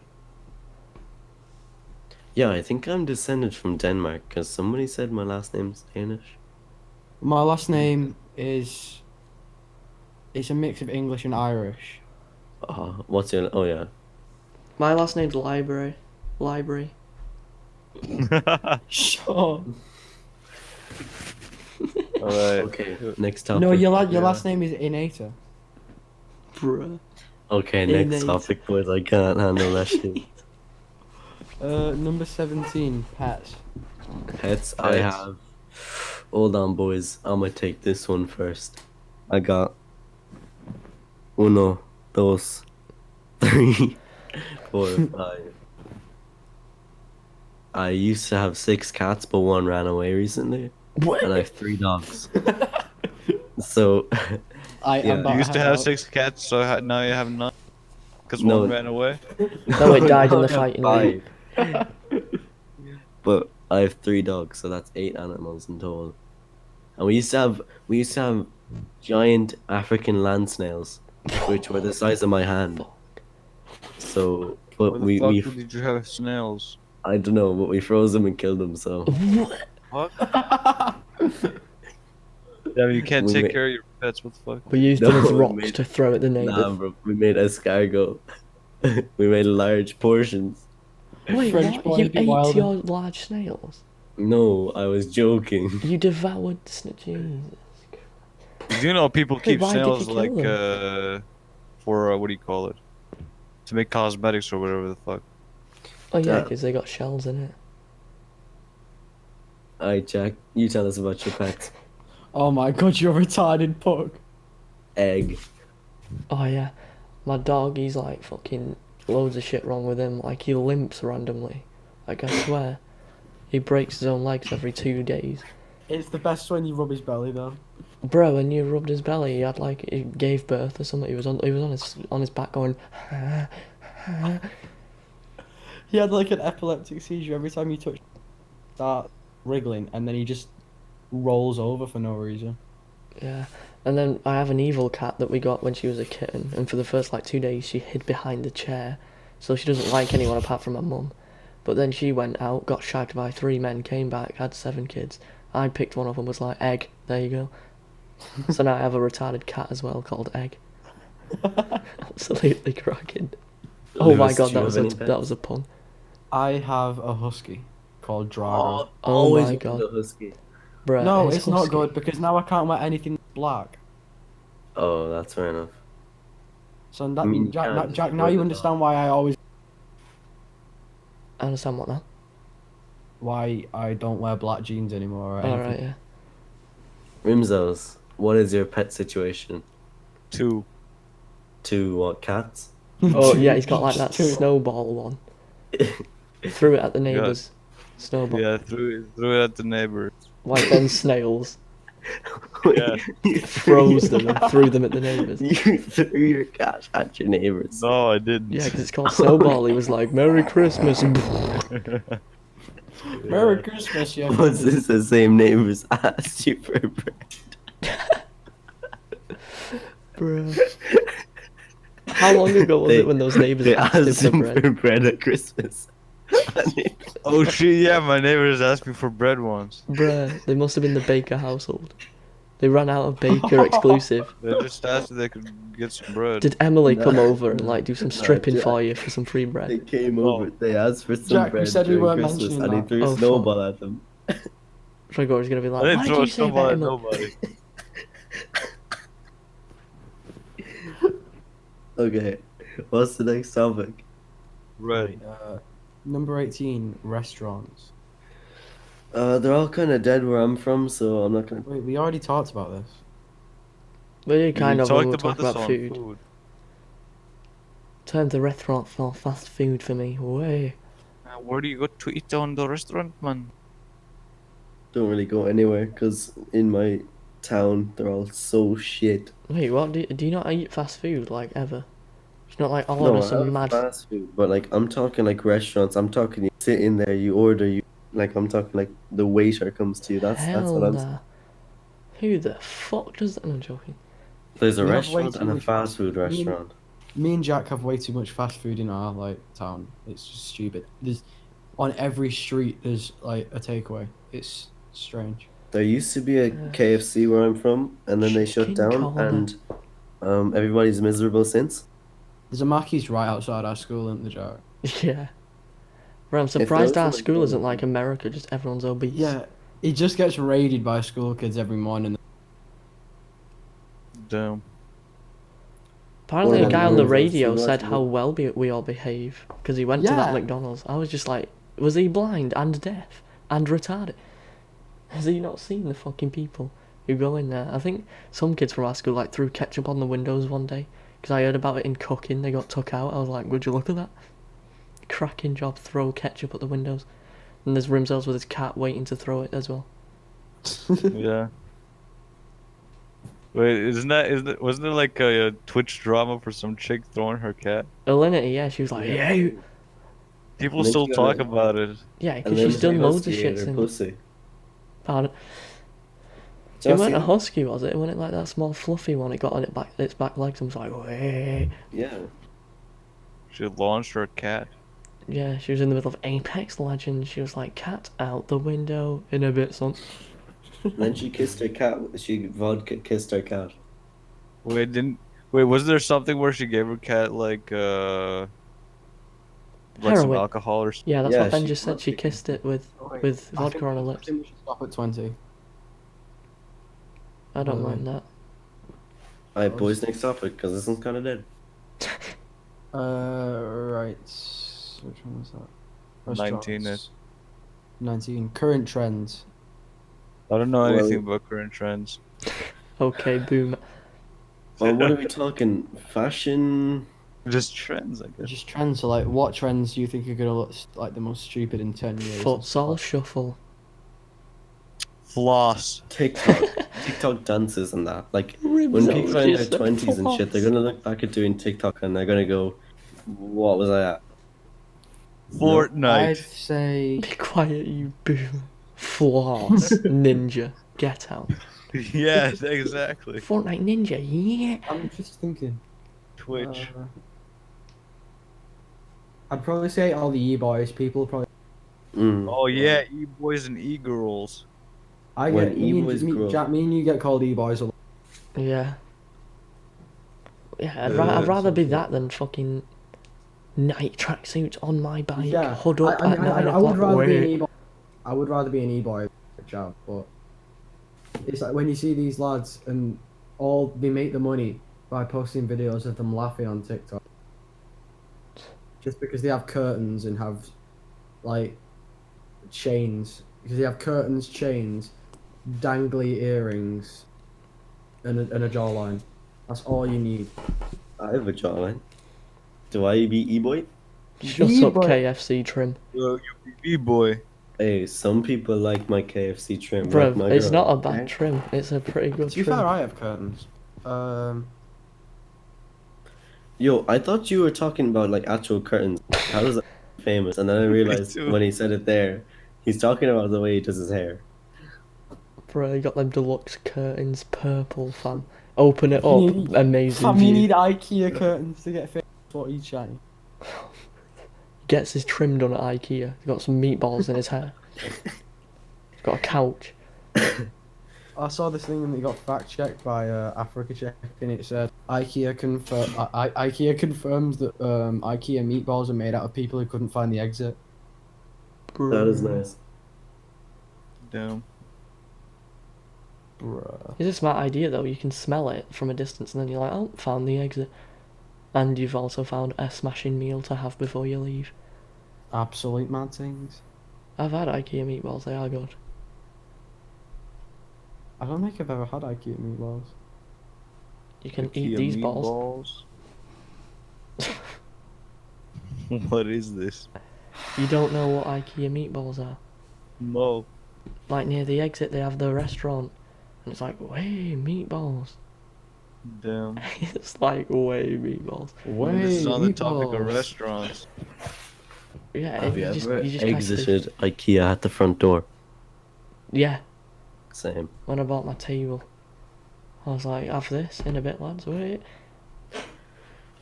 Speaker 1: Yeah, I think I'm descended from Denmark because somebody said my last name's Danish.
Speaker 2: My last name is it's a mix of English and Irish.
Speaker 1: What's your? Oh yeah.
Speaker 4: My last name's Library. Library.
Speaker 2: Sure.
Speaker 3: Alright.
Speaker 1: Okay. Next topic.
Speaker 2: No, your
Speaker 3: Yeah.
Speaker 2: last name is Inata.
Speaker 4: Bruh.
Speaker 1: Okay, next
Speaker 4: Innate.
Speaker 1: topic, boys. I can't handle that shit.
Speaker 2: Number 17, pets.
Speaker 1: Pets. I
Speaker 3: Pets.
Speaker 1: have. Hold on, boys. I'm gonna take this one first. I got. Uno, dos, three, 4, 5. I used to have 6 cats, but one ran away recently,
Speaker 4: What?
Speaker 1: and I have 3 dogs. So,
Speaker 2: I
Speaker 1: Yeah.
Speaker 2: am about
Speaker 3: You used to
Speaker 2: head
Speaker 3: have
Speaker 2: out.
Speaker 3: 6 cats, so now you have none. Because
Speaker 1: No.
Speaker 3: one ran away.
Speaker 4: No, it died in
Speaker 1: I
Speaker 4: the
Speaker 1: have
Speaker 4: fighting.
Speaker 1: 5. But I have 3 dogs, so that's 8 animals in total. And we used to have giant African land snails, which were the size of my hand. So,
Speaker 3: Why
Speaker 1: but
Speaker 3: the fuck
Speaker 1: we
Speaker 3: did you have snails?
Speaker 1: I don't know, but we froze them and killed them. So
Speaker 3: What? Yeah, you can't
Speaker 1: We
Speaker 3: take
Speaker 1: ma-
Speaker 3: care of your pets. What the fuck?
Speaker 4: We used
Speaker 1: No,
Speaker 4: them as
Speaker 1: we
Speaker 4: rocks
Speaker 1: made-
Speaker 4: to throw at the neighbours.
Speaker 1: nah, bro, we made escargot. We made large portions.
Speaker 4: Wait,
Speaker 2: French
Speaker 4: what?
Speaker 2: boys
Speaker 4: You
Speaker 2: be
Speaker 4: ate
Speaker 2: wilder.
Speaker 4: your large snails?
Speaker 1: No, I was joking.
Speaker 4: You devoured Jesus.
Speaker 3: Did you know people
Speaker 4: Wait,
Speaker 3: keep
Speaker 4: why did you
Speaker 3: snails
Speaker 4: kill
Speaker 3: like
Speaker 4: them?
Speaker 3: for what do you call it? To make cosmetics or whatever the fuck.
Speaker 4: Oh yeah,
Speaker 1: Yeah.
Speaker 4: because they got shells in it.
Speaker 1: Alright, Jack, you tell us about your pets.
Speaker 2: Oh my god, you're a retarded pug.
Speaker 1: Egg.
Speaker 4: Oh yeah, my dog, he's like fucking loads of shit wrong with him. Like he limps randomly. Like I swear, he breaks his own legs every 2 days.
Speaker 2: It's the best when you rub his belly though.
Speaker 4: Bro, when you rubbed his belly, he had like he gave birth or something. He was on his back going.
Speaker 2: He had like an epileptic seizure every time you touch. Start wriggling, and then he just rolls over for no reason.
Speaker 4: Yeah, and then I have an evil cat that we got when she was a kitten, and for the first like 2 days she hid behind the chair, so she doesn't like anyone apart from her mum. But then she went out, got shagged by 3 men, came back, had 7 kids. I picked one up and was like, Egg, there you go. So now I have a retarded cat as well called Egg. Absolutely cracking. Oh my
Speaker 1: Lewis,
Speaker 4: god,
Speaker 1: do you have any
Speaker 4: that
Speaker 1: pets?
Speaker 4: was a pun.
Speaker 2: I have a husky called Drago.
Speaker 4: Oh
Speaker 1: always
Speaker 4: my
Speaker 1: wanted
Speaker 4: God.
Speaker 1: a husky.
Speaker 4: Bruh,
Speaker 2: No,
Speaker 4: his
Speaker 2: it's not
Speaker 4: husky-
Speaker 2: good because now I can't wear anything black.
Speaker 1: Oh, that's fair enough.
Speaker 2: So that
Speaker 1: I mean, you
Speaker 2: Jack,
Speaker 1: can't
Speaker 2: now,
Speaker 1: just
Speaker 2: Jack, now
Speaker 1: avoid
Speaker 2: you
Speaker 1: the
Speaker 2: understand why I always
Speaker 4: I understand what now.
Speaker 2: why I don't wear black jeans anymore or anything.
Speaker 4: Alright, yeah.
Speaker 1: Rimsels, what is your pet situation?
Speaker 3: 2.
Speaker 1: 2 what, cats?
Speaker 4: Oh yeah, he's got like that
Speaker 2: Two.
Speaker 4: snowball one. Threw it at the neighbours. Snowball.
Speaker 3: Yeah, threw it at the neighbor.
Speaker 4: Like them snails.
Speaker 3: Yeah.
Speaker 1: You
Speaker 4: Froze them and threw them at the neighbours.
Speaker 1: You threw your cat at your neighbors.
Speaker 3: No, I didn't.
Speaker 4: Yeah, because it's called Snowball. He was like, Merry Christmas.
Speaker 2: Merry Christmas, yeah.
Speaker 1: Was this the same neighbors asked you for bread?
Speaker 4: Bruh. How long ago was it when those neighbours
Speaker 1: they
Speaker 4: asked him
Speaker 1: asked
Speaker 4: for
Speaker 1: him
Speaker 4: bread?
Speaker 1: for bread at Christmas?
Speaker 3: Oh shit! Yeah, my neighbors asked me for bread once.
Speaker 4: Bruh, they must have been the Baker household. They ran out of Baker exclusive.
Speaker 3: They just asked if they could get some bread.
Speaker 4: Did Emily
Speaker 1: Nah,
Speaker 4: come over and like do some
Speaker 1: nah,
Speaker 4: stripping
Speaker 1: Jack.
Speaker 4: for you for some free
Speaker 1: They
Speaker 4: bread?
Speaker 1: came
Speaker 3: Oh.
Speaker 1: over. They asked for some
Speaker 2: Jack, you
Speaker 1: bread
Speaker 2: said we
Speaker 1: during
Speaker 2: weren't
Speaker 1: Christmas,
Speaker 2: mentioning
Speaker 1: and he
Speaker 2: that.
Speaker 1: threw
Speaker 4: Oh,
Speaker 1: a
Speaker 4: fuck.
Speaker 1: snowball at them.
Speaker 4: Gregor's gonna be
Speaker 3: I
Speaker 4: like,
Speaker 3: didn't
Speaker 4: what
Speaker 3: throw
Speaker 4: did
Speaker 3: a
Speaker 4: you say
Speaker 3: snowball
Speaker 4: about
Speaker 3: at
Speaker 4: Emily?
Speaker 3: nobody.
Speaker 1: Okay, what's the next topic?
Speaker 3: Bread.
Speaker 2: Number 18, restaurants.
Speaker 1: They're all kind of dead where I'm from, so I'm not gonna.
Speaker 2: Wait, we already talked about this.
Speaker 4: We did kind
Speaker 3: We
Speaker 4: of when we
Speaker 3: talked
Speaker 4: were
Speaker 3: about
Speaker 4: talking
Speaker 3: this
Speaker 4: about
Speaker 3: on
Speaker 4: food.
Speaker 3: food.
Speaker 4: Turn the restaurant for fast food for me. Way.
Speaker 3: Where do you go to eat on the restaurant, man?
Speaker 1: Don't really go anywhere because in my town they're all so shit.
Speaker 4: Wait, what? Do you not eat fast food like ever? It's not like I'll
Speaker 1: No,
Speaker 4: order
Speaker 1: I
Speaker 4: some
Speaker 1: have
Speaker 4: mad.
Speaker 1: fast food, but like I'm talking like restaurants. I'm talking you sit in there, you order, you like I'm talking like the waiter comes to you. That's
Speaker 4: Hell
Speaker 1: what I'm.
Speaker 4: nah. Who the fuck does that? No, I'm joking.
Speaker 1: There's a
Speaker 2: We have way
Speaker 1: restaurant
Speaker 2: too
Speaker 1: and a
Speaker 2: much
Speaker 1: fast food
Speaker 2: Me
Speaker 1: restaurant.
Speaker 2: Me and Jack have way too much fast food in our like town. It's just stupid. There's on every street there's like a takeaway. It's strange.
Speaker 1: There used to be a KFC where I'm from, and then they shut
Speaker 4: Chicken
Speaker 1: down,
Speaker 4: corner.
Speaker 1: and everybody's miserable since.
Speaker 2: There's a Mackey's right outside our school, isn't there, Jack?
Speaker 4: Yeah. Bro, I'm
Speaker 1: there
Speaker 4: surprised
Speaker 1: was
Speaker 4: our
Speaker 1: a
Speaker 4: school isn't
Speaker 1: McDonald's-
Speaker 4: like America, just everyone's obese.
Speaker 2: Yeah, he just gets raided by school kids every morning.
Speaker 3: Damn.
Speaker 4: Apparently,
Speaker 1: Well,
Speaker 4: a guy
Speaker 1: then
Speaker 4: on the
Speaker 1: those
Speaker 4: radio
Speaker 1: two
Speaker 4: said
Speaker 1: watch
Speaker 4: how
Speaker 1: it.
Speaker 4: well we all behave because he went to that
Speaker 2: Yeah.
Speaker 4: McDonald's. I was just like, was he blind and deaf and retarded? Has he not seen the fucking people who go in there? I think some kids from our school like threw ketchup on the windows one day because I heard about it in cooking. They got took out. I was like, would you look at that? Cracking job, throw ketchup at the windows. And there's Rimsels with his cat waiting to throw it as well.
Speaker 3: Yeah. Wait, wasn't there like a Twitch drama for some chick throwing her cat?
Speaker 4: Alinity, yeah, she was like,
Speaker 1: Yeah.
Speaker 4: yeah,
Speaker 3: People
Speaker 1: And then
Speaker 3: still
Speaker 1: she got
Speaker 3: talk
Speaker 1: a-
Speaker 3: about it.
Speaker 4: yeah,
Speaker 1: And
Speaker 4: because
Speaker 1: then
Speaker 4: she's done
Speaker 1: the
Speaker 4: loads of
Speaker 1: husky ate
Speaker 4: shit
Speaker 1: her
Speaker 4: since.
Speaker 1: pussy.
Speaker 4: Pardon.
Speaker 1: Did
Speaker 4: It
Speaker 1: you
Speaker 4: weren't a
Speaker 1: see
Speaker 4: husky, was it? It wasn't like that small fluffy one. It got on its back legs and was like, way.
Speaker 1: that? Yeah.
Speaker 3: She launched her cat.
Speaker 4: Yeah, she was in the middle of Apex Legends. She was like, cat out the window in a bit, son.
Speaker 1: And then she kissed her cat. She vodka kissed her cat.
Speaker 3: Wait, was there something where she gave her cat like some
Speaker 4: Heroin.
Speaker 3: alcohol or something?
Speaker 4: Yeah, that's
Speaker 1: Yeah,
Speaker 4: what Ben
Speaker 1: she
Speaker 4: just said. She
Speaker 1: vodka
Speaker 4: kissed it with
Speaker 2: I
Speaker 4: vodka
Speaker 2: think-
Speaker 4: on her
Speaker 2: I
Speaker 4: lips.
Speaker 2: think we should stop at 20.
Speaker 4: I don't
Speaker 2: Really?
Speaker 4: mind that.
Speaker 1: Alright, boys, next topic, because this one's kind of dead.
Speaker 2: Right. Which one was that?
Speaker 3: 19
Speaker 2: Restaurants. 19. Current trends.
Speaker 3: I don't know
Speaker 1: Well-
Speaker 3: anything about current trends.
Speaker 4: Okay, boom.
Speaker 1: Well, what are we talking? Fashion?
Speaker 3: Just trends, I guess.
Speaker 2: Just trends. So, like, what trends do you think are gonna look like the most stupid in 10 years?
Speaker 4: Futsal shuffle.
Speaker 3: Floss.
Speaker 1: TikTok. TikTok dances and that. Like, when
Speaker 4: Rimsels
Speaker 1: people are in their
Speaker 4: just said
Speaker 1: 20s and shit, they're
Speaker 4: floss.
Speaker 1: gonna look back at doing TikTok and they're gonna go, what was I at?
Speaker 2: I'd
Speaker 3: Fortnite.
Speaker 2: say.
Speaker 4: Be quiet, you boom. Floss. Ninja. Get out.
Speaker 3: Yes, exactly.
Speaker 4: Fortnite Ninja, yeah.
Speaker 2: I'm just thinking.
Speaker 3: Twitch.
Speaker 2: I'd probably say all the e-boys. People probably.
Speaker 1: Mm.
Speaker 3: Oh yeah, e-boys and e-girls.
Speaker 2: I
Speaker 1: When
Speaker 2: get me and,
Speaker 1: e-boys
Speaker 2: me,
Speaker 1: grow up.
Speaker 2: Jack, me and you get called e-boys a lot.
Speaker 4: Yeah. Yeah, I'd
Speaker 1: Yeah,
Speaker 4: rather be
Speaker 2: so-
Speaker 4: that than fucking night tracksuits on my bike,
Speaker 2: Yeah,
Speaker 4: hood up at 9
Speaker 2: I would
Speaker 4: o'clock.
Speaker 2: rather be an
Speaker 4: Wait.
Speaker 2: e-boy. I would rather be an e-boy, Jack, but it's like when you see these lads and all they make the money by posting videos of them laughing on TikTok, just because they have curtains and have like chains, because they have curtains, chains, dangly earrings, and a jawline. That's all you need.
Speaker 1: I have a jawline. Do I be e-boy?
Speaker 4: Shut up,
Speaker 2: E-boy.
Speaker 4: KFC trim.
Speaker 3: Yo, you e-boy.
Speaker 1: Hey, some people like my KFC trim.
Speaker 4: Bro,
Speaker 1: like my
Speaker 4: it's
Speaker 1: girl,
Speaker 4: not a bad
Speaker 1: okay?
Speaker 4: trim. It's a pretty good
Speaker 2: To be
Speaker 4: trim.
Speaker 2: fair, I have curtains.
Speaker 1: Yo, I thought you were talking about like actual curtains. How is that famous? And then I realized
Speaker 3: too.
Speaker 1: when he said it there, he's talking about the way he does his hair.
Speaker 4: Bro, you got them deluxe curtains, purple, fam. Open it
Speaker 2: You
Speaker 4: up,
Speaker 2: need-
Speaker 4: amazing
Speaker 2: Fam,
Speaker 4: view.
Speaker 2: you need IKEA curtains to get famous. What are you chatting?
Speaker 4: gets his trim done at IKEA. He's got some meatballs in his hair. He's got a couch.
Speaker 2: I saw this thing that got fact checked by Africa Check, and it said IKEA confirms that IKEA meatballs are made out of people who couldn't find the exit.
Speaker 1: That is nice.
Speaker 3: Damn.
Speaker 2: Bruh.
Speaker 4: It's a smart idea though. You can smell it from a distance, and then you're like, oh, found the exit. And you've also found a smashing meal to have before you leave.
Speaker 2: Absolute mad things.
Speaker 4: I've had IKEA meatballs. They are good.
Speaker 2: I don't think I've ever had IKEA meatballs.
Speaker 4: You can
Speaker 3: IKEA
Speaker 4: eat these balls.
Speaker 3: balls. What is this?
Speaker 4: You don't know what IKEA meatballs are?
Speaker 3: No.
Speaker 4: Like near the exit, they have the restaurant, and it's like, way meatballs.
Speaker 3: Damn.
Speaker 4: It's like way meatballs.
Speaker 3: This is on the topic of
Speaker 2: meatballs.
Speaker 3: restaurants.
Speaker 4: Yeah,
Speaker 1: Have you
Speaker 4: you just
Speaker 1: ever
Speaker 4: you just press this-
Speaker 1: exited IKEA at the front door?
Speaker 4: Yeah,
Speaker 1: Same.
Speaker 4: when I bought my table, I was like, have this in a bit, lads. Wait.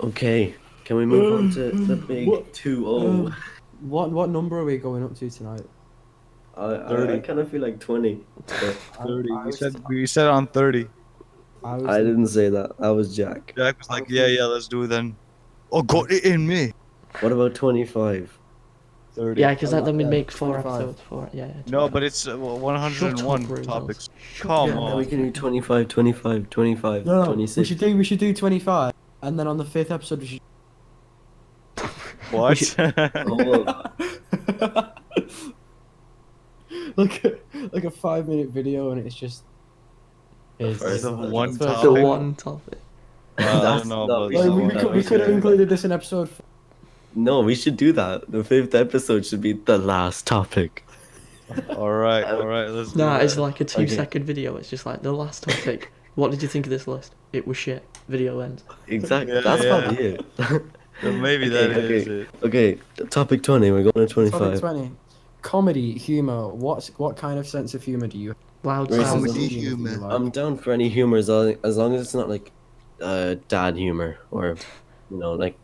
Speaker 1: Okay, can we move on to the big
Speaker 2: What?
Speaker 1: 2-0?
Speaker 2: What number are we going up to tonight?
Speaker 1: I
Speaker 3: 30.
Speaker 1: kind of feel like 20. but
Speaker 3: 30.
Speaker 2: I was-
Speaker 3: We said on 30.
Speaker 1: I didn't say that. That was Jack.
Speaker 3: Jack was like, yeah, let's do it then. Oh, got it in me.
Speaker 1: What about 25?
Speaker 3: 30.
Speaker 4: Yeah, because then we
Speaker 2: yeah,
Speaker 4: make 4
Speaker 2: 25.
Speaker 4: episodes for it. Yeah.
Speaker 3: No, but it's 101
Speaker 4: Shut up,
Speaker 3: topics.
Speaker 4: Shut
Speaker 3: Come
Speaker 4: up.
Speaker 1: Yeah,
Speaker 3: on.
Speaker 1: we can do 25, 25, 25,
Speaker 2: No,
Speaker 1: 26.
Speaker 2: we should do 25, and then on the 5th episode we should.
Speaker 3: What?
Speaker 1: Oh,
Speaker 2: like a 5-minute video, and it's just. It's
Speaker 1: first
Speaker 3: The
Speaker 1: one.
Speaker 3: one
Speaker 2: First
Speaker 4: The
Speaker 3: topic.
Speaker 4: one topic.
Speaker 3: I
Speaker 1: That's
Speaker 3: don't know
Speaker 1: not
Speaker 3: about
Speaker 1: really
Speaker 3: that
Speaker 2: Like,
Speaker 3: one.
Speaker 1: what
Speaker 2: we could have
Speaker 1: should-
Speaker 2: included this in episode.
Speaker 1: no, we should do that. The 5th episode should be the last topic.
Speaker 3: All right, let's do
Speaker 4: Nah,
Speaker 3: that.
Speaker 4: it's like a 2-second
Speaker 1: Okay.
Speaker 4: video. It's just like the last topic. What did you think of this list? It was shit. Video ends.
Speaker 1: Exactly.
Speaker 3: Yeah,
Speaker 1: That's
Speaker 3: yeah.
Speaker 1: probably it.
Speaker 3: So maybe
Speaker 1: Okay,
Speaker 3: that is it.
Speaker 1: Okay, topic 20. We're going to
Speaker 2: Topic
Speaker 1: 25.
Speaker 2: 20. Comedy, humor. What kind of sense of humor do you have?
Speaker 4: Loud
Speaker 1: Racism.
Speaker 4: sounds.
Speaker 3: Comedy
Speaker 2: do you
Speaker 3: humor.
Speaker 2: like?
Speaker 1: I'm down for any humor as long as it's not like dad humor or, like,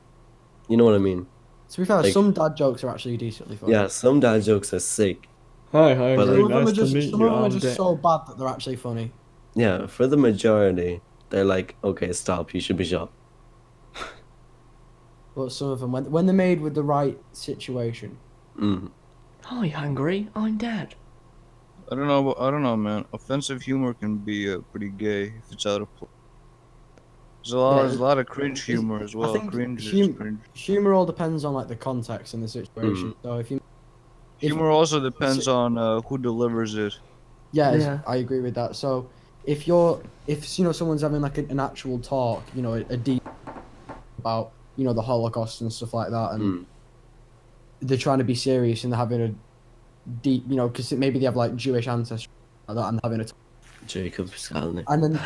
Speaker 1: you know what I mean.
Speaker 2: To be fair,
Speaker 1: like-
Speaker 2: some dad jokes are actually decently funny.
Speaker 1: Yeah, some dad jokes are sick.
Speaker 4: Hi,
Speaker 1: But,
Speaker 4: Henry.
Speaker 1: like-
Speaker 2: Some of them
Speaker 4: Nice
Speaker 2: are
Speaker 4: to
Speaker 2: just,
Speaker 4: meet
Speaker 2: some
Speaker 4: you.
Speaker 2: of them are
Speaker 4: I'm
Speaker 2: just
Speaker 4: Dick.
Speaker 2: so bad that they're actually funny.
Speaker 1: Yeah, for the majority, they're like, okay, stop, you should be shot.
Speaker 2: But some of them, when they're made with the right situation.
Speaker 1: Mm.
Speaker 4: Hi, Hungry. I'm dead.
Speaker 3: I don't know, man. Offensive humor can be pretty gay if it's out of place. There's a lot of cringe humor as well.
Speaker 2: think
Speaker 3: Cringe is
Speaker 2: hum-
Speaker 3: cringe.
Speaker 2: Humor all depends on like the context and the situation. So if
Speaker 3: Humor also depends on who delivers it.
Speaker 4: Yeah.
Speaker 2: I agree with that. So if someone's having like an actual talk, a deep about the Holocaust and stuff like that, and
Speaker 1: Mm.
Speaker 2: they're trying to be serious and they're having a deep, because maybe they have like Jewish ancestry like that, and having a
Speaker 1: Jacob Skalnick.
Speaker 2: and then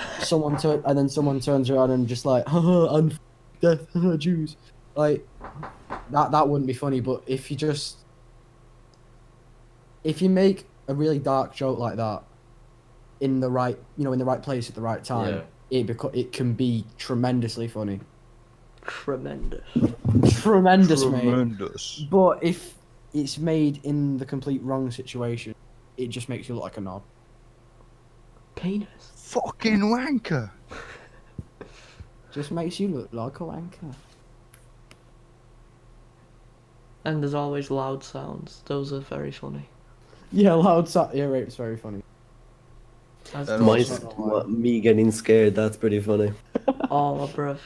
Speaker 2: someone turns around and just like, haha, and death, haha, Jews, like that wouldn't be funny. But if you make a really dark joke like that in the right place at the right time, it can be tremendously funny.
Speaker 4: Tremendous.
Speaker 2: Tremendous, mate.
Speaker 3: Tremendous.
Speaker 2: But if it's made in the complete wrong situation, it just makes you look like a knob.
Speaker 4: Penis.
Speaker 3: Fucking wanker.
Speaker 2: Just makes you look like a wanker.
Speaker 4: And there's always loud sounds. Those are very funny.
Speaker 2: Yeah, loud ear rape's very funny.
Speaker 4: As
Speaker 3: And
Speaker 1: My,
Speaker 3: also-
Speaker 1: me getting scared, that's pretty funny.
Speaker 4: oh, bruv.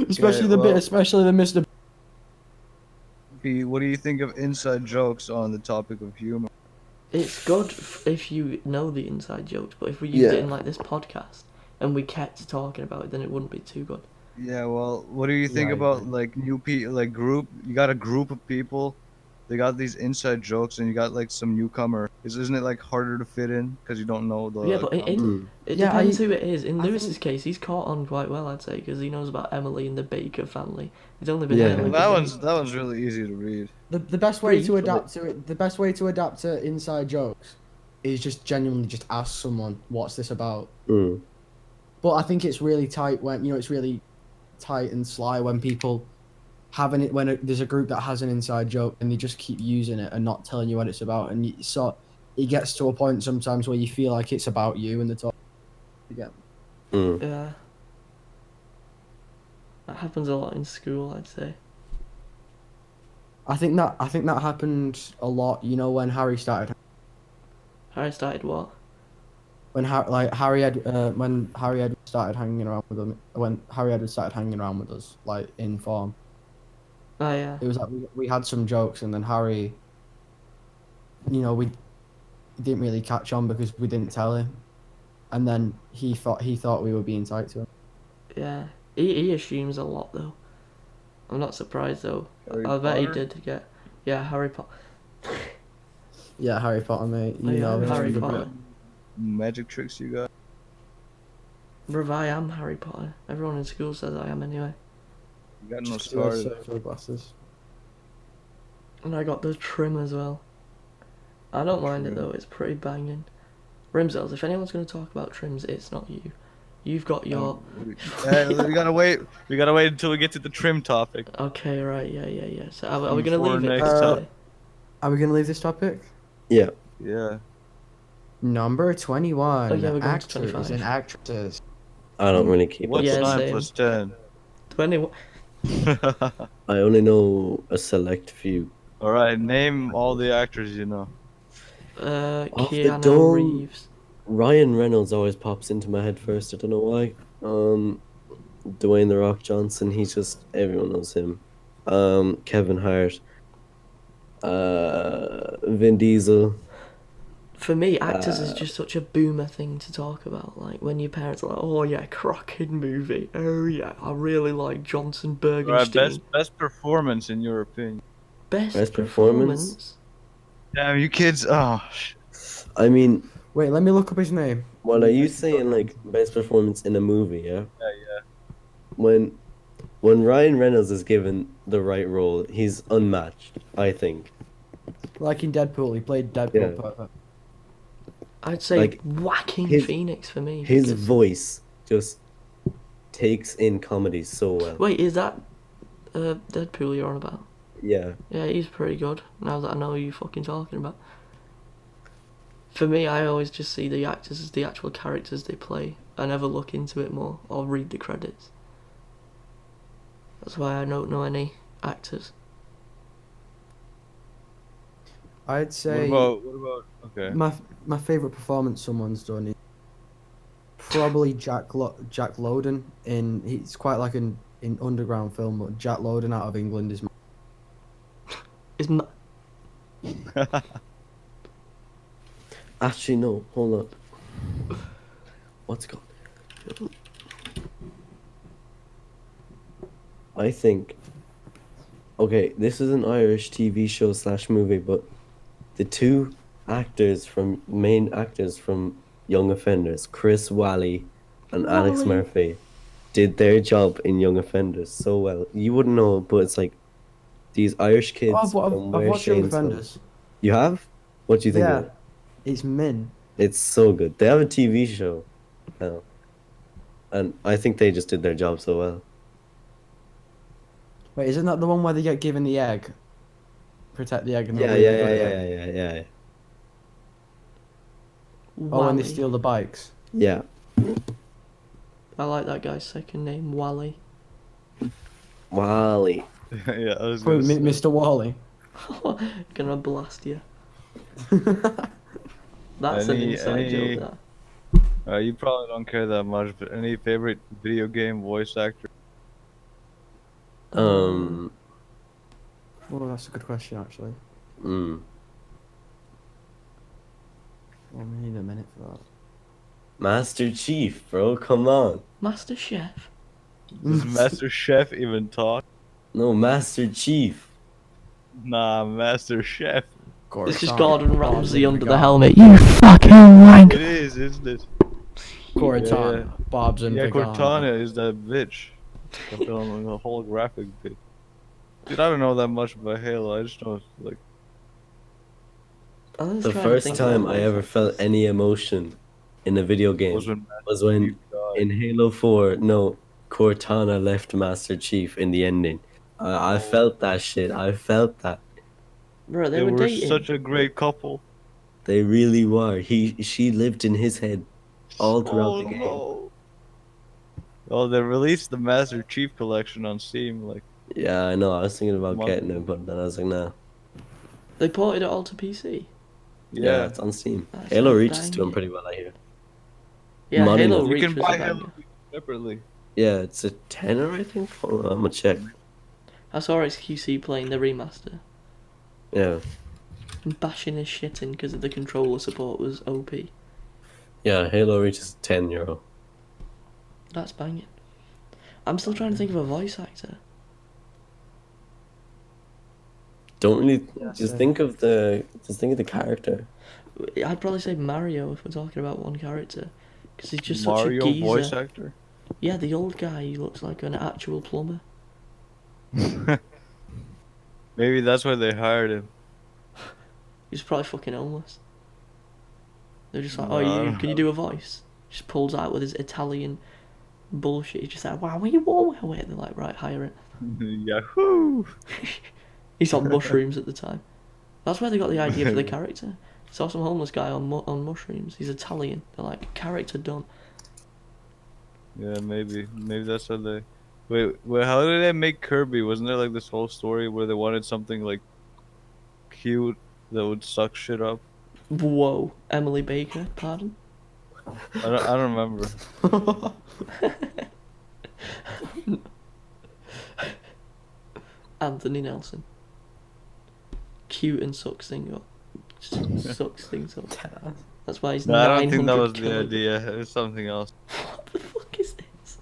Speaker 2: Especially
Speaker 3: well-
Speaker 2: the Mr.
Speaker 3: B, what do you think of inside jokes on the topic of humor?
Speaker 4: It's good if you know the inside jokes, but if we used it
Speaker 1: Yeah.
Speaker 4: in like this podcast and we kept talking about it, then it wouldn't be too good.
Speaker 3: Yeah, well, what do you think
Speaker 2: Yeah, I
Speaker 3: about
Speaker 2: agree.
Speaker 3: like new people, like you got a group of people, they got these inside jokes, and you got like some newcomer. Isn't it like harder to fit in because you don't know the?
Speaker 4: Yeah, but it
Speaker 1: Mm.
Speaker 2: Yeah,
Speaker 4: depends who it is. In
Speaker 2: I
Speaker 4: Lewis's
Speaker 2: think-
Speaker 4: case, he's caught on quite well, I'd say, because he knows about Emily and the Baker family. He's only been
Speaker 1: Yeah.
Speaker 4: there, like,
Speaker 3: Well,
Speaker 4: a
Speaker 3: that one's really easy to read.
Speaker 2: The best way
Speaker 4: Brief,
Speaker 2: to
Speaker 4: but-
Speaker 2: adapt to it, the best way to adapt to inside jokes, is just genuinely just ask someone, "What's this about?"
Speaker 1: Mm.
Speaker 2: But I think it's really tight when it's really tight and sly when people having it when there's a group that has an inside joke and they just keep using it and not telling you what it's about, and it gets to a point sometimes where you feel like it's about you and the talk again.
Speaker 1: Mm.
Speaker 4: Yeah. That happens a lot in school, I'd say.
Speaker 2: I think that happened a lot. You know, when Harry started
Speaker 4: Harry started what?
Speaker 2: when Harry had when Harry Edward started hanging around with them, when Harry Edward started hanging around with us, like in form.
Speaker 4: Oh yeah.
Speaker 2: It was like we had some jokes, and then Harry, you know, we didn't really catch on because we didn't tell him, and then he thought we were being tight to him.
Speaker 4: Yeah. He assumes a lot though. I'm not surprised though.
Speaker 3: Harry
Speaker 4: I bet he
Speaker 3: Potter?
Speaker 4: did get. Yeah, Harry Potter.
Speaker 2: Yeah, Harry Potter, mate. You
Speaker 4: Oh, yeah,
Speaker 2: know,
Speaker 4: Harry
Speaker 2: he's a bit-
Speaker 4: Potter.
Speaker 3: Magic tricks you got.
Speaker 4: Bruv, I am Harry Potter. Everyone in school says I am anyway.
Speaker 3: You got no
Speaker 2: Just wears
Speaker 3: stars.
Speaker 2: circular glasses.
Speaker 4: And I got the trim as well. I don't mind it
Speaker 3: Trim.
Speaker 4: though, it's pretty banging. Rimsels, if anyone's going to talk about trims, it's not you. You've got your...
Speaker 3: We gotta wait. We gotta wait until we get to the trim topic.
Speaker 4: Okay, right, yeah. So are we going to
Speaker 3: For
Speaker 4: leave it?
Speaker 3: next
Speaker 2: time. Are we gonna leave this topic?
Speaker 1: Yeah.
Speaker 3: Yeah.
Speaker 2: Number 21.
Speaker 4: Oh, yeah, we're going to
Speaker 2: actors
Speaker 4: 25.
Speaker 2: and actresses.
Speaker 1: I don't really keep
Speaker 3: What's
Speaker 1: up.
Speaker 4: Yeah,
Speaker 3: 9
Speaker 4: same.
Speaker 3: plus 10?
Speaker 4: 21.
Speaker 1: I only know a select few.
Speaker 3: Alright, name all the actors you know.
Speaker 1: Off the
Speaker 4: Keanu
Speaker 1: dome.
Speaker 4: Reeves.
Speaker 1: Ryan Reynolds always pops into my head first. I don't know why. Dwayne the Rock Johnson. He's just everyone knows him. Kevin Hart. Vin Diesel.
Speaker 4: For me, actors is just such a boomer thing to talk about. Like, when your parents are like, oh yeah, cracking movie. Oh yeah, I really like Johnson
Speaker 3: Alright,
Speaker 4: Bergenstein.
Speaker 3: best performance in your opinion.
Speaker 4: Best
Speaker 1: performance?
Speaker 4: performance?
Speaker 3: Damn, you kids. Oh,
Speaker 1: I mean,
Speaker 2: Wait, let me look up his name.
Speaker 1: what are you saying? Like best performance in a movie? Yeah.
Speaker 3: yeah.
Speaker 1: When Ryan Reynolds is given the right role, he's unmatched. I think.
Speaker 2: Like in Deadpool, he played Deadpool
Speaker 1: Yeah.
Speaker 2: perfect.
Speaker 4: I'd say
Speaker 1: Like,
Speaker 4: whacking
Speaker 1: his-
Speaker 4: Phoenix for me.
Speaker 1: His
Speaker 4: because-
Speaker 1: voice just takes in comedy so well.
Speaker 4: Wait, is that Deadpool you're on about?
Speaker 1: Yeah.
Speaker 4: Yeah, he's pretty good. Now that I know who you're fucking talking about. For me, I always just see the actors as the actual characters they play. I never look into it more or read the credits. That's why I don't know any actors.
Speaker 2: I'd say
Speaker 3: What about? Okay.
Speaker 2: my favorite performance someone's done is probably Jack Lowden in. He's quite like an underground film, but Jack Lowden out of England is.
Speaker 4: Isn't that...
Speaker 1: Actually, no. Hold on. What's it called? I think. Okay, this is an Irish TV show / movie, but the two main actors from Young Offenders, Chris Wally and Alex
Speaker 4: Wally.
Speaker 1: Murphy, did their job in Young Offenders so well. You wouldn't know, but it's like these Irish kids
Speaker 2: Oh,
Speaker 1: from
Speaker 2: I've
Speaker 1: where
Speaker 2: watched Young
Speaker 1: Shane's from.
Speaker 2: Offenders.
Speaker 1: You have? What do you think of
Speaker 2: Yeah,
Speaker 1: it?
Speaker 2: it's Min.
Speaker 1: It's so good. They have a TV show now. And I think they just did their job so well.
Speaker 2: Wait, isn't that the one where they get given the egg? Protect the egg and
Speaker 1: Yeah,
Speaker 2: they'll
Speaker 1: yeah,
Speaker 2: leave
Speaker 1: yeah,
Speaker 2: it
Speaker 1: yeah,
Speaker 2: again?
Speaker 1: yeah, yeah,
Speaker 2: Oh, when they
Speaker 4: Wally.
Speaker 2: steal the bikes.
Speaker 1: yeah.
Speaker 4: I like that guy's second name, Wally.
Speaker 1: Wally.
Speaker 3: Yeah, I was
Speaker 2: Oh,
Speaker 3: gonna say.
Speaker 2: Mr. Wally.
Speaker 4: Gonna blast you. That's an
Speaker 3: Any-
Speaker 4: inside
Speaker 3: any-
Speaker 4: joke, that.
Speaker 3: You probably don't care that much, but any favorite video game voice actor?
Speaker 2: Oh, that's a good question, actually.
Speaker 1: Mm.
Speaker 2: I need a minute for that.
Speaker 1: Master Chief, bro, come on.
Speaker 4: Master Chef.
Speaker 3: Does Master Chef even talk?
Speaker 1: No, Master Chief.
Speaker 3: Nah, Master Chef.
Speaker 4: This is
Speaker 2: Coruscant.
Speaker 4: Gordon
Speaker 2: Bombs
Speaker 4: Ramsay
Speaker 2: and
Speaker 4: under the
Speaker 2: Pagans.
Speaker 4: helmet. You fucking wank.
Speaker 3: It is, isn't it?
Speaker 2: Cortana. Bob's and
Speaker 3: Yeah,
Speaker 2: Pagans.
Speaker 3: Cortana is that bitch. The holographic bitch. Dude, I don't know that much about Halo. I just know it's like.
Speaker 4: I was
Speaker 1: The
Speaker 4: trying to
Speaker 1: first
Speaker 4: think
Speaker 1: time
Speaker 4: about
Speaker 1: I ever felt any emotion in a video game
Speaker 3: Was when
Speaker 1: was when
Speaker 3: Chief died.
Speaker 1: in Halo 4, no, Cortana left Master Chief in the ending. I felt that shit. I felt that.
Speaker 4: Bro, they
Speaker 3: They
Speaker 4: were
Speaker 3: were
Speaker 4: dating.
Speaker 3: such a great couple.
Speaker 1: They really were. She lived in his head all throughout
Speaker 3: Oh
Speaker 1: the game.
Speaker 3: no. Oh, they released the Master Chief Collection on Steam like
Speaker 1: Yeah, I know. I was thinking
Speaker 3: a
Speaker 1: about
Speaker 3: month
Speaker 1: getting
Speaker 3: ago.
Speaker 1: it, but then I was like, nah.
Speaker 4: They ported it all to PC.
Speaker 1: Yeah,
Speaker 3: Yeah.
Speaker 1: it's on Steam.
Speaker 4: That
Speaker 1: Halo
Speaker 4: sounds
Speaker 1: Reach is doing
Speaker 4: banging.
Speaker 1: pretty well, I hear.
Speaker 4: Yeah,
Speaker 1: Modding
Speaker 4: Halo
Speaker 1: is-
Speaker 3: You
Speaker 4: Reach
Speaker 3: can
Speaker 4: was a
Speaker 3: buy Halo
Speaker 4: banger.
Speaker 3: Reach separately.
Speaker 1: Yeah, it's a tenner, I think. Hold on, I'm gonna check.
Speaker 4: I saw XQC playing the remaster
Speaker 1: Yeah,
Speaker 4: and bashing his shit in because the controller support was OP.
Speaker 1: yeah. Halo Reach is €10.
Speaker 4: That's banging. I'm still trying to think of a voice actor.
Speaker 1: Don't really
Speaker 2: Yeah,
Speaker 1: just
Speaker 2: same.
Speaker 1: think of the character.
Speaker 4: I'd probably say Mario if we're talking about one character, because he's just
Speaker 3: Mario
Speaker 4: such a
Speaker 3: voice
Speaker 4: geezer.
Speaker 3: actor.
Speaker 4: Yeah, the old guy. He looks like an actual plumber.
Speaker 3: Maybe that's why they hired him.
Speaker 4: He's probably fucking homeless. They're just like,
Speaker 3: No,
Speaker 4: oh,
Speaker 3: I
Speaker 4: you
Speaker 3: don't
Speaker 4: can you
Speaker 3: know.
Speaker 4: do a voice? Just pulls out with his Italian bullshit. He's just like, wow, where you want? They're like, right, hire it.
Speaker 3: Yahoo!
Speaker 4: He's on mushrooms at the time. That's where they got the idea for the character. Saw some homeless guy on mushrooms. He's Italian. They're like, character done.
Speaker 3: Yeah, maybe that's how they. Wait, how did they make Kirby? Wasn't there like this whole story where they wanted something like cute that would suck shit up?
Speaker 4: Whoa, Emily Baker, pardon?
Speaker 3: I don't remember.
Speaker 4: Anthony Nelson. Cute and sucks things up. Sucks things up. That's why he's
Speaker 3: No, I
Speaker 4: 900
Speaker 3: don't think that was the
Speaker 4: kilograms.
Speaker 3: idea. It was something else.
Speaker 4: What the fuck is this?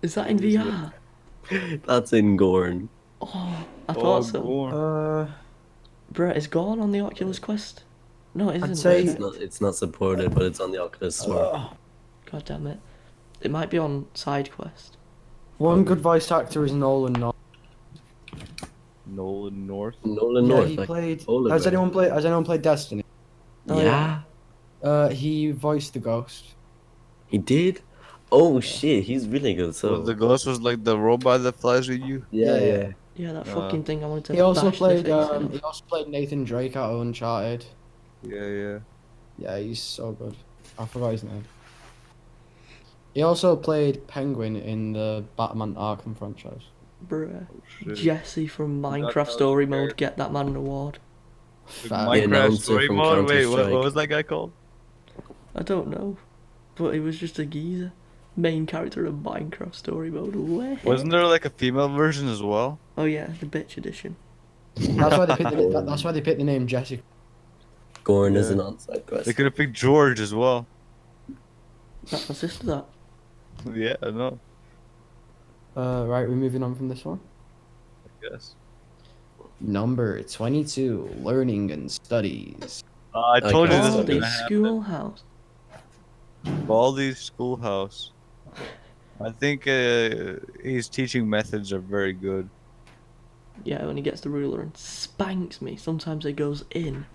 Speaker 4: Is that in VR?
Speaker 1: That's in Gorn.
Speaker 4: Oh, I
Speaker 3: Oh,
Speaker 4: thought so.
Speaker 3: Gorn.
Speaker 4: Bruh, is Gone on the Oculus Quest? No, it isn't.
Speaker 2: I'd say-
Speaker 1: It's not supported, but it's on the Oculus Store.
Speaker 4: God damn it. It might be on Side Quest.
Speaker 2: One good voice actor is Nolan North.
Speaker 3: Nolan North.
Speaker 1: Nolan
Speaker 2: Yeah,
Speaker 1: North.
Speaker 2: he
Speaker 1: like
Speaker 2: played.
Speaker 1: hologram.
Speaker 2: Has anyone played Destiny?
Speaker 4: Oh,
Speaker 1: yeah,
Speaker 2: He voiced the ghost.
Speaker 1: he did. Oh shit, he's really good.
Speaker 3: So
Speaker 1: So
Speaker 3: the ghost was like the robot that flies with you.
Speaker 1: yeah.
Speaker 4: Yeah, that fucking thing I wanted to
Speaker 2: He also
Speaker 4: bash
Speaker 2: played.
Speaker 4: the face in.
Speaker 2: He also played Nathan Drake out of Uncharted.
Speaker 3: Yeah.
Speaker 2: Yeah, he's so good. I forgot his name. He also played Penguin in the Batman Arkham franchise.
Speaker 4: Bruh.
Speaker 3: Shit.
Speaker 4: Jesse from
Speaker 3: Forgot
Speaker 4: Minecraft
Speaker 3: that
Speaker 4: Story
Speaker 3: was
Speaker 4: Mode,
Speaker 3: there.
Speaker 4: get that man an award.
Speaker 2: Fat.
Speaker 1: The
Speaker 3: Minecraft
Speaker 1: announcer
Speaker 3: story
Speaker 1: from
Speaker 3: mode. Wait, what
Speaker 1: Counter-Strike.
Speaker 3: was that guy called?
Speaker 4: I don't know. But he was just a geezer. Main character of Minecraft Story Mode. Way.
Speaker 3: Wasn't there like a female version as well?
Speaker 4: Oh yeah, the bitch edition.
Speaker 2: That's why they picked. That's why they picked the name Jesse.
Speaker 1: Gorn is
Speaker 3: Yeah.
Speaker 1: an on-site quest.
Speaker 3: They could have picked George as well.
Speaker 4: That's my sister, that.
Speaker 3: Yeah, I know.
Speaker 2: Right, we're moving on from this one.
Speaker 3: I guess.
Speaker 2: Number 22, learning and studies.
Speaker 3: I told you
Speaker 1: Okay.
Speaker 3: this was
Speaker 4: Baldi
Speaker 3: gonna happen.
Speaker 4: Schoolhouse.
Speaker 3: Baldi's Schoolhouse. I think his teaching methods are very good.
Speaker 4: Yeah, when he gets the ruler and spanks me, sometimes it goes in.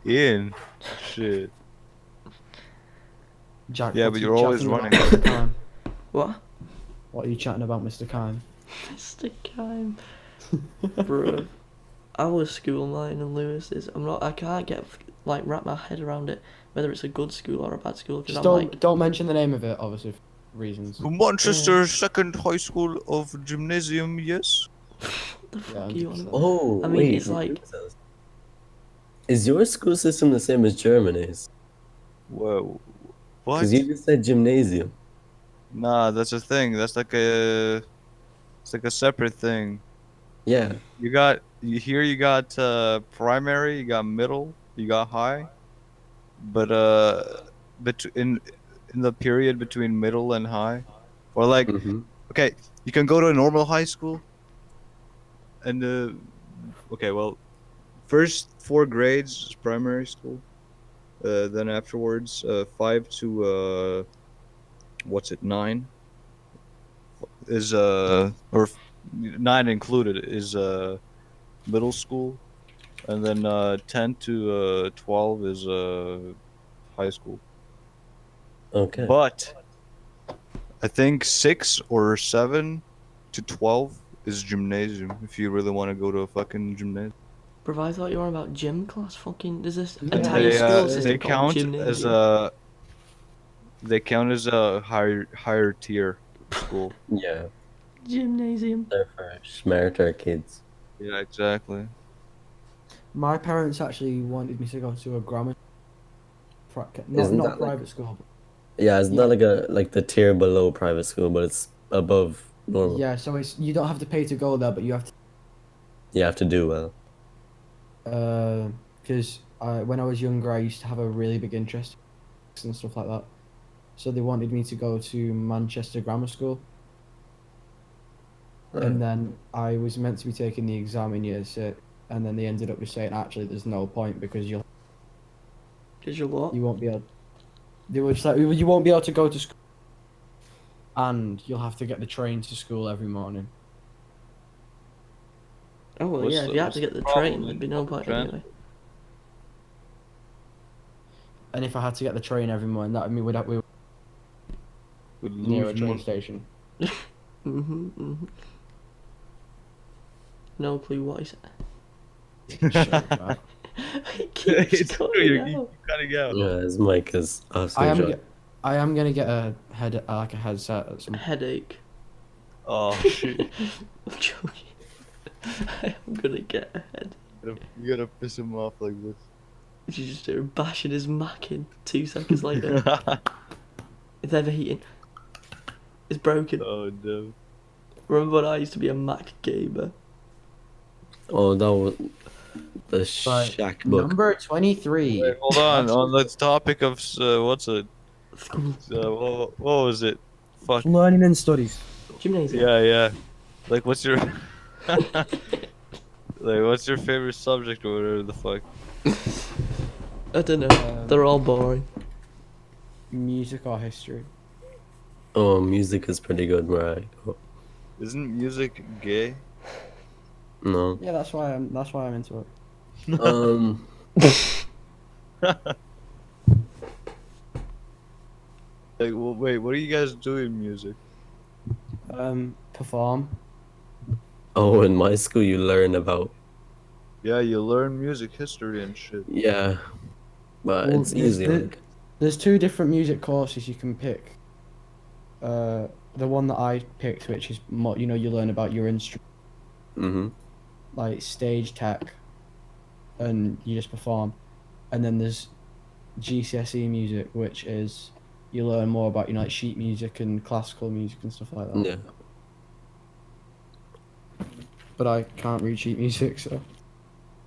Speaker 3: Ian, shit.
Speaker 2: Jack,
Speaker 3: Yeah,
Speaker 2: what
Speaker 3: but
Speaker 2: are
Speaker 3: you're
Speaker 2: you
Speaker 3: always
Speaker 2: chatting about,
Speaker 3: running.
Speaker 2: Mr. Kime?
Speaker 4: What?
Speaker 2: What are you chatting about, Mr. Kime?
Speaker 4: Mr. Kime. Bro. Our school, mine and Lewis's, I can't wrap my head around it, whether it's a good school or a bad school, because
Speaker 2: Just
Speaker 4: I'm
Speaker 2: don't mention the name of it, obviously, for reasons.
Speaker 3: Manchester Second High School of Gymnasium, yes?
Speaker 4: what the fuck
Speaker 2: Yeah,
Speaker 4: are you on about?
Speaker 1: Oh,
Speaker 4: I mean,
Speaker 1: wait.
Speaker 4: it's like-
Speaker 1: Is your school system the same as Germany's?
Speaker 3: Whoa. What?
Speaker 1: Because you just said gymnasium.
Speaker 3: Nah, that's a thing. That's like it's like a separate thing.
Speaker 1: Yeah.
Speaker 3: You got primary, you got middle, you got high. But in the period between middle and high, or like
Speaker 1: Mm-hmm.
Speaker 3: okay, you can go to a normal high school. And okay, well, first 4 grades is primary school. Then afterwards, 5 to 9 is or 9 included is middle school, and then 10 to 12 is high school.
Speaker 1: Okay.
Speaker 3: But I think 6 or 7 to 12 is gymnasium. If you really want to go to a fucking gymnasium.
Speaker 4: Bro, I thought you were on about gym class. Fucking, there's this
Speaker 2: Yeah,
Speaker 4: entire
Speaker 3: They
Speaker 4: school
Speaker 3: uh
Speaker 4: system
Speaker 3: they
Speaker 4: called
Speaker 3: count as
Speaker 4: gymnasium.
Speaker 3: a higher tier school.
Speaker 1: Yeah,
Speaker 4: Gymnasium.
Speaker 1: they're for smarter kids.
Speaker 3: Yeah, exactly.
Speaker 2: My parents actually wanted me to go to a grammar,
Speaker 1: Isn't
Speaker 2: not a
Speaker 1: that like
Speaker 2: private school. But
Speaker 1: yeah? Isn't
Speaker 2: yeah,
Speaker 1: that like the tier below private school, but it's above normal?
Speaker 2: yeah. So it's you don't have to pay to go there, but you have to.
Speaker 1: You have to do well.
Speaker 2: Because when I was younger, I used to have a really big interest and stuff like that. So they wanted me to go to Manchester Grammar School, and then I was meant to be taking the exam in year 6, and then they ended up just saying actually there's no point because
Speaker 4: Cause you're what?
Speaker 2: you won't be able. They were just like you won't be able to go to school, and you'll have to get the train to school every morning.
Speaker 4: Oh well,
Speaker 3: What's
Speaker 4: yeah. If
Speaker 3: the-
Speaker 4: you had
Speaker 3: what's
Speaker 4: to
Speaker 3: the
Speaker 4: get the
Speaker 3: problem
Speaker 4: train,
Speaker 3: in
Speaker 4: there'd be no
Speaker 3: public
Speaker 4: point anyway.
Speaker 2: And if I had to get the train every morning, that would mean we were
Speaker 3: Would
Speaker 2: near a
Speaker 3: lose
Speaker 2: train
Speaker 3: more.
Speaker 2: station.
Speaker 4: No clue what he said.
Speaker 2: Shut up.
Speaker 4: It keeps
Speaker 3: It's true,
Speaker 4: cutting
Speaker 3: you
Speaker 4: out.
Speaker 3: keep cutting out.
Speaker 1: Yeah, his mic is
Speaker 2: I
Speaker 1: absolutely
Speaker 2: am.
Speaker 1: shot.
Speaker 2: I am gonna get a headset at some.
Speaker 4: Headache.
Speaker 3: Oh shit!
Speaker 4: I'm joking. I'm gonna get a head.
Speaker 3: You gotta piss him off like
Speaker 4: You just hear him bashing his Mac in 2 seconds later.
Speaker 3: this.
Speaker 4: It's overheating. It's broken.
Speaker 3: Oh no.
Speaker 4: Remember when I used to be a Mac gamer?
Speaker 1: Oh, that was the
Speaker 2: Right,
Speaker 1: Shack book.
Speaker 2: number 23.
Speaker 3: Wait, hold on. On the topic of what's it?
Speaker 4: School.
Speaker 3: What was it? Fuck.
Speaker 2: Learning and studies.
Speaker 4: Gymnasium.
Speaker 3: Yeah. Like, what's your what's your favorite subject or whatever the fuck?
Speaker 4: I don't know. They're all boring.
Speaker 2: Music or history.
Speaker 1: Oh, music is pretty good, right? Oh,
Speaker 3: Isn't music gay?
Speaker 1: no.
Speaker 2: Yeah, that's why I'm into it.
Speaker 3: Like, well, wait, what do you guys do in music?
Speaker 2: Perform.
Speaker 1: Oh, in my school you learn about
Speaker 3: Yeah, you learn music history and shit.
Speaker 1: yeah, but
Speaker 2: Well,
Speaker 1: it's easy. Like
Speaker 2: There's 2 different music courses you can pick. The one that I picked, which is more, you learn about your instrument, like stage tech, and you just perform. And then there's GCSE music, which is you learn more about like sheet music and classical music and stuff like that.
Speaker 1: yeah.
Speaker 2: But I can't read sheet music, so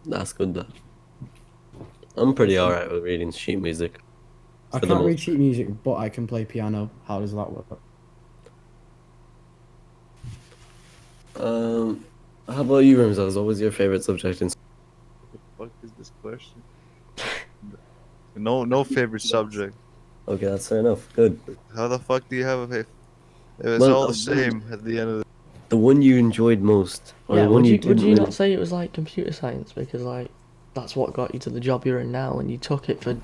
Speaker 1: That's good though. I'm pretty alright with reading sheet music.
Speaker 2: I
Speaker 1: For the
Speaker 2: can't read
Speaker 1: most
Speaker 2: sheet music, but I can play piano. How does that work?
Speaker 1: How about you, Rimsels? What was your favorite subject in school?
Speaker 3: What the fuck is this question? No favorite subject.
Speaker 1: Okay, that's fair enough. Good.
Speaker 3: How the fuck do you have a favorite? It's
Speaker 1: Well,
Speaker 3: all the same at the end of the.
Speaker 1: The one you enjoyed most, or
Speaker 4: Yeah,
Speaker 1: the one
Speaker 4: would you
Speaker 1: didn't
Speaker 4: would you
Speaker 1: really...
Speaker 4: not say it was like computer science because like that's what got you to the job you're in now and you took it for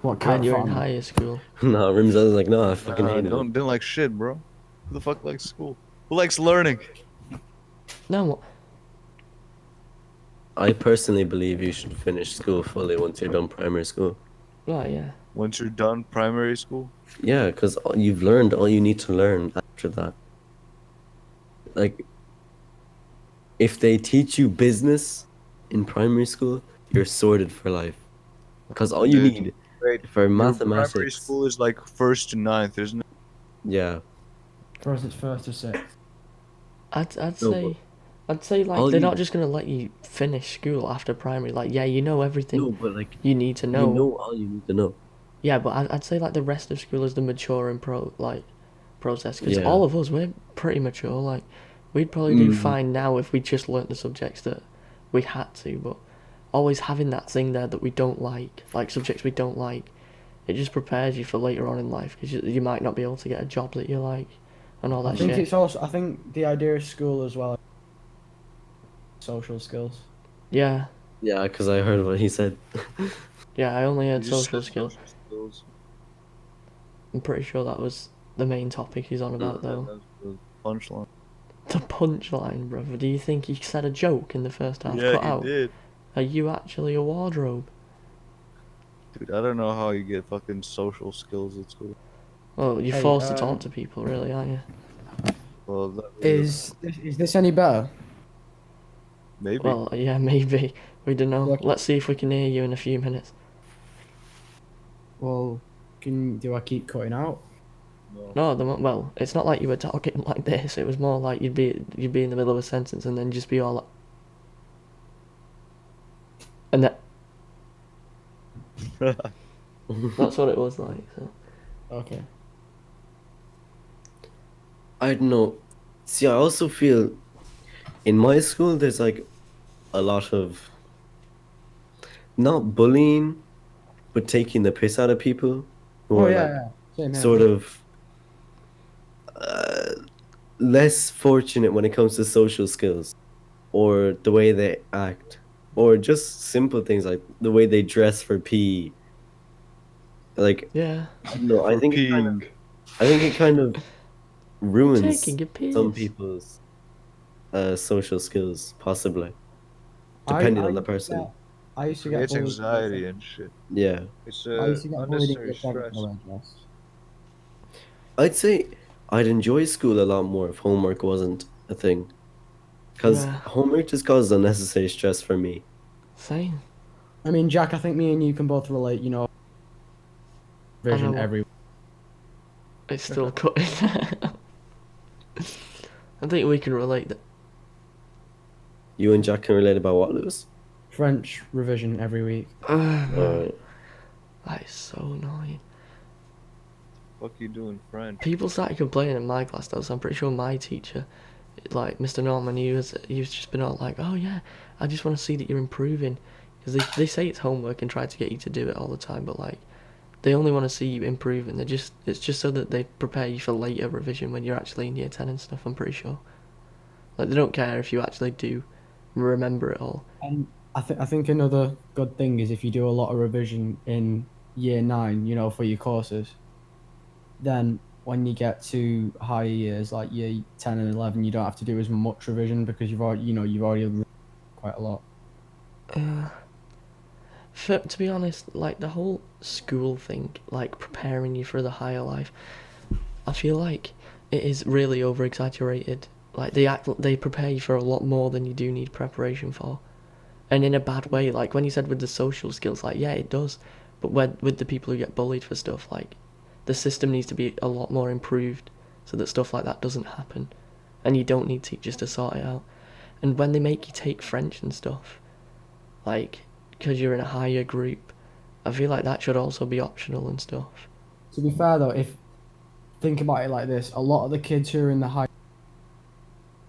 Speaker 2: What
Speaker 4: when you were in higher school?
Speaker 1: No, Rimsels was like, no, I fucking
Speaker 3: Nah,
Speaker 1: hate it.
Speaker 3: didn't like shit, bro. Who the fuck likes school? Who likes learning?
Speaker 4: No, what?
Speaker 1: I personally believe you should finish school fully once you're done primary school.
Speaker 4: Right, yeah.
Speaker 3: Once you're done primary school.
Speaker 1: Yeah, because you've learned all you need to learn after that. Like, if they teach you business in primary school, you're sorted for life. Because all you
Speaker 3: Dude,
Speaker 1: need
Speaker 3: Wait,
Speaker 1: for
Speaker 3: your primary
Speaker 1: mathematics...
Speaker 3: school is like 1st to 9th, isn't it?
Speaker 1: Yeah.
Speaker 2: For us, it's 1st to 6th.
Speaker 4: I'd
Speaker 1: No,
Speaker 4: say I'd say like
Speaker 1: all
Speaker 4: they're
Speaker 1: you-
Speaker 4: not just gonna let you finish school after primary. Like, yeah, you know everything
Speaker 1: No, but like,
Speaker 4: you need to
Speaker 1: you
Speaker 4: know.
Speaker 1: know all you need to know.
Speaker 4: Yeah, but I'd say like the rest of school is the maturing process because
Speaker 1: Yeah.
Speaker 4: all of us we're pretty mature. Like, we'd probably do
Speaker 1: Mhm.
Speaker 4: fine now if we just learnt the subjects that we had to. But always having that thing there that we don't like subjects we don't like, it just prepares you for later on in life because you might not be able to get a job that you like and all
Speaker 2: I
Speaker 4: that
Speaker 2: think
Speaker 4: shit.
Speaker 2: it's also. I think the idea of school as well. Social skills.
Speaker 4: Yeah,
Speaker 1: Yeah, because I heard what he said.
Speaker 4: yeah. I only
Speaker 3: You
Speaker 4: had
Speaker 3: just
Speaker 4: social
Speaker 3: said
Speaker 4: skills.
Speaker 3: social skills.
Speaker 4: I'm pretty sure that was the main topic he's on about though.
Speaker 3: That's the punchline.
Speaker 4: The punchline, brother. Do you think he said a joke in the first half?
Speaker 3: Yeah,
Speaker 4: Cut
Speaker 3: he
Speaker 4: out.
Speaker 3: did.
Speaker 4: Are you actually a wardrobe?
Speaker 3: Dude, I don't know how you get fucking social skills at school.
Speaker 4: Well, you're
Speaker 2: Hey,
Speaker 4: forced to talk to people, really, aren't you?
Speaker 3: Well,
Speaker 2: Is this any better?
Speaker 3: maybe.
Speaker 4: Well, yeah, maybe. We don't know.
Speaker 2: Yeah.
Speaker 4: Let's see if we can hear you in a few minutes.
Speaker 2: Well, do I keep cutting out?
Speaker 4: No, well, it's not like you were talking like this. It was more like you'd be in the middle of a sentence and then just be all like, and that. That's what it was like. So.
Speaker 2: Okay.
Speaker 1: I don't know. See, I also feel in my school there's like a lot of not bullying, but taking the piss out of people who
Speaker 2: Oh
Speaker 1: are
Speaker 2: yeah,
Speaker 1: like
Speaker 2: yeah. Same here.
Speaker 1: sort of less fortunate when it comes to social skills or the way they act or just simple things like the way they dress for PE. Like,
Speaker 4: Yeah.
Speaker 1: no, I
Speaker 3: For
Speaker 1: think
Speaker 3: peeing.
Speaker 1: I think it kind of ruins
Speaker 4: Taking a piss.
Speaker 1: some people's social skills, possibly,
Speaker 2: I
Speaker 1: depending on the
Speaker 2: used to
Speaker 1: person.
Speaker 2: get- I used to get
Speaker 3: Creates
Speaker 2: bullied.
Speaker 3: anxiety and shit.
Speaker 1: Yeah,
Speaker 3: It's
Speaker 2: I used to get bullied in
Speaker 3: unnecessary
Speaker 2: year 7
Speaker 3: stress.
Speaker 2: for red dress.
Speaker 1: I'd say I'd enjoy school a lot more if homework wasn't a thing, because
Speaker 4: Yeah.
Speaker 1: homework just causes unnecessary stress for me.
Speaker 4: Same.
Speaker 2: I mean, Jack, I think me and you can both relate. You know, vision
Speaker 4: know.
Speaker 2: every.
Speaker 4: It's still cutting. I think we can relate that.
Speaker 1: You and Jack can relate about what, Lewis?
Speaker 2: French revision every week.
Speaker 1: Alright.
Speaker 4: That is so annoying.
Speaker 3: Fuck you doing French?
Speaker 4: People started complaining in my class though, so I'm pretty sure my teacher, like Mr. Norman, he was just been all like, oh yeah, I just want to see that you're improving, because they say it's homework and try to get you to do it all the time, but like, they only want to see you improving. It's just so that they prepare you for later revision when you're actually in year 10 and stuff. I'm pretty sure. Like they don't care if you actually do remember it all.
Speaker 2: And I think another good thing is if you do a lot of revision in year 9, you know, for your courses, then when you get to higher years like year 10 and 11, you don't have to do as much revision because you've already reviewed quite a lot.
Speaker 4: To be honest, like the whole school thing, like preparing you for the higher life, I feel like it is really over exaggerated. Like they prepare you for a lot more than you do need preparation for, and in a bad way. Like when you said with the social skills, like yeah, it does, but with the people who get bullied for stuff, like the system needs to be a lot more improved so that stuff like that doesn't happen, and you don't need teachers to sort it out. And when they make you take French and stuff, like because you're in a higher group, I feel like that should also be optional and stuff.
Speaker 2: To be fair though, if think about it like this, a lot of the kids who are in the high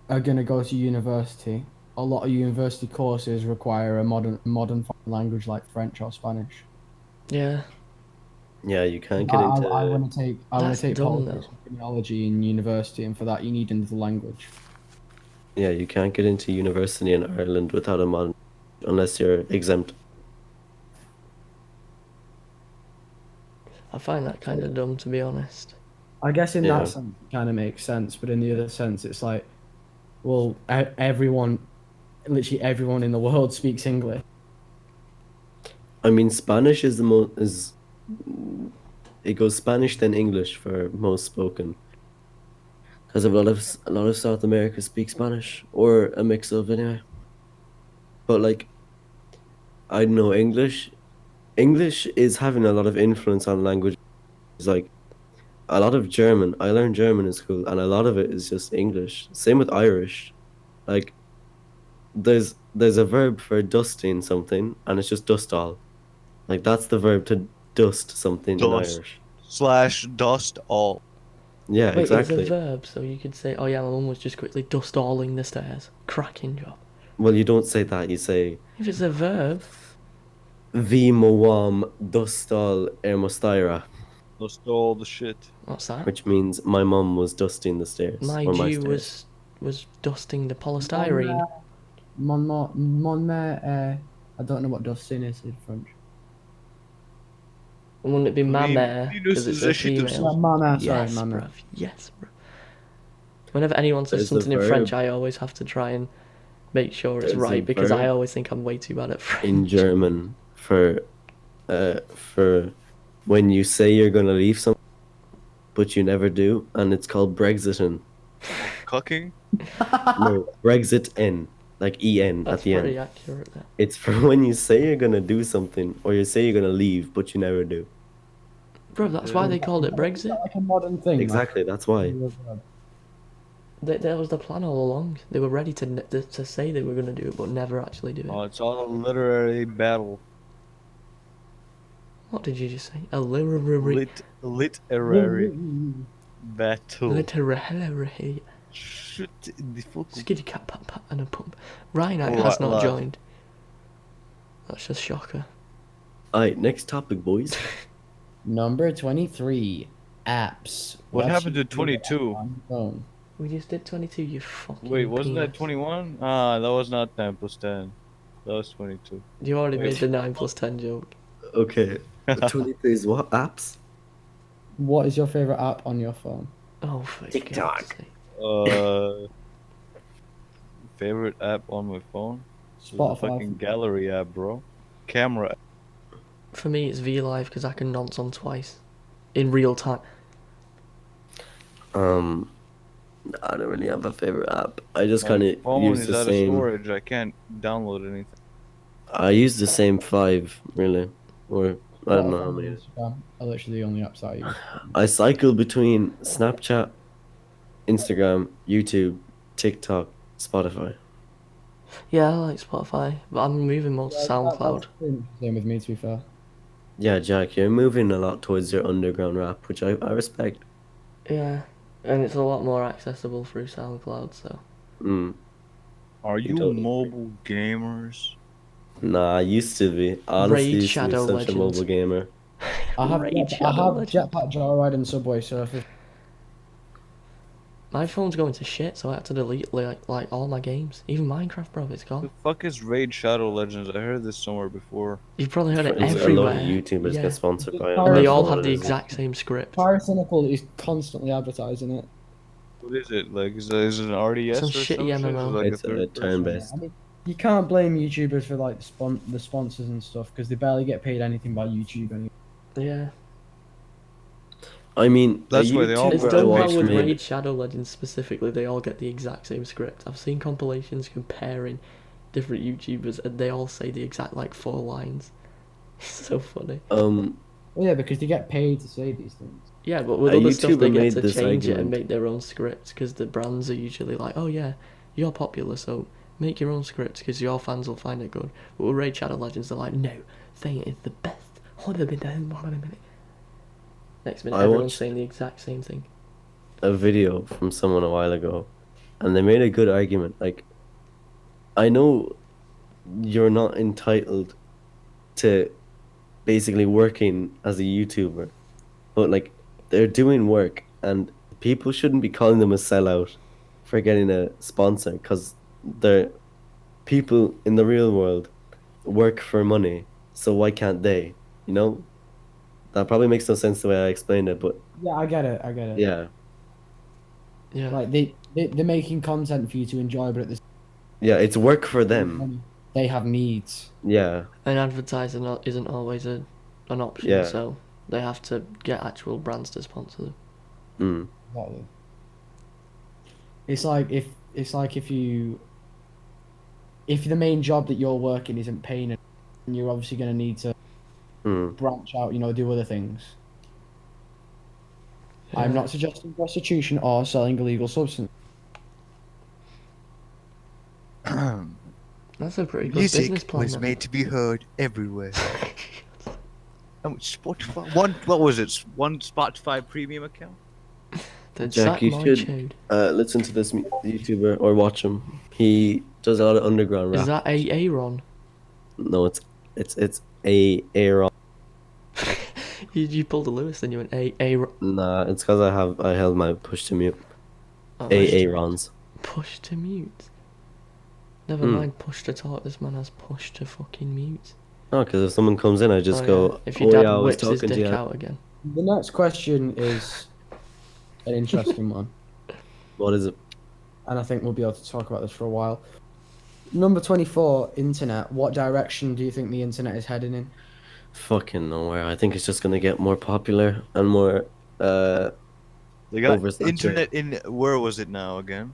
Speaker 2: are going to go to university. A lot of university courses require a modern foreign language like French or Spanish.
Speaker 4: Yeah,
Speaker 1: Yeah, you can't get into.
Speaker 2: I want to take
Speaker 4: That's dumb,
Speaker 2: politics and criminology in university, and for that you need another language.
Speaker 1: Yeah, you can't get into university in Ireland without a modern, unless you're exempt.
Speaker 4: I find that kind of dumb, to be honest.
Speaker 2: I guess in
Speaker 1: Yeah.
Speaker 2: that sense it kind of makes sense, but in the other sense it's like, well, everyone, literally everyone in the world speaks English.
Speaker 1: I mean, Spanish is the most is. It goes Spanish then English for most spoken. Because a lot of South America speak Spanish or a mix of anyway. But like, I don't know English. English is having a lot of influence on language. It's like a lot of German. I learned German in school, and a lot of it is just English. Same with Irish. Like, there's a verb for dusting something, and it's just dust all. Like that's the verb to dust something in
Speaker 3: Dust.
Speaker 1: Irish.
Speaker 3: / dust all.
Speaker 1: Yeah,
Speaker 4: Wait,
Speaker 1: exactly.
Speaker 4: it's a verb, so you could say, oh yeah, my mum was just quickly dust-alling the stairs. Cracking job.
Speaker 1: Well, you don't say that. You say
Speaker 4: If it's a verb,
Speaker 1: "Vi moam dustal ermostyra,"
Speaker 3: Dust all the shit.
Speaker 4: what's that?
Speaker 1: which means my mum was dusting the stairs.
Speaker 4: My
Speaker 1: or my
Speaker 4: Jew
Speaker 1: stairs.
Speaker 4: was dusting the polystyrene.
Speaker 2: Mon mère, I don't know what dusting is in French.
Speaker 4: And wouldn't it be
Speaker 3: Oui,
Speaker 4: mama?
Speaker 3: oui,
Speaker 4: Because it's a
Speaker 3: je suis tout
Speaker 4: female.
Speaker 3: seul.
Speaker 2: Mama, sorry,
Speaker 4: Yes,
Speaker 2: mama.
Speaker 4: bruv. Yes, bruv. Whenever anyone says
Speaker 1: There's a
Speaker 4: something in French,
Speaker 1: verb.
Speaker 4: I always have to try and make sure it's
Speaker 1: There's a
Speaker 4: right because I
Speaker 1: verb
Speaker 4: always think I'm way too bad at French.
Speaker 1: in German for when you say you're gonna leave something, but you never do, and it's called Brexiting.
Speaker 3: Cucking?
Speaker 1: No, Brexit N, like EN
Speaker 4: That's
Speaker 1: at the
Speaker 4: pretty
Speaker 1: end.
Speaker 4: accurate there.
Speaker 1: It's for when you say you're gonna do something, or you say you're gonna leave, but you never do.
Speaker 4: Bro, that's why they called it
Speaker 2: Is
Speaker 4: Brexit.
Speaker 2: that like a modern thing?
Speaker 1: Exactly, that's why.
Speaker 4: That was the plan all along. They were ready to say they were going to do it, but never actually do it.
Speaker 3: Oh, it's all a literary battle.
Speaker 4: What did you just say? A literary...
Speaker 3: Literary battle.
Speaker 4: Literary...
Speaker 3: Shit in the fuck.
Speaker 4: Skitty cat pat pat and a pump. Rhino
Speaker 3: Alright,
Speaker 4: has not
Speaker 3: lad.
Speaker 4: joined. That's just shocker.
Speaker 1: Alright, next topic, boys.
Speaker 2: Number 23. Apps.
Speaker 3: What
Speaker 2: What's
Speaker 3: happened to
Speaker 2: your favorite
Speaker 3: 22?
Speaker 2: app on your phone?
Speaker 4: We just did 22, you fucking
Speaker 3: Wait, wasn't that
Speaker 4: penis.
Speaker 3: 21? Ah, that was not 10 plus 10. That was 22.
Speaker 4: You already
Speaker 3: Wait.
Speaker 4: made the 9 plus 10 joke.
Speaker 1: Okay, 23 is what? Apps?
Speaker 2: What is your favorite app on your phone?
Speaker 4: Oh, for
Speaker 1: TikTok.
Speaker 4: God's sake.
Speaker 3: Favorite app on my phone? It's the
Speaker 2: Spotify.
Speaker 3: fucking gallery app, bro. Camera.
Speaker 4: For me, it's VLive because I can nonce on twice. In real time.
Speaker 1: I don't really have a favorite app. I just
Speaker 3: My
Speaker 1: kind of
Speaker 3: phone
Speaker 1: use
Speaker 3: is
Speaker 1: the
Speaker 3: out of
Speaker 1: same.
Speaker 3: storage. I can't download anything.
Speaker 1: I use the same 5, really. Or, I don't know how
Speaker 2: Spotify
Speaker 1: many.
Speaker 2: and Instagram are literally the only apps that I use.
Speaker 1: I cycle between Snapchat, Instagram, YouTube, TikTok, Spotify.
Speaker 4: Yeah, I like Spotify, but I'm moving more to SoundCloud.
Speaker 2: That's pretty much the same with me, to be fair.
Speaker 1: Yeah, Jack, you're moving a lot towards your underground rap, which I respect.
Speaker 4: Yeah, and it's a lot more accessible through SoundCloud, so...
Speaker 1: Mm.
Speaker 3: Are you
Speaker 1: totally
Speaker 3: mobile gamers?
Speaker 1: Nah, I used to be. Honestly,
Speaker 4: Raid
Speaker 1: used to be
Speaker 4: Shadow
Speaker 1: such
Speaker 4: Legends.
Speaker 1: a mobile gamer.
Speaker 2: I have,
Speaker 4: Raid
Speaker 2: I
Speaker 4: Shadow
Speaker 2: have
Speaker 4: Legends.
Speaker 2: Jetpack Joyride and Subway Surfers.
Speaker 4: My phone's going to shit, so I had to delete like all my games. Even Minecraft, bro, it's
Speaker 3: The
Speaker 4: gone.
Speaker 3: fuck is Raid Shadow Legends? I heard this somewhere before.
Speaker 4: You've probably heard it
Speaker 1: Friends, a
Speaker 4: everywhere.
Speaker 1: lot of YouTubers
Speaker 4: Yeah.
Speaker 1: get sponsored by it.
Speaker 2: And
Speaker 4: And they
Speaker 2: Pyrocynical
Speaker 4: all
Speaker 1: That's
Speaker 4: have
Speaker 1: what
Speaker 4: the
Speaker 1: it is.
Speaker 4: exact same script.
Speaker 2: Pyrocynical is constantly advertising it.
Speaker 3: What is it? Like, is it an RDS
Speaker 4: Some
Speaker 3: or
Speaker 4: shitty
Speaker 3: some shit? Is it
Speaker 4: MMO.
Speaker 3: like
Speaker 1: It's a
Speaker 3: third person?
Speaker 1: turn-based.
Speaker 2: I mean, you can't blame YouTubers for like the sponsors and stuff because they barely get paid anything by YouTube anyway.
Speaker 4: Yeah.
Speaker 1: I mean,
Speaker 3: That's
Speaker 1: a
Speaker 3: why they all
Speaker 4: It's
Speaker 1: YouTuber I
Speaker 4: done well
Speaker 1: watched
Speaker 4: with
Speaker 1: made
Speaker 4: Raid Shadow Legends specifically. They all get the exact same script. I've seen compilations comparing different YouTubers, and they all say the exact like 4 lines. It's so funny.
Speaker 2: Well, yeah, because they get paid to say these things.
Speaker 4: Yeah, but with
Speaker 1: A
Speaker 4: other stuff, they
Speaker 1: YouTuber
Speaker 4: get
Speaker 1: made
Speaker 4: to
Speaker 1: this
Speaker 4: change it and
Speaker 1: argument.
Speaker 4: make their own scripts because the brands are usually like, oh yeah, you're popular, so make your own scripts because your fans will find it good. But with Raid Shadow Legends, they're like, no, saying it is the best. Next minute,
Speaker 1: I
Speaker 4: everyone's
Speaker 1: watched-
Speaker 4: saying the exact same thing.
Speaker 1: a video from someone a while ago, and they made a good argument. Like, I know you're not entitled to basically working as a YouTuber, but like they're doing work, and people shouldn't be calling them a sellout for getting a sponsor because they're people in the real world work for money, so why can't they? You know, that probably makes no sense the way I explained it, but
Speaker 2: Yeah, I get it. I get it.
Speaker 1: yeah,
Speaker 4: Yeah.
Speaker 2: Like they're making content for you to enjoy, but at the
Speaker 1: yeah, it's work for
Speaker 2: same
Speaker 1: them.
Speaker 2: time, they have needs.
Speaker 1: Yeah,
Speaker 4: And advertising isn't always an option,
Speaker 1: Yeah.
Speaker 4: so they have to get actual brands to sponsor them.
Speaker 1: mm.
Speaker 2: Exactly. It's like if the main job that you're working isn't paying, and you're obviously going to need to
Speaker 1: Mm.
Speaker 2: branch out, do other things. I'm
Speaker 4: Yeah.
Speaker 2: not suggesting prostitution or selling illegal substance.
Speaker 4: That's a pretty good business plan. then.
Speaker 3: to be heard everywhere. Spotify. What was it? One Spotify premium account?
Speaker 4: Then
Speaker 1: Jack,
Speaker 4: sack
Speaker 1: you
Speaker 4: my
Speaker 1: should
Speaker 4: chode.
Speaker 1: listen to this YouTuber or watch him. He does a lot of underground rap.
Speaker 4: Is that Aaron?
Speaker 1: No, it's a Aaron.
Speaker 4: You pulled a Lewis, then you went Aaron.
Speaker 1: Nah, it's because I held my push to mute.
Speaker 4: Oh,
Speaker 1: Aarons.
Speaker 4: Push to mute. Never
Speaker 1: Hmm.
Speaker 4: mind push to talk. This man has push to fucking mute.
Speaker 1: Oh, because if someone comes in, I just
Speaker 4: Oh,
Speaker 1: go,
Speaker 4: yeah. If your
Speaker 1: oh
Speaker 4: dad
Speaker 1: yeah, I was
Speaker 4: whips his
Speaker 1: talking to
Speaker 4: dick
Speaker 1: you.
Speaker 4: out again.
Speaker 2: The next question is an interesting one,
Speaker 1: What is it?
Speaker 2: and I think we'll be able to talk about this for a while. Number 24, internet. What direction do you think the internet is heading in?
Speaker 1: Fucking nowhere. I think it's just gonna get more popular and more
Speaker 3: They got
Speaker 1: oversaturated.
Speaker 3: internet in where was it now again?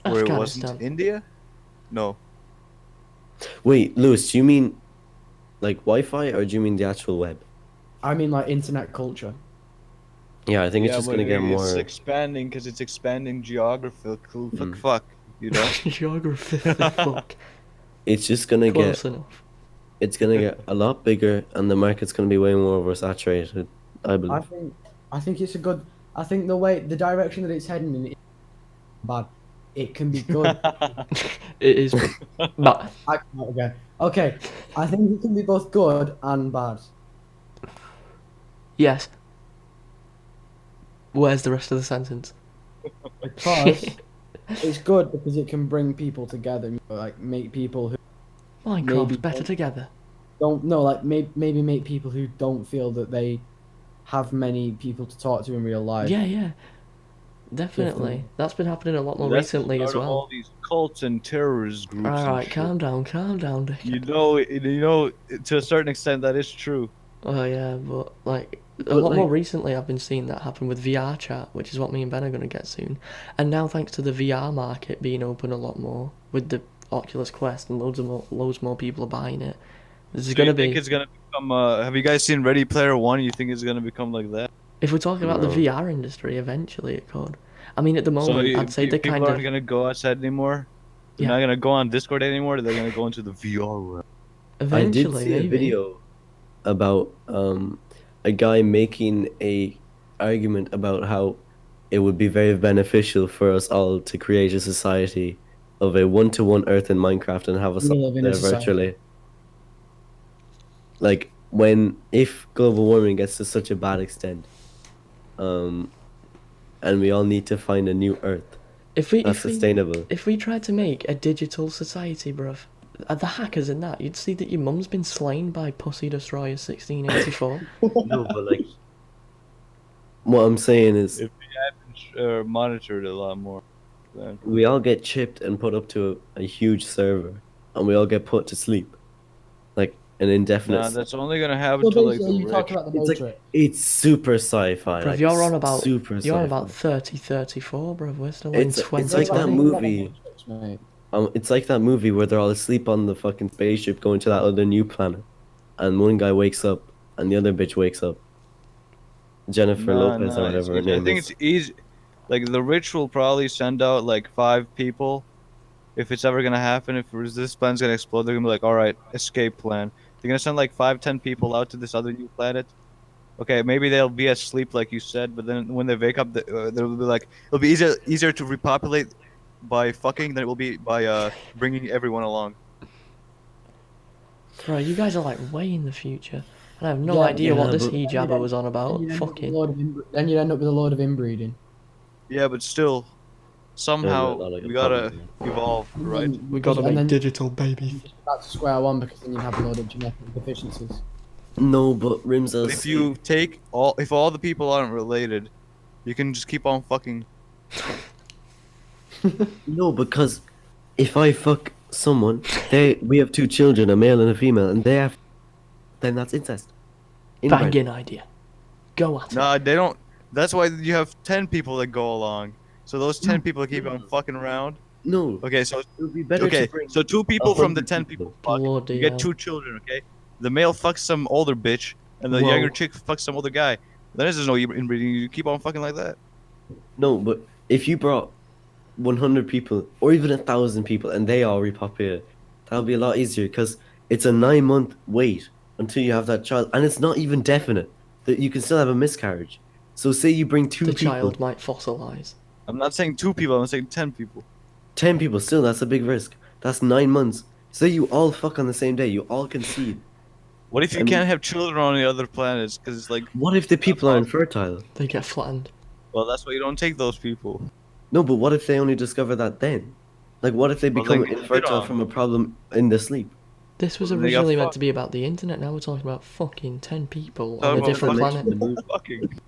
Speaker 3: Where it wasn't
Speaker 4: Afghanistan.
Speaker 3: India? No.
Speaker 1: Wait, Lewis, do you mean like Wi-Fi or do you mean the actual web?
Speaker 2: I mean, like internet culture.
Speaker 1: Yeah, I think it's
Speaker 3: Yeah,
Speaker 1: just
Speaker 3: but
Speaker 1: gonna get
Speaker 3: it's
Speaker 1: more.
Speaker 3: expanding because it's expanding geographical.
Speaker 1: Mm.
Speaker 3: Fuck, you know.
Speaker 4: Geography. Fuck.
Speaker 1: It's just gonna
Speaker 4: Close
Speaker 1: get.
Speaker 4: enough.
Speaker 1: It's gonna get a lot bigger, and the market's gonna be way more oversaturated. I
Speaker 2: I
Speaker 1: believe.
Speaker 2: think I think it's a good. I think the direction that it's heading in is bad. It can be good.
Speaker 4: It is, but
Speaker 2: Okay. Okay. I think it can be both good and bad.
Speaker 4: yes. Where's the rest of the sentence?
Speaker 2: Because it's good because it can bring people together, you know, like make people who
Speaker 4: Minecraft's
Speaker 2: maybe
Speaker 4: better together.
Speaker 2: don't know, like maybe make people who don't feel that they have many people to talk to in real life.
Speaker 4: Yeah, definitely.
Speaker 2: Different.
Speaker 4: That's been happening a lot more
Speaker 3: That's the
Speaker 4: recently as
Speaker 3: start of
Speaker 4: well.
Speaker 3: all these cults and terrorist groups
Speaker 4: All
Speaker 3: and
Speaker 4: right,
Speaker 3: shit.
Speaker 4: calm down, dickhead.
Speaker 3: You know, to a certain extent, that is true.
Speaker 4: Oh yeah, but like a
Speaker 1: But,
Speaker 4: lot more
Speaker 1: like-
Speaker 4: recently, I've been seeing that happen with VR chat, which is what me and Ben are going to get soon. And now, thanks to the VR market being open a lot more with the Oculus Quest and loads more people are buying it. This is
Speaker 3: So
Speaker 4: going to
Speaker 3: you think
Speaker 4: be.
Speaker 3: it's gonna become? Have you guys seen Ready Player One? You think it's gonna become like that?
Speaker 4: If we're talking about the
Speaker 1: No.
Speaker 4: VR industry, eventually it could. I mean, at the moment, I'd say they're
Speaker 3: people
Speaker 4: kind
Speaker 3: aren't
Speaker 4: of.
Speaker 3: gonna go outside anymore. They're
Speaker 4: Yeah.
Speaker 3: not gonna go on Discord anymore. They're gonna go into the VR world.
Speaker 1: I did
Speaker 4: Eventually,
Speaker 1: see a
Speaker 4: maybe.
Speaker 1: video about a guy making a argument about how it would be very beneficial for us all to create a society of a one-to-one Earth in Minecraft and have us
Speaker 2: We
Speaker 1: all
Speaker 2: live in a
Speaker 1: there
Speaker 2: society.
Speaker 1: virtually. Like if global warming gets to such a bad extent, um, and we all need to find a new Earth
Speaker 4: If we
Speaker 1: that's
Speaker 4: if we
Speaker 1: sustainable.
Speaker 4: if we tried to make a digital society, bruv, the hackers in that, you'd see that your mum's been slain by Pussy Destroyer 1684.
Speaker 1: No, but like, what I'm saying is,
Speaker 3: If we had monitored a lot more, then
Speaker 1: we all get chipped and put up to a huge server, and we all get put to sleep, like an indefinite.
Speaker 3: nah, that's only gonna happen
Speaker 2: So
Speaker 3: to like the
Speaker 2: basically, you
Speaker 3: rich.
Speaker 2: talk about the
Speaker 1: It's like
Speaker 2: Matrix.
Speaker 1: it's super sci-fi.
Speaker 4: Bruv,
Speaker 1: Like,
Speaker 4: you're on about
Speaker 1: super
Speaker 4: you're on
Speaker 1: sci-fi.
Speaker 4: about 3034, bruv. We're still in
Speaker 1: It's like
Speaker 4: 2020.
Speaker 1: that movie.
Speaker 2: Mate.
Speaker 1: It's like that movie where they're all asleep on the fucking spaceship going to that other new planet, and one guy wakes up and the other bitch wakes up. Jennifer Lopez or whatever her
Speaker 3: I
Speaker 1: name
Speaker 3: think
Speaker 1: is.
Speaker 3: it's easy. Like the rich will probably send out like 5 people, if it's ever gonna happen. If this plan's gonna explode, they're gonna be like, "All right, escape plan." They're gonna send like 5, 10 people out to this other new planet. Okay, maybe they'll be asleep like you said, but then when they wake up, they'll be like, it'll be easier to repopulate by fucking than it will be by bringing everyone along.
Speaker 4: Bro, you guys are like way in the future. And I have no
Speaker 2: Yeah,
Speaker 4: idea what
Speaker 1: yeah,
Speaker 4: this
Speaker 1: but-
Speaker 4: hijabber was on about.
Speaker 2: Then you'd end up with a load of inbreeding.
Speaker 3: Yeah, but still, somehow
Speaker 1: like a
Speaker 3: we gotta
Speaker 1: problem.
Speaker 3: evolve, right?
Speaker 4: We gotta
Speaker 2: And
Speaker 4: make
Speaker 2: then-
Speaker 4: digital babies.
Speaker 2: Back to square one because then you'd have a load of genetic deficiencies.
Speaker 1: No, but Rimsels.
Speaker 3: But if all the people aren't related, you can just keep on fucking.
Speaker 1: No, because if I fuck someone, we have 2 children, a male and a female, and then that's incest. Inbred.
Speaker 4: Banging idea. Go at it.
Speaker 3: Nah, they don't. That's why you have 10 people that go along. So those 10 people keep on fucking around.
Speaker 1: No,
Speaker 3: Okay, so
Speaker 1: it would be better
Speaker 3: okay,
Speaker 1: to bring.
Speaker 3: so 2 people from the
Speaker 1: 100
Speaker 3: 10
Speaker 1: people.
Speaker 3: people fuck.
Speaker 4: Bloody
Speaker 3: You get
Speaker 4: hell.
Speaker 3: 2 children. Okay, the male fucks some older bitch, and the
Speaker 1: Whoa.
Speaker 3: younger chick fucks some older guy. Then there's no inbreeding. You keep on fucking like that.
Speaker 1: No, but if you brought 100 people or even 1,000 people and they all repopulate, that would be a lot easier because it's a 9-month wait until you have that child, and it's not even definite that you can still have a miscarriage. So say you bring 2
Speaker 4: The
Speaker 1: people,
Speaker 4: child might fossilize.
Speaker 3: I'm not saying 2 people. I'm saying 10 people.
Speaker 1: 10 people, still that's a big risk. That's 9 months. Say you all fuck on the same day, you all conceive.
Speaker 3: What if you
Speaker 1: I mean-
Speaker 3: can't have children on the other planets? Because it's like,
Speaker 1: What if the people are infertile?
Speaker 4: They get flattened.
Speaker 3: well, that's why you don't take those people.
Speaker 1: No, but what if they only discover that then? Like, what if they
Speaker 3: Well,
Speaker 1: become
Speaker 3: then get
Speaker 1: infertile
Speaker 3: on.
Speaker 1: from a problem in the sleep?
Speaker 4: This was
Speaker 3: They got
Speaker 4: originally meant
Speaker 3: fucked.
Speaker 4: to be about the internet. Now we're talking about fucking 10 people on
Speaker 3: Talking
Speaker 4: a
Speaker 3: about
Speaker 4: different
Speaker 1: fucking-
Speaker 4: planet.
Speaker 3: Fucking.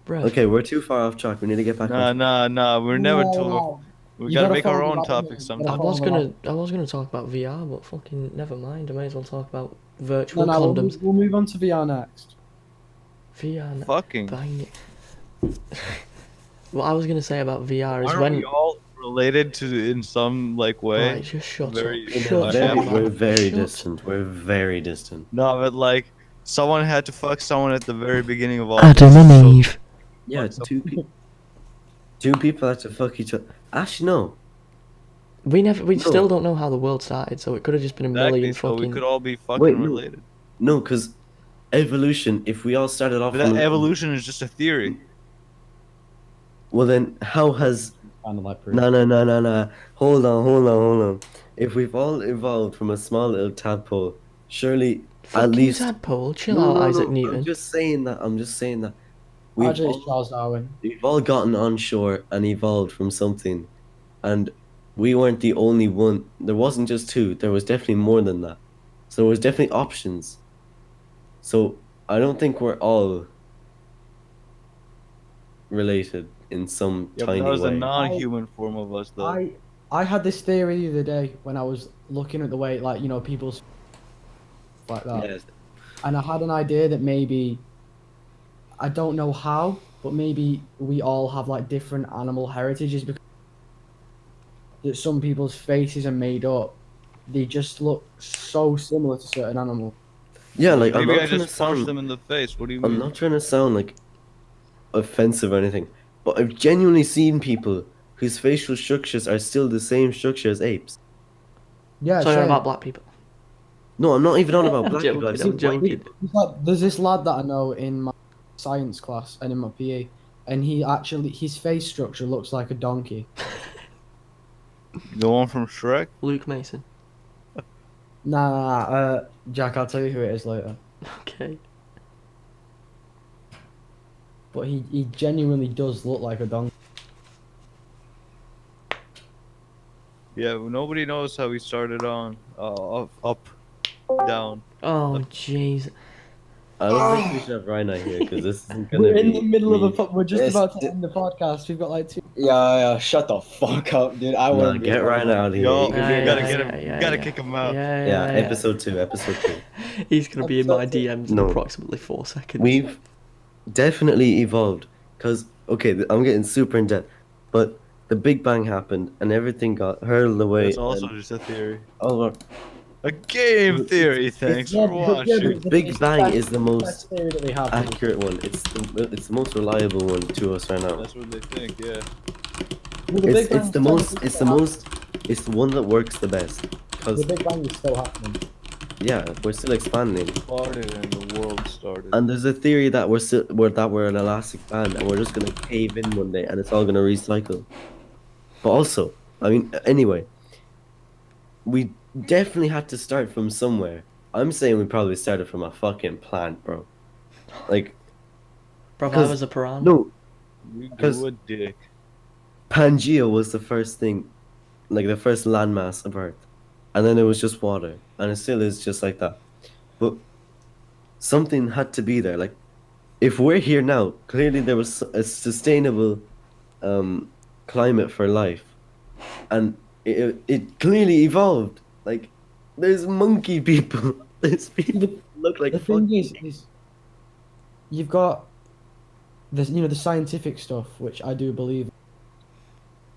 Speaker 4: Bro,
Speaker 1: Okay, we're too far off track. We need to get back on track.
Speaker 3: Nah. We're never
Speaker 2: No,
Speaker 3: too.
Speaker 2: no.
Speaker 3: We
Speaker 2: You
Speaker 3: gotta
Speaker 2: gotta
Speaker 3: make our
Speaker 2: follow
Speaker 3: own
Speaker 2: the rabbit
Speaker 3: topics
Speaker 2: hole. You gotta
Speaker 3: sometimes.
Speaker 2: follow the
Speaker 4: I was gonna talk about VR, but fucking never mind. I may as well talk about virtual
Speaker 2: No,
Speaker 4: condoms.
Speaker 2: we'll move on to VR next.
Speaker 4: VR.
Speaker 3: Fucking.
Speaker 4: Bang it. What I was gonna say about VR is
Speaker 3: Aren't
Speaker 4: when.
Speaker 3: we all related to in some like way?
Speaker 4: Right, just shut
Speaker 3: Very-
Speaker 4: up.
Speaker 1: We're
Speaker 4: Shut
Speaker 1: very,
Speaker 4: up.
Speaker 1: we're
Speaker 4: man.
Speaker 1: very
Speaker 4: Shut-
Speaker 1: distant. We're very distant.
Speaker 3: No, but like someone had to fuck someone at the very beginning of all.
Speaker 4: Adam
Speaker 3: this,
Speaker 4: and
Speaker 3: so-
Speaker 4: Eve.
Speaker 1: Yeah,
Speaker 3: Fuck some-
Speaker 1: two people have to fuck each other. Actually, no.
Speaker 4: We
Speaker 1: No.
Speaker 4: still don't know how the world started, so it could have just been a
Speaker 3: Exactly,
Speaker 4: million
Speaker 3: so we
Speaker 4: fucking.
Speaker 3: could all be fucking
Speaker 1: Wait, no.
Speaker 3: related.
Speaker 1: No, because evolution, if we all started off
Speaker 3: But that
Speaker 1: from...
Speaker 3: evolution is just a theory.
Speaker 1: Well, then, how has...
Speaker 2: Kind of like proof.
Speaker 1: No. Hold on. If we've all evolved from a small little tadpole, surely
Speaker 4: Fucking
Speaker 1: at least...
Speaker 4: tadpole. Chill
Speaker 1: No,
Speaker 4: out,
Speaker 1: no,
Speaker 4: Isaac
Speaker 1: no,
Speaker 4: Newton.
Speaker 1: I'm just saying that.
Speaker 2: Actually, it's Charles Darwin.
Speaker 1: We've all gotten on shore and evolved from something. And we weren't the only one. There wasn't just two. There was definitely more than that. So there was definitely options. So I don't think we're all related in some
Speaker 3: Yeah, but
Speaker 1: tiny
Speaker 3: that was a
Speaker 1: way.
Speaker 3: non-human form of us, though.
Speaker 2: I had this theory the other day when I was looking at the way, like, you know, people's like that.
Speaker 1: Yes.
Speaker 2: And I had an idea that maybe, I don't know how, but maybe we all have like different animal heritages because that some people's faces are made up. They just look so similar to certain animals.
Speaker 1: Yeah, like I'm
Speaker 3: Maybe
Speaker 1: not
Speaker 3: I
Speaker 1: trying to
Speaker 3: just punched
Speaker 1: sound.
Speaker 3: them in the face. What do you
Speaker 1: I'm
Speaker 3: mean?
Speaker 1: not trying to sound like offensive or anything, but I've genuinely seen people whose facial structures are still the same structure as apes.
Speaker 2: Yeah,
Speaker 4: Sorry
Speaker 2: same.
Speaker 4: about black people.
Speaker 1: No, I'm not even on about
Speaker 4: I'm
Speaker 1: black
Speaker 4: joking,
Speaker 1: people. I've
Speaker 4: I'm
Speaker 1: seen white
Speaker 4: joking.
Speaker 1: people.
Speaker 2: It's like, there's this lad that I know in my science class and in my PE, and his face structure looks like a donkey.
Speaker 3: The one from Shrek?
Speaker 4: Luke Mason.
Speaker 2: Nah, Jack, I'll tell you who it is later.
Speaker 4: Okay.
Speaker 2: But he genuinely does look like a donkey.
Speaker 3: Yeah, well, nobody knows how we started on. Up, down.
Speaker 4: Oh, jeez.
Speaker 1: I don't think we should have Rhino here because this isn't gonna
Speaker 2: We're
Speaker 1: be.
Speaker 2: in the middle of
Speaker 1: me.
Speaker 2: we're just
Speaker 5: This-
Speaker 2: about to end the podcast. We've got like two.
Speaker 5: Yeah, shut the fuck up, dude. I
Speaker 1: Nah,
Speaker 5: want to
Speaker 1: get Rhino out of here.
Speaker 3: Yo,
Speaker 1: He
Speaker 3: you
Speaker 1: could be in
Speaker 3: gotta
Speaker 1: episode-
Speaker 3: get him. You gotta kick him out.
Speaker 1: Yeah, episode 2.
Speaker 4: He's gonna be in my
Speaker 2: Episode two.
Speaker 4: DMs in
Speaker 1: No.
Speaker 4: approximately 4 seconds.
Speaker 1: We've definitely evolved because I'm getting super in depth, but the Big Bang happened and everything got hurled away.
Speaker 3: It's also
Speaker 1: and
Speaker 3: just a theory.
Speaker 1: all our-
Speaker 3: A game theory. Thanks
Speaker 2: Yeah,
Speaker 3: for
Speaker 2: but- yeah,
Speaker 3: watching.
Speaker 2: but
Speaker 1: Big
Speaker 2: it's
Speaker 1: Bang
Speaker 2: best-
Speaker 1: is the most
Speaker 2: best theory that we have.
Speaker 1: accurate one. It's the most reliable one to us right now.
Speaker 3: That's what they think. Yeah.
Speaker 2: Well, the
Speaker 1: It's
Speaker 2: Big
Speaker 1: it's the
Speaker 2: Bang's
Speaker 1: most
Speaker 2: technically
Speaker 1: it's the
Speaker 2: still
Speaker 1: most it's the one that works the best
Speaker 2: happening.
Speaker 1: because
Speaker 2: The Big Bang is still happening.
Speaker 1: yeah, we're still expanding.
Speaker 3: Started and the world started.
Speaker 1: And there's a theory that we're an elastic band and we're just gonna cave in one day and it's all gonna recycle. But also, I mean, anyway, we definitely had to start from somewhere. I'm saying we probably started from a fucking plant, bro. Like,
Speaker 4: Bro, I
Speaker 1: 'cause-
Speaker 4: was a piranha.
Speaker 1: no,
Speaker 3: You
Speaker 1: 'cause-
Speaker 3: do a dick.
Speaker 1: Pangea was the first thing, like the first landmass of Earth, and then it was just water, and it still is just like that. But something had to be there. Like, if we're here now, clearly there was a sustainable climate for life, and it clearly evolved. Like, there's monkey people. There's people that look like
Speaker 2: The
Speaker 1: fuck.
Speaker 2: thing is you've got the scientific stuff, which I do believe,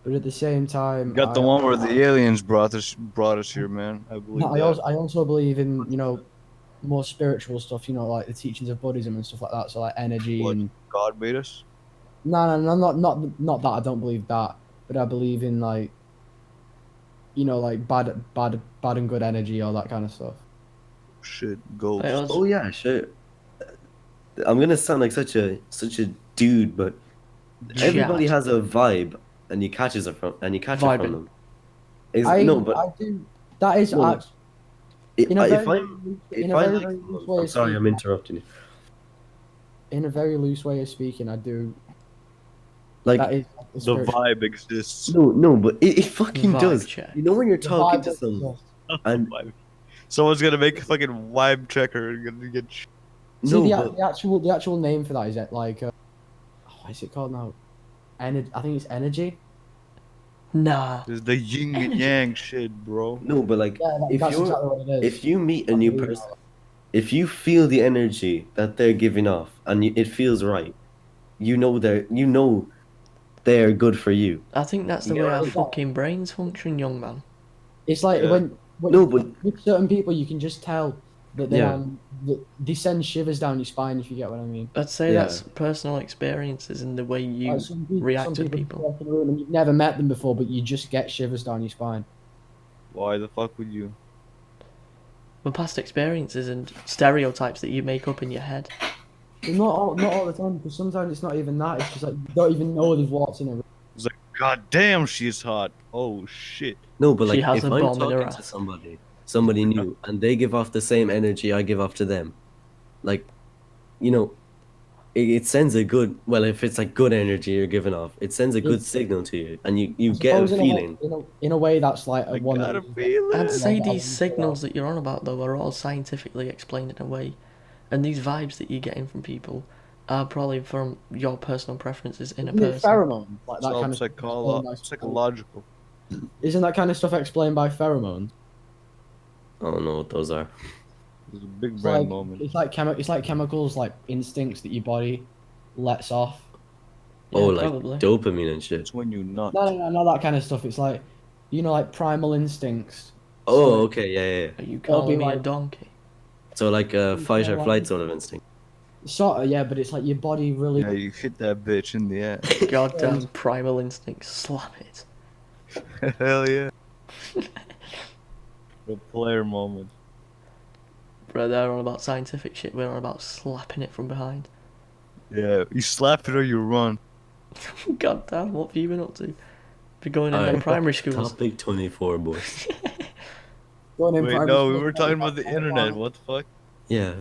Speaker 2: but at the same time,
Speaker 3: Got the one where the aliens brought us here, man. I believe
Speaker 2: No,
Speaker 3: that.
Speaker 2: I also believe in more spiritual stuff. Like the teachings of Buddhism and stuff like that. So like energy
Speaker 3: What?
Speaker 2: and
Speaker 3: God made us.
Speaker 2: no, not that. I don't believe that, but I believe in like bad and good energy, all that kind of stuff.
Speaker 3: Shit, ghost.
Speaker 4: Wait, I was-
Speaker 1: Oh yeah, sure. I'm gonna sound like such a dude, but everybody
Speaker 4: Chat.
Speaker 1: has a vibe, and you catch it from
Speaker 4: Vibing.
Speaker 1: them. Is
Speaker 2: I
Speaker 1: no, but
Speaker 2: I do. That is
Speaker 1: No,
Speaker 2: actually in a
Speaker 1: if
Speaker 2: very,
Speaker 1: I'm
Speaker 2: in
Speaker 1: if
Speaker 2: a
Speaker 1: I
Speaker 2: very,
Speaker 1: like,
Speaker 2: very loose way
Speaker 1: I'm
Speaker 2: of
Speaker 1: sorry, I'm
Speaker 2: speaking,
Speaker 1: interrupting you.
Speaker 2: in a very loose way of speaking, I do.
Speaker 1: Like
Speaker 2: That is a
Speaker 3: The
Speaker 2: spiritual-
Speaker 3: vibe exists.
Speaker 1: no, but it fucking
Speaker 4: Vibe
Speaker 1: does.
Speaker 4: check.
Speaker 1: You know when you're
Speaker 2: the
Speaker 1: talking
Speaker 2: vibe
Speaker 1: to
Speaker 2: does
Speaker 1: someone
Speaker 2: exist.
Speaker 1: and
Speaker 3: Vibe. Someone's gonna make a fucking vibe checker and gonna get.
Speaker 2: See,
Speaker 1: No,
Speaker 2: the actual name for that is like, what is it called now? I think it's energy.
Speaker 4: Nah.
Speaker 3: This is the yin and yang shit, bro.
Speaker 1: no, but like
Speaker 2: Yeah,
Speaker 1: if
Speaker 2: that's
Speaker 1: you're
Speaker 2: exactly what it is.
Speaker 1: if you meet a
Speaker 2: I
Speaker 1: new
Speaker 2: believe
Speaker 1: person, if you feel the energy that they're giving off and it feels right, you know they're good for you.
Speaker 4: I think that's the
Speaker 1: You
Speaker 4: way
Speaker 1: know
Speaker 4: our
Speaker 1: what I mean?
Speaker 4: fucking brains function, young man.
Speaker 2: It's like
Speaker 3: Yeah.
Speaker 2: when
Speaker 1: No, but
Speaker 2: with certain people, you can just tell that
Speaker 1: Yeah.
Speaker 2: that they send shivers down your spine, if you get what I mean.
Speaker 4: I'd say
Speaker 1: Yeah.
Speaker 4: that's personal experiences and the way you
Speaker 2: Like
Speaker 4: react to
Speaker 2: some
Speaker 4: people.
Speaker 2: walk in the room and you've never met them before, but you just get shivers down your spine.
Speaker 3: Why the fuck would you?
Speaker 4: But past experiences and stereotypes that you make up in your head.
Speaker 2: But not all the time, because sometimes it's not even that. It's just like you don't even know they've walked in a room.
Speaker 3: It's like, god damn, she's hot. Oh shit.
Speaker 1: no, but
Speaker 4: She
Speaker 1: like
Speaker 4: has
Speaker 1: if
Speaker 4: a
Speaker 1: I'm
Speaker 4: bomb in her
Speaker 1: talking to
Speaker 4: ass.
Speaker 1: somebody new, and they give off the same energy I give off to them, like, you know, it sends a good. Well, if it's like good energy you're giving off, it sends a good
Speaker 2: It's-
Speaker 1: signal to you, and you
Speaker 2: I
Speaker 1: get a
Speaker 2: suppose
Speaker 1: feeling.
Speaker 2: in a way that's like a
Speaker 3: I
Speaker 2: one.
Speaker 3: got a
Speaker 2: that
Speaker 3: feeling.
Speaker 4: I'd
Speaker 2: Yeah,
Speaker 4: say
Speaker 2: that I
Speaker 4: these
Speaker 2: wouldn't
Speaker 4: signals that you're on about, though, are all scientifically explained in a way. And these vibes that you're getting from people are probably from your personal preferences in a
Speaker 2: Isn't it
Speaker 4: person.
Speaker 2: pheromones? Like
Speaker 3: It's
Speaker 2: that
Speaker 3: all
Speaker 2: kind of stuff explained by-
Speaker 3: psychological.
Speaker 2: Isn't that kind of stuff explained by pheromones?
Speaker 1: I don't know what those are.
Speaker 3: It's a big
Speaker 2: It's
Speaker 3: brain
Speaker 2: like
Speaker 3: moment.
Speaker 2: it's like chemicals, like instincts that your body lets off.
Speaker 4: Yeah,
Speaker 1: Oh, like
Speaker 4: probably.
Speaker 1: dopamine and shit.
Speaker 3: It's when you nut.
Speaker 2: No, not that kind of stuff. It's like, like primal instincts.
Speaker 1: Oh,
Speaker 2: So
Speaker 1: okay, yeah.
Speaker 4: Are you
Speaker 2: It'll be
Speaker 4: calling me a
Speaker 2: like-
Speaker 4: donkey?
Speaker 1: So like a fight or
Speaker 2: like-
Speaker 1: flight sort of instinct.
Speaker 2: sort of, yeah, but it's like your body really.
Speaker 3: Yeah, you hit that bitch in the ass.
Speaker 4: Goddamn primal instinct, slap it.
Speaker 3: Hell yeah. The player moment.
Speaker 4: Bro, they're on about scientific shit, we're on about slapping it from behind.
Speaker 3: Yeah, you slap it or you run.
Speaker 4: Goddamn, what have you been up to? Be going in them
Speaker 1: Alright,
Speaker 4: primary schools.
Speaker 1: Topic 24, boys.
Speaker 2: Going in
Speaker 3: Wait,
Speaker 2: primary
Speaker 3: no, we
Speaker 2: school,
Speaker 3: were talking about the
Speaker 2: like,
Speaker 3: internet. What the fuck?
Speaker 1: Yeah.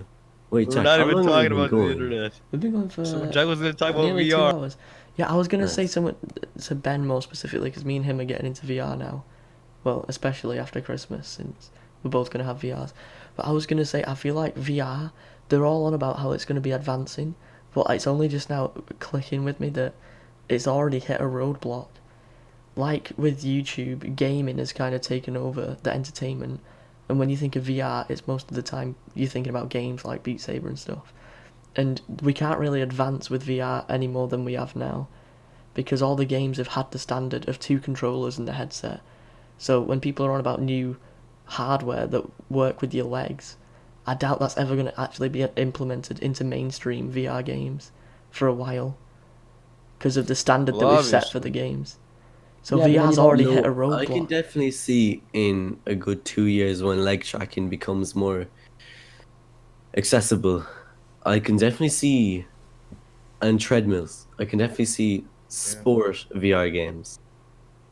Speaker 1: Wait,
Speaker 3: We're
Speaker 1: Jack,
Speaker 3: not
Speaker 1: how
Speaker 3: even
Speaker 1: long have we
Speaker 3: talking
Speaker 1: been
Speaker 3: about
Speaker 1: going?
Speaker 3: the internet.
Speaker 4: We've been going for
Speaker 3: So Jack was gonna talk about
Speaker 4: nearly
Speaker 3: VR.
Speaker 4: 2 hours. Yeah, I was gonna say
Speaker 1: Nice.
Speaker 4: something to Ben more specifically, because me and him are getting into VR now. Well, especially after Christmas, since we're both gonna have VRs. But I was gonna say, I feel like VR, they're all on about how it's gonna be advancing, but it's only just now clicking with me that it's already hit a roadblock. Like with YouTube, gaming has kind of taken over the entertainment, and when you think of VR, it's most of the time you're thinking about games like Beat Saber and stuff. And we can't really advance with VR any more than we have now, because all the games have had the standard of 2 controllers and the headset. So when people are on about new hardware that work with your legs, I doubt that's ever going to actually be implemented into mainstream VR games for a while, because of the standard
Speaker 3: Well,
Speaker 4: that we've set for
Speaker 3: obviously.
Speaker 4: the games. So
Speaker 2: Yeah, but then
Speaker 4: VR's
Speaker 2: you don't
Speaker 4: already
Speaker 1: No,
Speaker 4: hit a
Speaker 1: I can
Speaker 4: roadblock.
Speaker 1: definitely see in a good 2 years when leg tracking becomes more accessible. I can definitely see, and treadmills. I can definitely see sport VR games.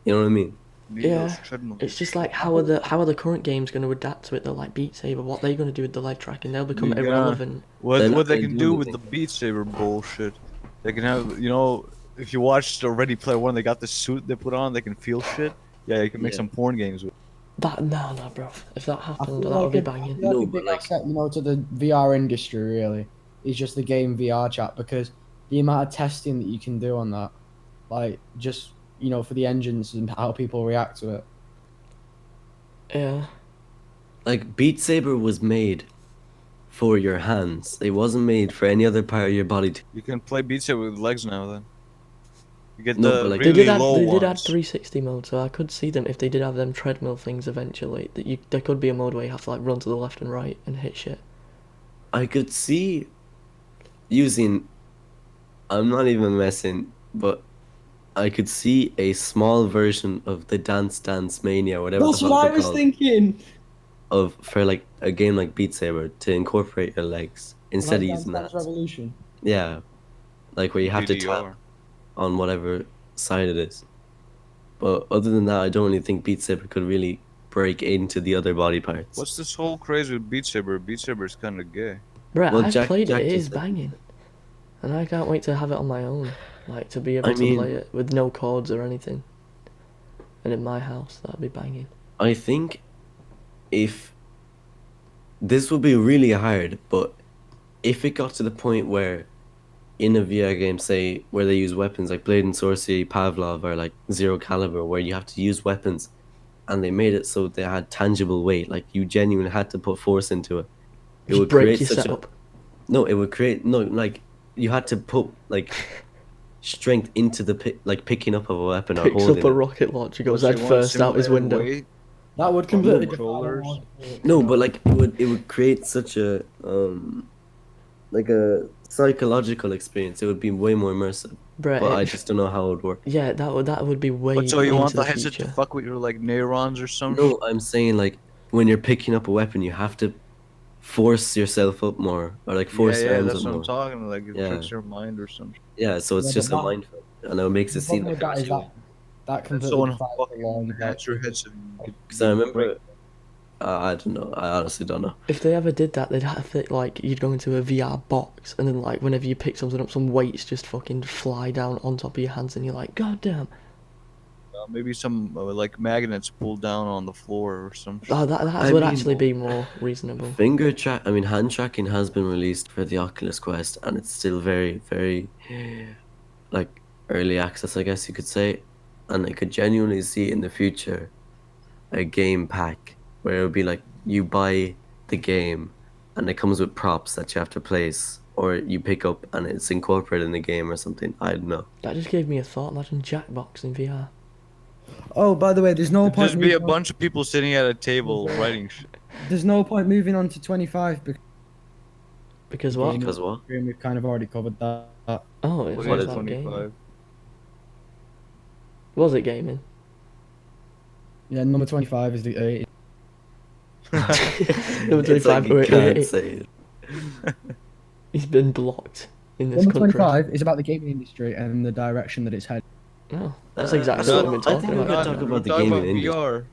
Speaker 1: You know what I mean?
Speaker 3: Need
Speaker 4: Yeah,
Speaker 3: those treadmills.
Speaker 4: It's just like how are the current games going to adapt to it? They're like Beat Saber. What are they going to do with the leg tracking? They'll become
Speaker 3: Yeah.
Speaker 4: irrelevant.
Speaker 3: What
Speaker 1: They're not
Speaker 3: what they
Speaker 1: gonna
Speaker 3: can
Speaker 1: do
Speaker 3: do with the
Speaker 1: anything.
Speaker 3: Beat Saber bullshit? They can have, if you watched the Ready Player One, they got the suit they put on. They can feel shit. Yeah, you can make
Speaker 1: Yeah.
Speaker 3: some porn games with.
Speaker 4: That no, bro. If that
Speaker 2: I
Speaker 4: happened,
Speaker 2: feel
Speaker 4: that would
Speaker 2: like
Speaker 4: be
Speaker 2: I
Speaker 4: banging.
Speaker 2: feel like
Speaker 1: No,
Speaker 2: a
Speaker 1: but
Speaker 2: big
Speaker 1: like-
Speaker 2: asset, to the VR industry really is just the game VR chat, because the amount of testing that you can do on that, like just for the engines and how people react to it.
Speaker 4: Yeah,
Speaker 1: Like Beat Saber was made for your hands. It wasn't made for any other part of your body.
Speaker 3: You can play Beat Saber with legs now. Then you get
Speaker 1: No,
Speaker 3: the
Speaker 1: but, like-
Speaker 4: they
Speaker 3: really
Speaker 4: did add
Speaker 3: low
Speaker 4: they did add
Speaker 3: ones.
Speaker 4: 360 mode, so I could see them if they did have them treadmill things eventually. There could be a mode where you have to like run to the left and right and hit shit.
Speaker 1: I could see using. I'm not even messing, but I could see a small version of the Dance Dance Mania, whatever
Speaker 2: That's
Speaker 1: the
Speaker 2: what
Speaker 1: fuck
Speaker 2: I
Speaker 1: they're
Speaker 2: was
Speaker 1: called,
Speaker 2: thinking.
Speaker 1: for like a game like Beat Saber to incorporate your legs instead
Speaker 2: Like
Speaker 1: of
Speaker 2: Dance
Speaker 1: using
Speaker 2: Dance
Speaker 1: that.
Speaker 2: Revolution.
Speaker 1: Yeah, like where you have to
Speaker 3: DDR.
Speaker 1: tap on whatever side it is. But other than that, I don't really think Beat Saber could really break into the other body parts.
Speaker 3: What's this whole craze with Beat Saber? Beat Saber is kind of gay.
Speaker 4: Right,
Speaker 1: Well,
Speaker 4: I've
Speaker 1: Jack-
Speaker 4: played
Speaker 1: Jack
Speaker 4: it. It
Speaker 1: just
Speaker 4: is
Speaker 1: said-
Speaker 4: banging, and I can't wait to have it on my own, like to be able
Speaker 1: I
Speaker 4: to
Speaker 1: mean-
Speaker 4: play it with no cords or anything. And in my house, that'd be banging.
Speaker 1: I think if this would be really hard, but if it got to the point where in a VR game, say, where they use weapons like Blade and Sorcery, Pavlov, or like Zero Caliber, where you have to use weapons, and they made it so they had tangible weight, like you genuinely had to put force into it. It
Speaker 4: Just
Speaker 1: would
Speaker 4: break
Speaker 1: create
Speaker 4: your
Speaker 1: such a
Speaker 4: setup.
Speaker 1: no. It would create no like you had to put like strength into the picking up of a weapon or
Speaker 4: Picks up
Speaker 1: holding
Speaker 4: a
Speaker 1: it.
Speaker 4: rocket launcher, goes
Speaker 3: So you
Speaker 4: head
Speaker 3: want
Speaker 4: first out his
Speaker 3: simulated
Speaker 4: window.
Speaker 3: weight?
Speaker 2: That would
Speaker 3: From
Speaker 2: completely
Speaker 3: controllers?
Speaker 1: No, but like it would create such a like a psychological experience. It would be way more immersive.
Speaker 4: Bruh,
Speaker 1: But I just don't know how it would work.
Speaker 4: yeah, that would be way
Speaker 3: But so you
Speaker 4: into
Speaker 3: want
Speaker 4: the
Speaker 3: the headset to
Speaker 4: future.
Speaker 3: fuck with your like neurons or some
Speaker 1: No, I'm saying like when you're picking up a weapon, you have to force yourself up more, or like force your
Speaker 3: yeah,
Speaker 1: arms
Speaker 3: that's
Speaker 1: up
Speaker 3: what I'm
Speaker 1: more.
Speaker 3: talking. Like it
Speaker 1: Yeah.
Speaker 3: tricks your mind or some shit.
Speaker 1: Yeah, so it's
Speaker 2: Yeah,
Speaker 1: just
Speaker 2: but
Speaker 1: a
Speaker 2: that-
Speaker 1: mindfuck, and it makes
Speaker 2: The
Speaker 1: it seem
Speaker 2: problem with
Speaker 1: like
Speaker 2: that is that completely
Speaker 3: Someone
Speaker 2: defies the
Speaker 3: fucking
Speaker 2: law.
Speaker 3: hacks your headset.
Speaker 1: because I remember. I don't know. I honestly don't know.
Speaker 4: If they ever did that, they'd have to, like, you'd go into a VR box, and then, like, whenever you pick something up, some weights just fucking fly down on top of your hands, and you're like, God damn.
Speaker 3: Maybe some like magnets pull down on the floor or some shit.
Speaker 4: Oh, that
Speaker 1: I
Speaker 4: would
Speaker 1: mean-
Speaker 4: actually be more reasonable.
Speaker 1: Hand tracking has been released for the Oculus Quest, and it's still very, very, like, early access, I guess you could say. And I could genuinely see in the future a game pack where it would be like you buy the game and it comes with props that you have to place, or you pick up and it's incorporated in the game or something. I don't know.
Speaker 4: That just gave me a thought. Imagine Jackbox in VR.
Speaker 2: Oh, by the way, there's no
Speaker 3: It'd
Speaker 2: point.
Speaker 3: just be a
Speaker 2: moving on-
Speaker 3: bunch of people sitting at a table writing shit.
Speaker 2: There's no point moving on to 25
Speaker 4: Because what?
Speaker 1: Because what?
Speaker 2: we've kind of already covered that.
Speaker 4: Oh, it
Speaker 3: What
Speaker 4: was
Speaker 3: is
Speaker 4: that
Speaker 3: 25?
Speaker 4: gaming. Was it gaming?
Speaker 2: Yeah, number 25 is the
Speaker 4: Number
Speaker 1: It's like
Speaker 4: 25,
Speaker 1: you
Speaker 4: wait,
Speaker 1: can't
Speaker 4: wait.
Speaker 1: say it.
Speaker 4: He's been blocked in this
Speaker 2: number
Speaker 4: country.
Speaker 2: 25 is about the gaming industry and the direction that it's headed.
Speaker 4: Oh, that's
Speaker 1: Uh,
Speaker 4: exactly
Speaker 1: no,
Speaker 4: what we've
Speaker 1: I
Speaker 4: been
Speaker 1: think
Speaker 4: talking
Speaker 1: we could
Speaker 4: about.
Speaker 1: talk about
Speaker 3: We're
Speaker 1: the
Speaker 3: talking
Speaker 1: gaming
Speaker 3: about
Speaker 1: industry.
Speaker 3: VR.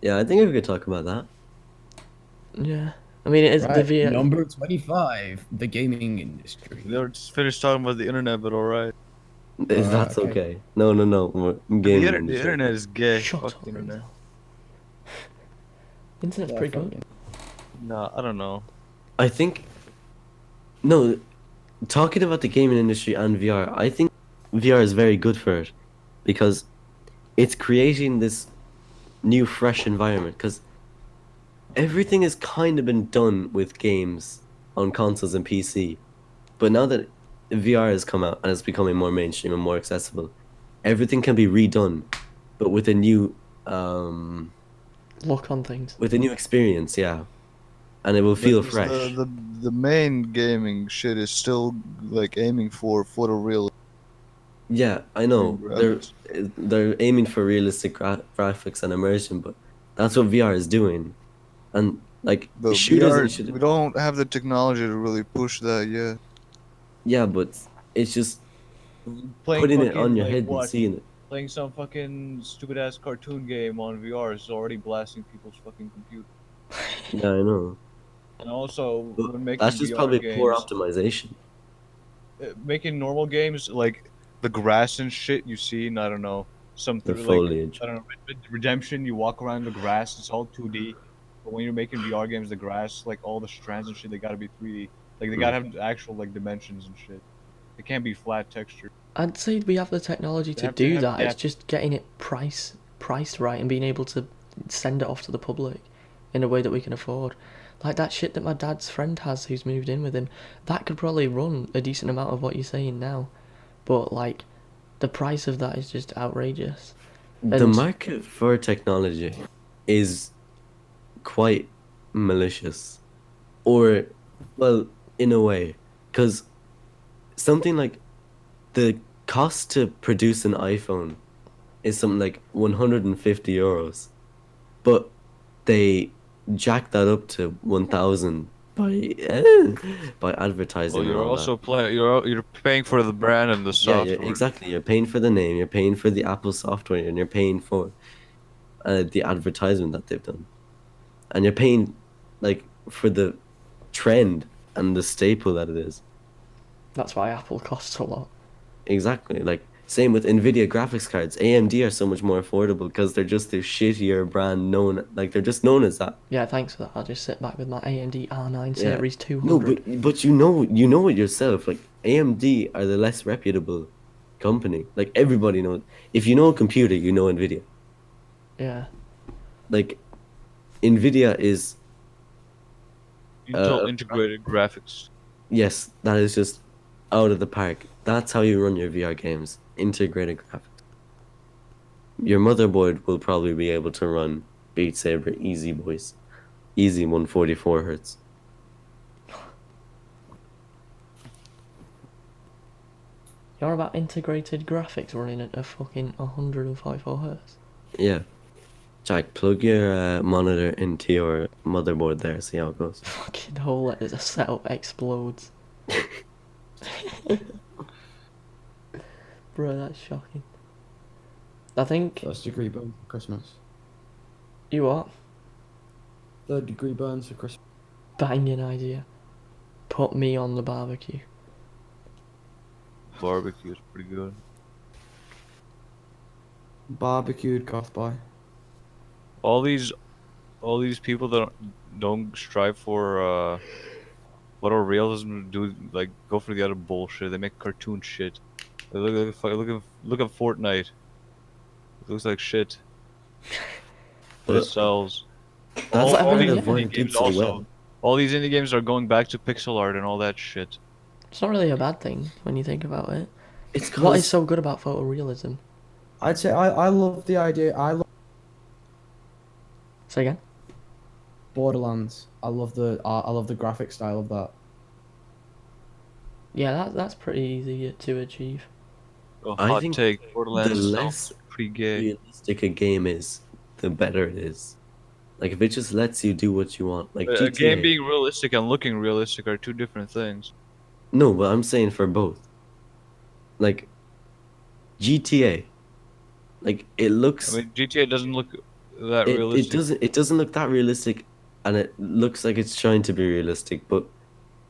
Speaker 1: Yeah, I think we could talk about that.
Speaker 4: Yeah. I mean, it is
Speaker 2: Right,
Speaker 4: the VR.
Speaker 2: number 25, the gaming industry.
Speaker 3: They were just finished talking about the internet, but alright.
Speaker 1: If that's
Speaker 2: okay.
Speaker 1: okay. No. We're
Speaker 3: The,
Speaker 1: gaming
Speaker 3: the
Speaker 1: industry.
Speaker 3: internet is gay.
Speaker 4: Shut
Speaker 3: Fuck
Speaker 4: up,
Speaker 3: the internet.
Speaker 4: Rimsel. Internet's
Speaker 2: Yeah,
Speaker 4: pretty
Speaker 2: fuck
Speaker 4: good.
Speaker 2: it.
Speaker 3: Nah, I don't know.
Speaker 1: I think no, talking about the gaming industry and VR, I think VR is very good for it because it's creating this new fresh environment because everything has kind of been done with games on consoles and PC. But now that VR has come out and it's becoming more mainstream and more accessible, everything can be redone but with a new
Speaker 4: Look on things.
Speaker 1: with a new experience, yeah. And it will feel
Speaker 3: But
Speaker 1: fresh.
Speaker 3: The main gaming shit is still like aiming for photoreal.
Speaker 1: Yeah, I know.
Speaker 3: Graphics.
Speaker 1: They're aiming for realistic graphics and immersion, but that's what VR is doing. And like
Speaker 3: But
Speaker 1: shooters
Speaker 3: VR,
Speaker 1: and shit.
Speaker 3: we don't have the technology to really push that yet.
Speaker 1: Yeah, but it's just
Speaker 3: Playing
Speaker 1: putting it
Speaker 3: fucking,
Speaker 1: on your
Speaker 3: like,
Speaker 1: head
Speaker 3: what?
Speaker 1: and seeing it.
Speaker 3: Playing some fucking stupid ass cartoon game on VR is already blasting people's fucking computer.
Speaker 1: Yeah, I know.
Speaker 3: And also,
Speaker 1: But
Speaker 3: when making
Speaker 1: that's just
Speaker 3: VR
Speaker 1: probably
Speaker 3: games,
Speaker 1: poor optimization.
Speaker 3: making normal games like the grass and shit you see, and I don't know, some
Speaker 1: The
Speaker 3: like
Speaker 1: foliage.
Speaker 3: I don't know, Redemption. You walk around the grass, it's all 2D. But when you're making VR games, the grass, like all the strands and shit, they gotta be 3D. Like they gotta have actual like dimensions and shit. It can't be flat texture.
Speaker 4: I'd say we have the technology to
Speaker 3: have to
Speaker 4: do
Speaker 3: have
Speaker 4: that. It's
Speaker 3: depth.
Speaker 4: just getting it priced right and being able to send it off to the public in a way that we can afford. Like that shit that my dad's friend has who's moved in with him, that could probably run a decent amount of what you're saying now. But like the price of that is just outrageous.
Speaker 1: The
Speaker 4: And-
Speaker 1: market for technology is quite malicious. Or, well, in a way. Because something like the cost to produce an iPhone is something like 150 euros. But they jack that up to 1,000 by advertising.
Speaker 3: Well,
Speaker 1: and
Speaker 3: you're
Speaker 1: all
Speaker 3: also
Speaker 1: that.
Speaker 3: playing. You're paying for the brand and the
Speaker 1: Yeah,
Speaker 3: software.
Speaker 1: exactly. You're paying for the name, you're paying for the Apple software, and you're paying for the advertisement that they've done, and you're paying like for the trend and the staple that it is.
Speaker 4: That's why Apple costs a lot.
Speaker 1: Exactly. Like Same with Nvidia graphics cards. AMD are so much more affordable because they're just this shittier brand known, like they're just known as that.
Speaker 4: Yeah, thanks for that. I'll just sit back with my AMD R9
Speaker 1: Yeah.
Speaker 4: Series
Speaker 1: No,
Speaker 4: 200.
Speaker 1: but you know it yourself. Like AMD are the less reputable company. Like everybody knows. If you know a computer, you know Nvidia.
Speaker 4: Yeah.
Speaker 1: Like Nvidia is
Speaker 3: Intel integrated graphics.
Speaker 1: yes, that is just out of the park. That's how you run your VR games. Integrated graphics. Your motherboard will probably be able to run Beat Saber easy, boys. Easy 144 hertz.
Speaker 4: You're about integrated graphics running at a fucking 144 hertz.
Speaker 1: Yeah. Jack, plug your monitor into your motherboard there, see how it goes.
Speaker 4: Fucking whole setup explodes. Bro, that's shocking. I think...
Speaker 2: First degree burn for Christmas.
Speaker 4: You what?
Speaker 2: Third degree burns for Christmas.
Speaker 4: Banging idea. Put me on the barbecue.
Speaker 3: Barbecue is pretty good.
Speaker 2: Barbecued goth boy.
Speaker 3: All these people that don't strive for photorealism do like go for the other bullshit. They make cartoon shit. Look at Fortnite. It looks like shit. But it
Speaker 1: But
Speaker 3: sells.
Speaker 1: that's
Speaker 3: all
Speaker 1: kind
Speaker 3: these
Speaker 1: of why
Speaker 3: indie
Speaker 1: it did
Speaker 3: games
Speaker 1: so
Speaker 3: also.
Speaker 1: well.
Speaker 3: All these indie games are going back to pixel art and all that shit.
Speaker 4: It's not really a bad thing when you think about it.
Speaker 1: It's
Speaker 4: What is
Speaker 1: cause
Speaker 4: so good about photorealism?
Speaker 2: I'd say I love the idea. I love
Speaker 4: Say again?
Speaker 2: Borderlands. I love the art. I love the graphic style of that.
Speaker 4: Yeah, that's pretty easy to achieve.
Speaker 3: A
Speaker 1: I
Speaker 3: hot
Speaker 1: think
Speaker 3: take.
Speaker 1: the
Speaker 3: Borderlands
Speaker 1: less
Speaker 3: sounds pretty gay.
Speaker 1: realistic a game is, the better it is. Like if it just lets you do what you want, like
Speaker 3: A
Speaker 1: GTA.
Speaker 3: game being realistic and looking realistic are two different things.
Speaker 1: No, but I'm saying for both. Like GTA, like it looks.
Speaker 3: I mean, GTA doesn't look that
Speaker 1: it
Speaker 3: realistic.
Speaker 1: it doesn't look that realistic, and it looks like it's trying to be realistic, but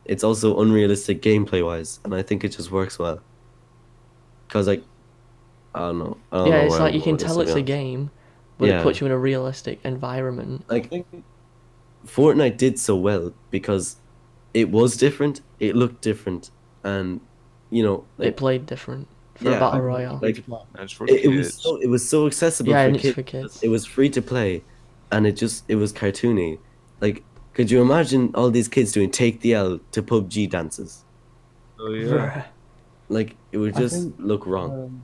Speaker 1: it's also unrealistic gameplay wise, and I think it just works well. Cause like I don't know.
Speaker 4: Yeah, it's
Speaker 1: where
Speaker 4: like
Speaker 1: I'm
Speaker 4: you can
Speaker 1: going with this,
Speaker 4: tell
Speaker 1: to
Speaker 4: it's
Speaker 1: be
Speaker 4: a
Speaker 1: honest.
Speaker 4: game, but
Speaker 1: Yeah.
Speaker 4: it puts you in a realistic environment.
Speaker 1: Like Fortnite did so well because it was different, it looked different, and you know,
Speaker 4: It
Speaker 1: like
Speaker 4: played different for
Speaker 1: Yeah,
Speaker 4: a battle
Speaker 2: I-
Speaker 4: royale.
Speaker 1: like
Speaker 3: That's for
Speaker 1: it
Speaker 3: kids.
Speaker 1: was so accessible
Speaker 4: Yeah,
Speaker 1: for
Speaker 4: and it's
Speaker 1: kids.
Speaker 4: for kids.
Speaker 1: It was free to play, and it was cartoony. Like, could you imagine all these kids doing Take the L to PUBG dances?
Speaker 3: Oh yeah.
Speaker 4: Bruh.
Speaker 1: Like, it would
Speaker 2: I
Speaker 1: just
Speaker 2: think,
Speaker 1: look wrong.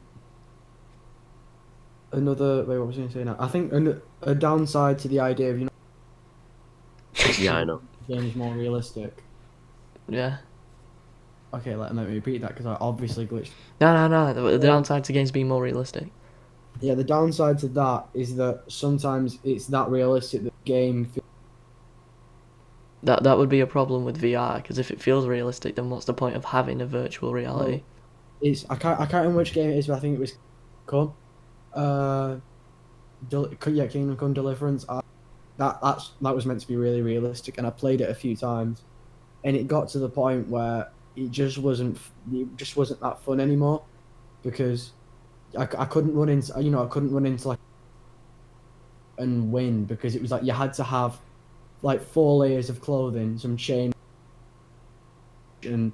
Speaker 2: Another wait, what was I going to say now? I think a downside to the idea of
Speaker 1: Yeah, I know.
Speaker 2: the game is more realistic.
Speaker 4: Yeah.
Speaker 2: Okay, let me repeat that because I obviously glitched.
Speaker 4: No. The downside to games being more realistic.
Speaker 2: Yeah, the downside to that is that sometimes it's that realistic that the game.
Speaker 4: That would be a problem with VR, because if it feels realistic, then what's the point of having a virtual reality?
Speaker 2: It's I can't remember which game it is, but I think it was Come. Kingdom Come Deliverance. That was meant to be really realistic, and I played it a few times, and it got to the point where it just wasn't that fun anymore, because I couldn't run into like and win, because it was like you had to have like 4 layers of clothing, some chain, and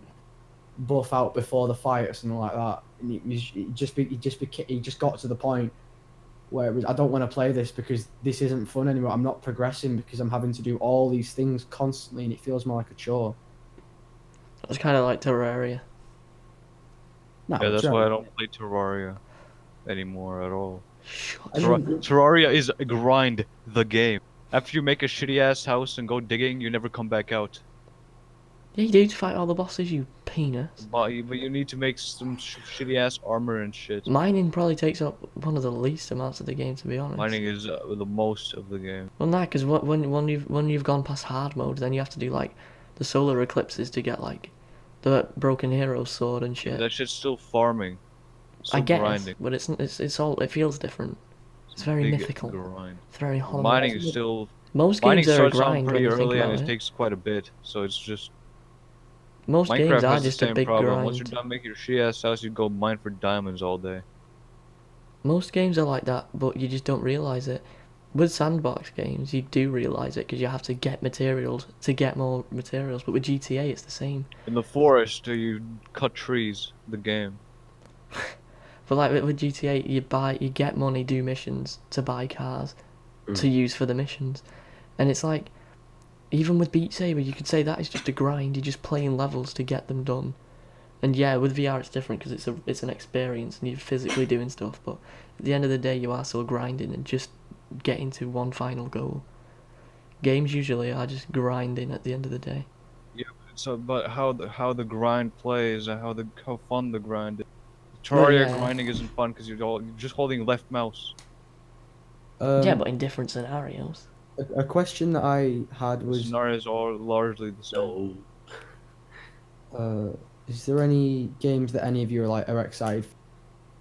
Speaker 2: buff out before the fight or something like that. And it just got to the point where it was, I don't want to play this because this isn't fun anymore. I'm not progressing because I'm having to do all these things constantly, and it feels more like a chore.
Speaker 4: It's kind of like Terraria.
Speaker 2: No,
Speaker 3: Yeah, that's
Speaker 2: sure.
Speaker 3: why I don't play Terraria anymore at all.
Speaker 4: Shut
Speaker 2: I
Speaker 4: up.
Speaker 2: mean,
Speaker 3: Terraria is a grind the game. After you make a shitty ass house and go digging, you never come back out.
Speaker 4: Yeah, you do to fight all the bosses, you penis.
Speaker 3: But you need to make some shitty ass armor and shit.
Speaker 4: Mining probably takes up one of the least amounts of the game, to be honest.
Speaker 3: Mining is the most of the game.
Speaker 4: Well, nah, because when you've gone past hard mode, then you have to do like the solar eclipses to get like the broken hero sword and shit.
Speaker 3: That shit's still farming. Still
Speaker 4: I get
Speaker 3: grinding.
Speaker 4: it, but it's all, it feels different. It's very
Speaker 3: Big
Speaker 4: mythical.
Speaker 3: Grind.
Speaker 4: It's very hollow.
Speaker 3: Mining is still
Speaker 4: Most
Speaker 3: mining
Speaker 4: games are a
Speaker 3: starts out
Speaker 4: grind when
Speaker 3: pretty
Speaker 4: you think
Speaker 3: early and
Speaker 4: about
Speaker 3: it
Speaker 4: it.
Speaker 3: takes quite a bit. So it's just
Speaker 4: Most
Speaker 3: Minecraft
Speaker 4: games are
Speaker 3: has the
Speaker 4: just a
Speaker 3: same
Speaker 4: big
Speaker 3: problem. Once you're
Speaker 4: grind.
Speaker 3: done making your shitty ass house, you go mine for diamonds all day.
Speaker 4: Most games are like that, but you just don't realise it. With sandbox games, you do realise it because you have to get materials to get more materials. But with GTA, it's the same.
Speaker 3: In the forest, you cut trees. The game.
Speaker 4: But like with GTA, you get money, do missions to buy cars to
Speaker 1: Mm.
Speaker 4: use for the missions, and it's like even with Beat Saber, you could say that is just a grind. You're just playing levels to get them done. And yeah, with VR it's different because it's an experience and you're physically doing stuff. But at the end of the day, you are still grinding and just getting to one final goal. Games usually are just grinding at the end of the day.
Speaker 3: Yeah, it's about how the grind plays and how fun the grind is.
Speaker 4: Well,
Speaker 3: Terraria
Speaker 4: yeah.
Speaker 3: grinding isn't fun because you're just holding left mouse.
Speaker 4: Yeah, but in different scenarios.
Speaker 2: A question that I had
Speaker 3: The
Speaker 2: was,
Speaker 3: scenarios are largely the same.
Speaker 1: No.
Speaker 2: is there any games that any of you are excited for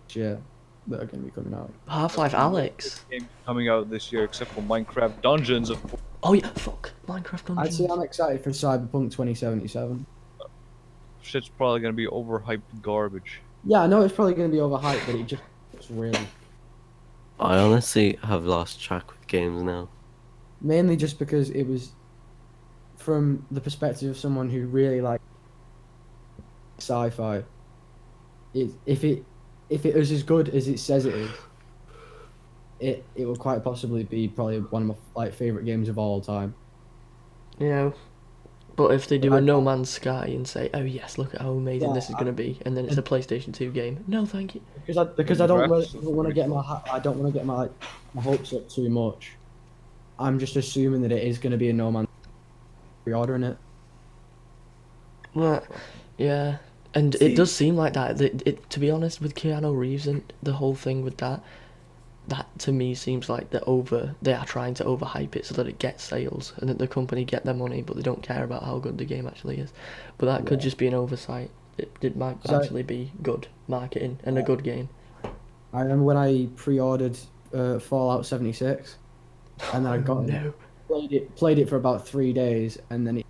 Speaker 2: this year that are going to be coming out?
Speaker 4: Half-Life Alyx.
Speaker 3: Games coming out this year except for Minecraft Dungeons. Of course.
Speaker 4: Oh yeah, fuck Minecraft
Speaker 2: I'd say
Speaker 4: Dungeons.
Speaker 2: I'm excited for Cyberpunk 2077.
Speaker 3: Shit's probably gonna be overhyped garbage.
Speaker 2: Yeah, I know it's probably going to be overhyped, but it just looks really.
Speaker 1: I honestly have lost track with games now.
Speaker 2: Mainly just because it was from the perspective of someone who really likes sci-fi. If it was as good as it says it is, it will quite possibly be probably one of my favorite games of all time.
Speaker 4: Yeah. But if they do
Speaker 2: But
Speaker 4: a
Speaker 2: I
Speaker 4: No
Speaker 2: can't-
Speaker 4: Man's Sky and say, "Oh yes, look at how amazing
Speaker 2: Yeah,
Speaker 4: this is going to be," and then it's a PlayStation 2 game, no, thank you.
Speaker 2: Because I
Speaker 3: The
Speaker 2: don't
Speaker 3: graphics look
Speaker 2: want to
Speaker 3: pretty
Speaker 2: get I don't want to get my hopes up too much. I'm just assuming that it is going to be a No Man's pre-ordering it.
Speaker 4: Well, yeah, and
Speaker 1: See-
Speaker 4: it does seem like that. It to be honest, with Keanu Reeves and the whole thing with that to me seems like they are trying to overhype it so that it gets sales and that the company get their money, but they don't care about how good the game actually is. But that could just be an oversight. It might
Speaker 2: So-
Speaker 4: actually be good marketing and a good game.
Speaker 2: I remember when I pre-ordered Fallout 76, and then I got it,
Speaker 4: No,
Speaker 2: played it for about 3 days, and then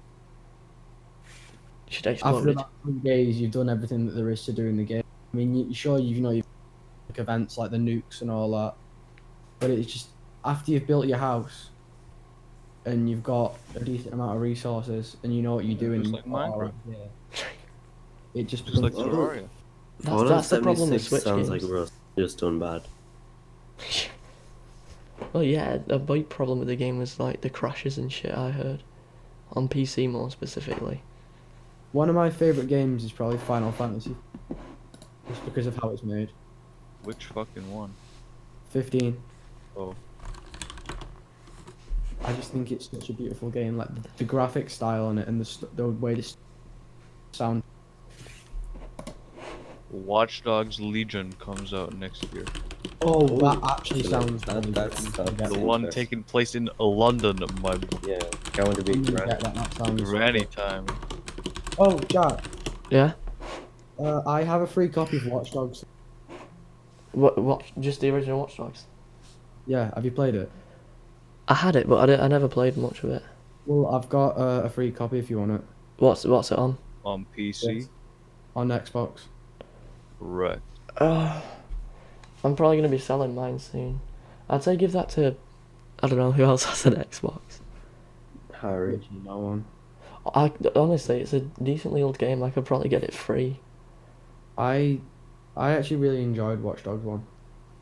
Speaker 4: should
Speaker 2: after
Speaker 4: explode.
Speaker 2: about 3 days, you've done everything that there is to do in the game. I mean, you've like events like the nukes and all that, but it's just after you've built your house and you've got a decent amount of resources and you know what you're doing.
Speaker 3: Just like Minecraft.
Speaker 2: Yeah. It just
Speaker 3: Just like
Speaker 2: becomes
Speaker 3: Terraria.
Speaker 4: That's the problem with
Speaker 1: 76
Speaker 4: Switch
Speaker 1: sounds
Speaker 4: games.
Speaker 1: like Rust just done bad.
Speaker 4: Well, yeah, a big problem with the game was like the crashes and shit. I heard on PC more specifically.
Speaker 2: one of my favorite games is probably Final Fantasy, just because of how it's made.
Speaker 3: Which fucking one?
Speaker 2: 15.
Speaker 3: Oh.
Speaker 2: I just think it's such a beautiful game. Like the graphic style on it and the way the sound.
Speaker 3: Watch Dogs Legion comes out next year.
Speaker 2: Oh, that
Speaker 1: Ooh,
Speaker 2: actually sounds.
Speaker 1: that-
Speaker 2: really
Speaker 1: that's-
Speaker 2: good.
Speaker 1: that's-
Speaker 2: Yeah,
Speaker 3: The
Speaker 1: That's
Speaker 3: one
Speaker 1: interesting.
Speaker 3: taking place in London, my
Speaker 1: Yeah, going to be
Speaker 2: I'm gonna
Speaker 1: grand.
Speaker 2: get that sounds.
Speaker 3: granny time.
Speaker 2: Oh, Jack.
Speaker 4: Yeah.
Speaker 2: I have a free copy of Watch Dogs.
Speaker 4: What? Just the original Watch Dogs.
Speaker 2: Yeah, have you played it?
Speaker 4: I had it, but I never played much of it.
Speaker 2: Well, I've got a free copy if you want it
Speaker 4: What's it on?
Speaker 3: On PC.
Speaker 2: Yes. on Xbox.
Speaker 3: Right.
Speaker 4: I'm probably gonna be selling mine soon. I'd say give that to, I don't know who else has an Xbox.
Speaker 1: Harry.
Speaker 2: Literally no one.
Speaker 4: Honestly, it's a decently old game. I could probably get it free.
Speaker 2: I actually really enjoyed Watch Dogs 1.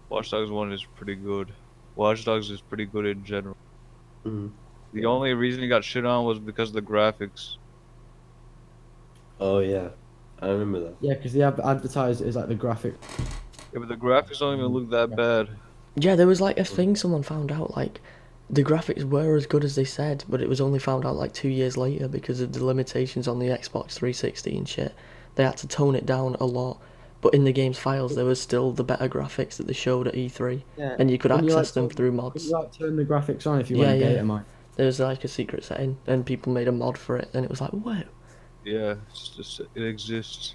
Speaker 3: Watch Dogs 1 is pretty good. Watch Dogs is pretty good in general.
Speaker 1: Mm.
Speaker 3: The only reason he got shit on was because of the graphics.
Speaker 1: Oh yeah, I remember that.
Speaker 2: Yeah, because they have advertised it as like the graphic.
Speaker 3: Yeah, but the graphics don't even look that bad.
Speaker 4: Yeah, there was like a thing someone found out, like the graphics were as good as they said, but it was only found out like 2 years later because of the limitations on the Xbox 360 and shit. They had to tone it down a lot, but in the game's files there was still the better graphics that they showed at E3,
Speaker 2: Yeah.
Speaker 4: and you could
Speaker 2: When you,
Speaker 4: access them
Speaker 2: like,
Speaker 4: through
Speaker 2: Can
Speaker 4: mods.
Speaker 2: you like turn the graphics on if you
Speaker 4: Yeah,
Speaker 2: went
Speaker 4: yeah.
Speaker 2: data mine?
Speaker 4: There was like a secret setting, and people made a mod for it, and it was like, whoa.
Speaker 3: Yeah, it's just it exists.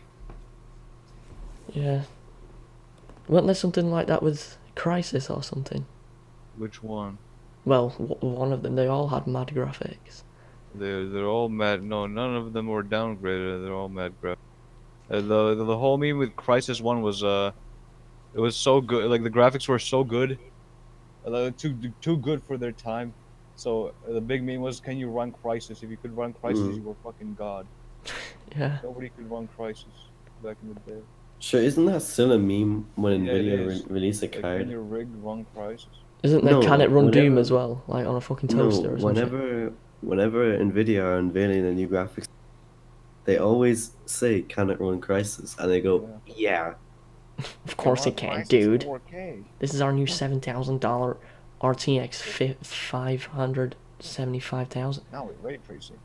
Speaker 4: Yeah. Wasn't there something like that with Crisis or something?
Speaker 3: Which one?
Speaker 4: Well, one of them, they all had mad graphics.
Speaker 3: They're all mad. No, none of them were downgraded. They're all mad graphics. The whole meme with Crisis 1 was it was so good. Like the graphics were so good, too good for their time. So the big meme was, can you run Crisis? If you could run Crisis, you were fucking god.
Speaker 4: Yeah.
Speaker 3: Nobody could run Crisis back in the day.
Speaker 1: Sure, isn't that still a meme when
Speaker 3: Yeah, it
Speaker 1: Nvidia
Speaker 3: is.
Speaker 1: release a
Speaker 3: Like, can
Speaker 1: card?
Speaker 3: your rig run Crisis?
Speaker 4: Isn't there
Speaker 1: No,
Speaker 4: Can It Run Doom
Speaker 1: whenever
Speaker 4: as well? Like on a fucking
Speaker 1: no,
Speaker 4: toaster or something?
Speaker 1: whenever Nvidia are unveiling a new graphics, they always say, "Can it run Crisis?" And they go, "Yeah."
Speaker 4: Of course it can, dude. This is our new $7,000 RTX 575,000.
Speaker 3: Now with ray tracing.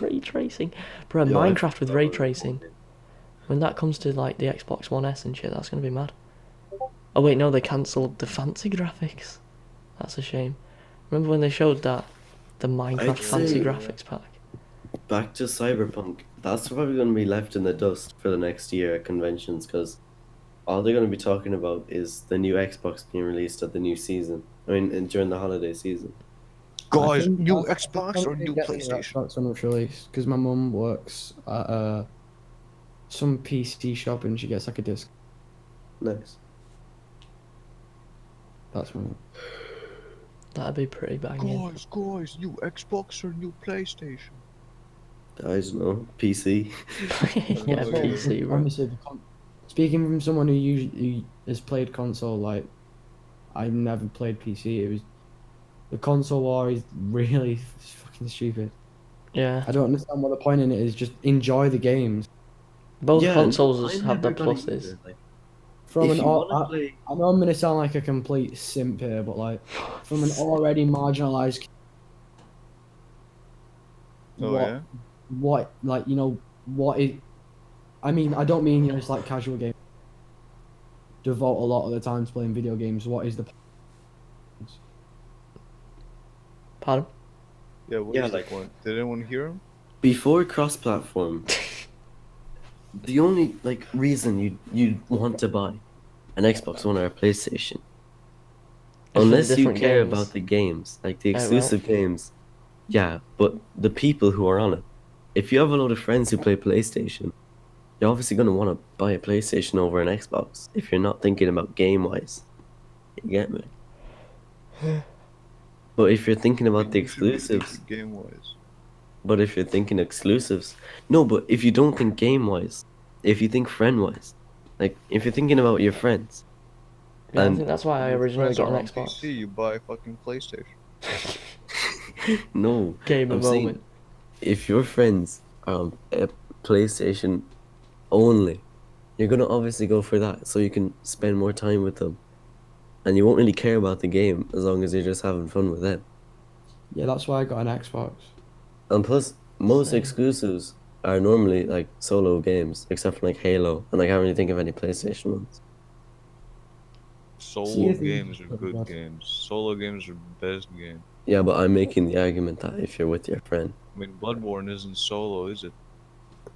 Speaker 4: Ray tracing. Bro,
Speaker 1: Yo, I
Speaker 4: Minecraft with
Speaker 1: forgot
Speaker 4: ray
Speaker 1: about
Speaker 4: tracing.
Speaker 1: it.
Speaker 4: When that comes to like the Xbox One S and shit, that's gonna be mad. Oh wait, no, they cancelled the fancy graphics. That's a shame. Remember when they showed that? The Minecraft
Speaker 1: I'd
Speaker 4: fancy
Speaker 1: say-
Speaker 4: graphics pack.
Speaker 1: Back to Cyberpunk. That's probably going to be left in the dust for the next year at conventions because all they're going to be talking about is the new Xbox being released at the new season. I mean, during the holiday season.
Speaker 3: Guys, new
Speaker 2: I
Speaker 3: Xbox
Speaker 2: think
Speaker 3: or new
Speaker 2: get the
Speaker 3: PlayStation?
Speaker 2: Xbox when it's released because my mum works at some PC shop and she gets like a disc.
Speaker 1: Nice.
Speaker 2: That's one.
Speaker 4: That'd be pretty banging.
Speaker 3: Guys, new Xbox or new PlayStation?
Speaker 1: I don't know. PC.
Speaker 4: Yeah,
Speaker 3: Oh,
Speaker 4: PC, bro.
Speaker 2: Honestly, speaking from someone who usually has played console, like I've never played PC. It was the console war is really fucking stupid.
Speaker 4: Yeah.
Speaker 2: I don't understand what the point in it is. Just enjoy the games.
Speaker 4: Both
Speaker 1: Yeah,
Speaker 4: consoles
Speaker 1: I
Speaker 4: have their
Speaker 1: never got it
Speaker 4: pluses.
Speaker 1: either, like,
Speaker 2: From
Speaker 1: if
Speaker 2: an
Speaker 1: you
Speaker 2: all,
Speaker 1: want to play,
Speaker 2: I know I'm gonna sound like a complete simp here, but like from an already marginalized
Speaker 3: Oh
Speaker 2: what
Speaker 3: yeah.
Speaker 2: what like you know what is I mean I don't mean it's like casual game devote a lot of the time to playing video games. What is the
Speaker 4: Pardon?
Speaker 3: Yeah. What
Speaker 1: Yeah,
Speaker 3: is
Speaker 1: like-
Speaker 3: the point? Did anyone hear him?
Speaker 1: before cross-platform, the only like reason you'd want to buy an Xbox One or a PlayStation,
Speaker 4: for the
Speaker 1: unless you
Speaker 4: different
Speaker 1: care
Speaker 4: games.
Speaker 1: about the games, like the
Speaker 4: well.
Speaker 1: exclusive games, yeah, but the people who are on it. If you have a lot of friends who play PlayStation, you're obviously gonna want to buy a PlayStation over an Xbox if you're not thinking about game-wise. You get me? But if you're thinking about the exclusives,
Speaker 3: Game wise.
Speaker 1: but if you're thinking exclusives, no, but if you don't think game-wise, if you think friend-wise, like if you're thinking about your friends,
Speaker 4: Yeah, I
Speaker 1: and-
Speaker 4: think that's why I originally got an Xbox.
Speaker 3: PC, you buy fucking PlayStation.
Speaker 1: no,
Speaker 4: Game
Speaker 1: I'm
Speaker 4: of
Speaker 1: saying
Speaker 4: moment.
Speaker 1: if your friends are on a PlayStation only, you're gonna obviously go for that so you can spend more time with them. And you won't really care about the game as long as you're just having fun with them.
Speaker 2: yeah? That's why I got an Xbox.
Speaker 1: And plus, most
Speaker 4: Same.
Speaker 1: exclusives are normally like solo games, except for like Halo, and I can't really think of any PlayStation ones.
Speaker 3: Solo
Speaker 2: See, I think
Speaker 3: games
Speaker 2: it's
Speaker 3: are good
Speaker 2: better.
Speaker 3: games. Solo games are best game.
Speaker 1: Yeah, but I'm making the argument that if you're with your friend.
Speaker 3: I mean, Bloodborne isn't solo, is it?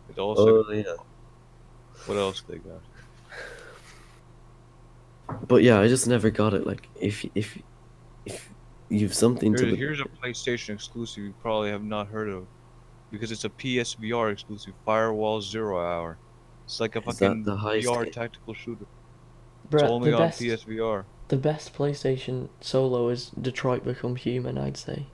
Speaker 3: It also.
Speaker 1: Oh yeah.
Speaker 3: What else they got?
Speaker 1: But yeah, I just never got it. Like if you've something to look.
Speaker 3: Here's a PlayStation exclusive you probably have not heard of, because it's a PSVR exclusive. Firewall 0 Hour. It's like a
Speaker 1: Is that
Speaker 3: fucking
Speaker 1: the heist
Speaker 3: VR
Speaker 1: game?
Speaker 3: tactical shooter. It's
Speaker 4: Bro,
Speaker 3: only
Speaker 4: the
Speaker 3: on
Speaker 4: best,
Speaker 3: PSVR.
Speaker 4: the best PlayStation solo is Detroit Become Human, I'd say.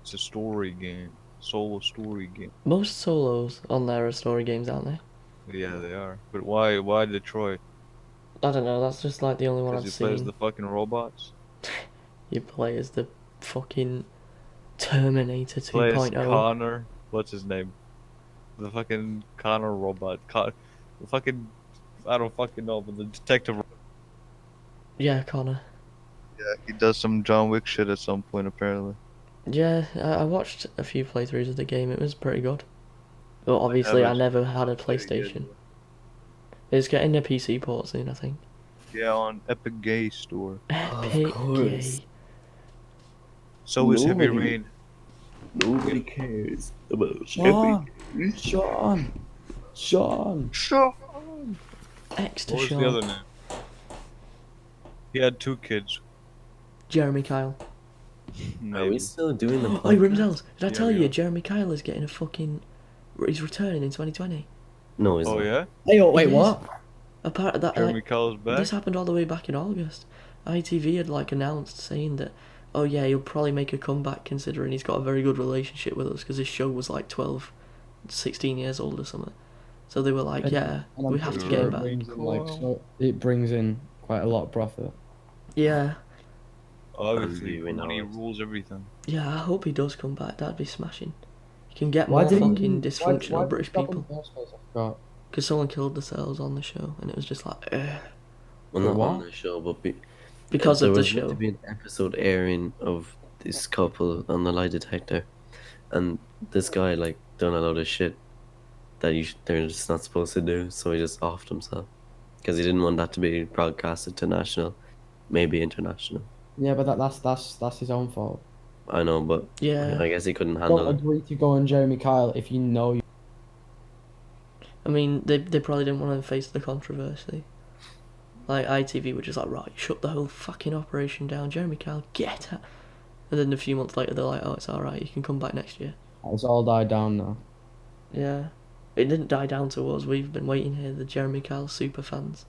Speaker 3: It's a story game. Solo story game.
Speaker 4: Most solos on there are story games, aren't they?
Speaker 3: Yeah, they are. But why Detroit?
Speaker 4: I don't know, that's just like the only one
Speaker 3: Because
Speaker 4: I've
Speaker 3: you play as
Speaker 4: seen.
Speaker 3: the fucking robots?
Speaker 4: You play as the fucking Terminator
Speaker 3: Play as
Speaker 4: 2.0.
Speaker 3: Connor. What's his name? The fucking Connor robot. The fucking. I don't fucking know, but the detective.
Speaker 4: Yeah, Connor.
Speaker 3: Yeah, he does some John Wick shit at some point, apparently.
Speaker 4: Yeah, I watched a few playthroughs of the game, it was pretty good. But obviously I
Speaker 3: haven't
Speaker 4: never had a
Speaker 3: played it yet.
Speaker 4: PlayStation. It's getting a PC port soon, I think.
Speaker 3: Yeah, on Epic Gay Store.
Speaker 4: Epic
Speaker 1: course.
Speaker 4: Gay.
Speaker 3: So is Heavy
Speaker 1: Nobody-
Speaker 3: Rain.
Speaker 1: Nobody cares about
Speaker 2: Sean, Sean.
Speaker 3: Sure.
Speaker 4: Extra
Speaker 3: What was
Speaker 4: Sean.
Speaker 3: the other name? He had 2 kids.
Speaker 4: Jeremy Kyle.
Speaker 1: Are we
Speaker 3: Maybe.
Speaker 1: still doing the
Speaker 4: Oh,
Speaker 1: podcast?
Speaker 4: Rimsels, did I
Speaker 3: Yeah,
Speaker 4: tell
Speaker 3: we
Speaker 4: you
Speaker 3: are.
Speaker 4: Jeremy Kyle is getting a fucking... He's returning in 2020.
Speaker 1: No, he's
Speaker 3: Oh
Speaker 1: not.
Speaker 3: yeah,
Speaker 2: Hey, oh,
Speaker 4: He
Speaker 2: wait,
Speaker 4: is.
Speaker 2: what?
Speaker 4: A part of that,
Speaker 3: Jeremy Kyle's back.
Speaker 4: this happened all the way back in August. ITV had like announced saying that, oh yeah, he'll probably make a comeback considering he's got a very good relationship with us because his show was like 12, 16 years old or something. So they were like,
Speaker 2: And-
Speaker 4: yeah,
Speaker 2: And I'm
Speaker 4: we have to
Speaker 2: pretty
Speaker 4: get
Speaker 2: sure
Speaker 4: him
Speaker 2: it
Speaker 4: back.
Speaker 2: brings in, like, so it brings in quite a lot of profit.
Speaker 4: Yeah,
Speaker 3: Obviously,
Speaker 1: we know
Speaker 3: money
Speaker 1: it.
Speaker 3: rules everything.
Speaker 4: yeah, I hope he does come back. That'd be smashing. You can get
Speaker 2: Why
Speaker 4: more
Speaker 2: did he
Speaker 4: fucking
Speaker 2: even-
Speaker 4: dysfunctional
Speaker 2: why did he
Speaker 4: British
Speaker 2: stop in
Speaker 4: people.
Speaker 2: the first place? I forgot.
Speaker 4: Because someone killed themselves on the show and it was just like, ugh.
Speaker 1: Well,
Speaker 2: For
Speaker 1: not on
Speaker 2: what?
Speaker 1: the show, but
Speaker 4: Because
Speaker 1: there
Speaker 4: of the
Speaker 1: was meant to
Speaker 4: show.
Speaker 1: be an episode airing of this couple on the lie detector, and this guy like done a load of shit that they're just not supposed to do, so he just offed himself because he didn't want that to be broadcasted to national, maybe international.
Speaker 2: Yeah, but that's his own fault.
Speaker 1: I know, but
Speaker 4: Yeah.
Speaker 1: I guess he couldn't handle
Speaker 2: Don't
Speaker 1: it.
Speaker 2: agree to go on Jeremy Kyle if you know you.
Speaker 4: I mean, they probably didn't want to face the controversy. Like, ITV were just like, right, shut the whole fucking operation down. Jeremy Kyle, get out. And then a few months later, they're like, oh, it's alright, you can come back next year.
Speaker 2: It's all died down now.
Speaker 4: Yeah. It didn't die down to us. We've been waiting here, the Jeremy Kyle super fans.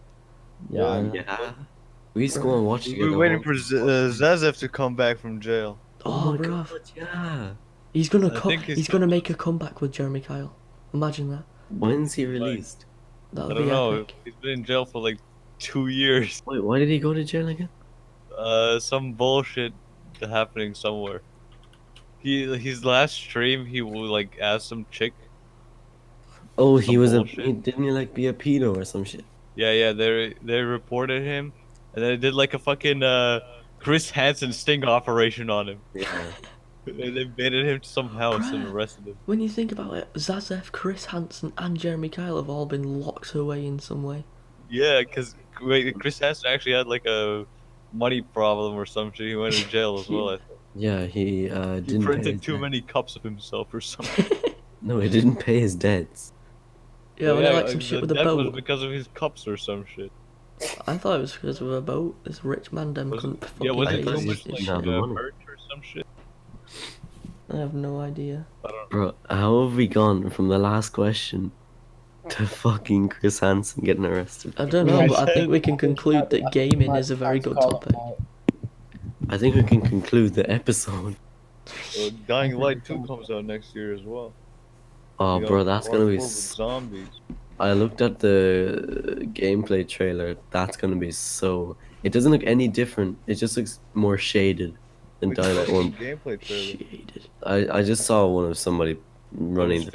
Speaker 2: Yeah, I know.
Speaker 1: Yeah, we used to go and watch together.
Speaker 3: We're waiting for Zazev to come back from jail.
Speaker 4: Oh,
Speaker 1: my
Speaker 4: bruv.
Speaker 1: god, yeah.
Speaker 4: He's gonna
Speaker 3: I think
Speaker 4: he's gonna make a comeback with Jeremy Kyle. Imagine that.
Speaker 1: When's he released?
Speaker 4: That
Speaker 3: I
Speaker 4: would
Speaker 3: don't
Speaker 4: be
Speaker 3: know.
Speaker 4: epic.
Speaker 3: He's been in jail for like 2 years.
Speaker 1: Wait, why did he go to jail again?
Speaker 3: Some bullshit happening somewhere. His last stream, he will like ask some chick.
Speaker 1: Oh, he
Speaker 3: Some
Speaker 1: was
Speaker 3: bullshit.
Speaker 1: didn't he like be a pedo or some shit?
Speaker 3: Yeah. They reported him, and then they did like a fucking Chris Hansen sting operation on him.
Speaker 1: Yeah.
Speaker 3: They baited him to some house and
Speaker 4: Bruh.
Speaker 3: arrested him.
Speaker 4: When you think about it, Zazev, Chris Hansen, and Jeremy Kyle have all been locked away in some way.
Speaker 3: Yeah, because Chris Hansen actually had like a money problem or some shit. He went to jail as well. I think.
Speaker 1: Yeah, he
Speaker 3: He
Speaker 1: didn't pay his
Speaker 3: printed too
Speaker 1: debt.
Speaker 3: many cups of himself or something.
Speaker 1: No, he didn't pay his debts.
Speaker 4: Yeah, when like some
Speaker 3: the
Speaker 4: shit with a
Speaker 3: debt was
Speaker 4: boat.
Speaker 3: because of his cups or some shit.
Speaker 4: I thought it was because of a boat. This rich man them
Speaker 3: Was
Speaker 4: couldn't
Speaker 3: it,
Speaker 4: fucking
Speaker 3: yeah, was
Speaker 1: I
Speaker 3: it
Speaker 4: pay
Speaker 1: thought
Speaker 3: too
Speaker 1: he
Speaker 4: his
Speaker 3: much
Speaker 1: didn't
Speaker 3: like
Speaker 4: shit.
Speaker 1: have the money.
Speaker 3: merch or some shit?
Speaker 4: I have no idea.
Speaker 3: I don't know.
Speaker 1: Bro, how have we gone from the last question to fucking Chris Hansen getting arrested?
Speaker 4: I don't
Speaker 2: We
Speaker 4: know,
Speaker 2: might
Speaker 4: but I think we can
Speaker 2: I think
Speaker 4: conclude that gaming is a very good topic.
Speaker 1: I think we can conclude the episode.
Speaker 3: Dying Light 2 comes out next year as well.
Speaker 1: Oh,
Speaker 3: You
Speaker 1: bro,
Speaker 3: know,
Speaker 1: that's gonna be.
Speaker 3: hardcore with zombies.
Speaker 1: I looked at the gameplay trailer. That's gonna be so. It doesn't look any different. It just looks more shaded than
Speaker 3: Which
Speaker 1: Dying Light
Speaker 3: fucking
Speaker 1: 1.
Speaker 3: gameplay trailer.
Speaker 4: Shaded.
Speaker 1: I just saw one of somebody running.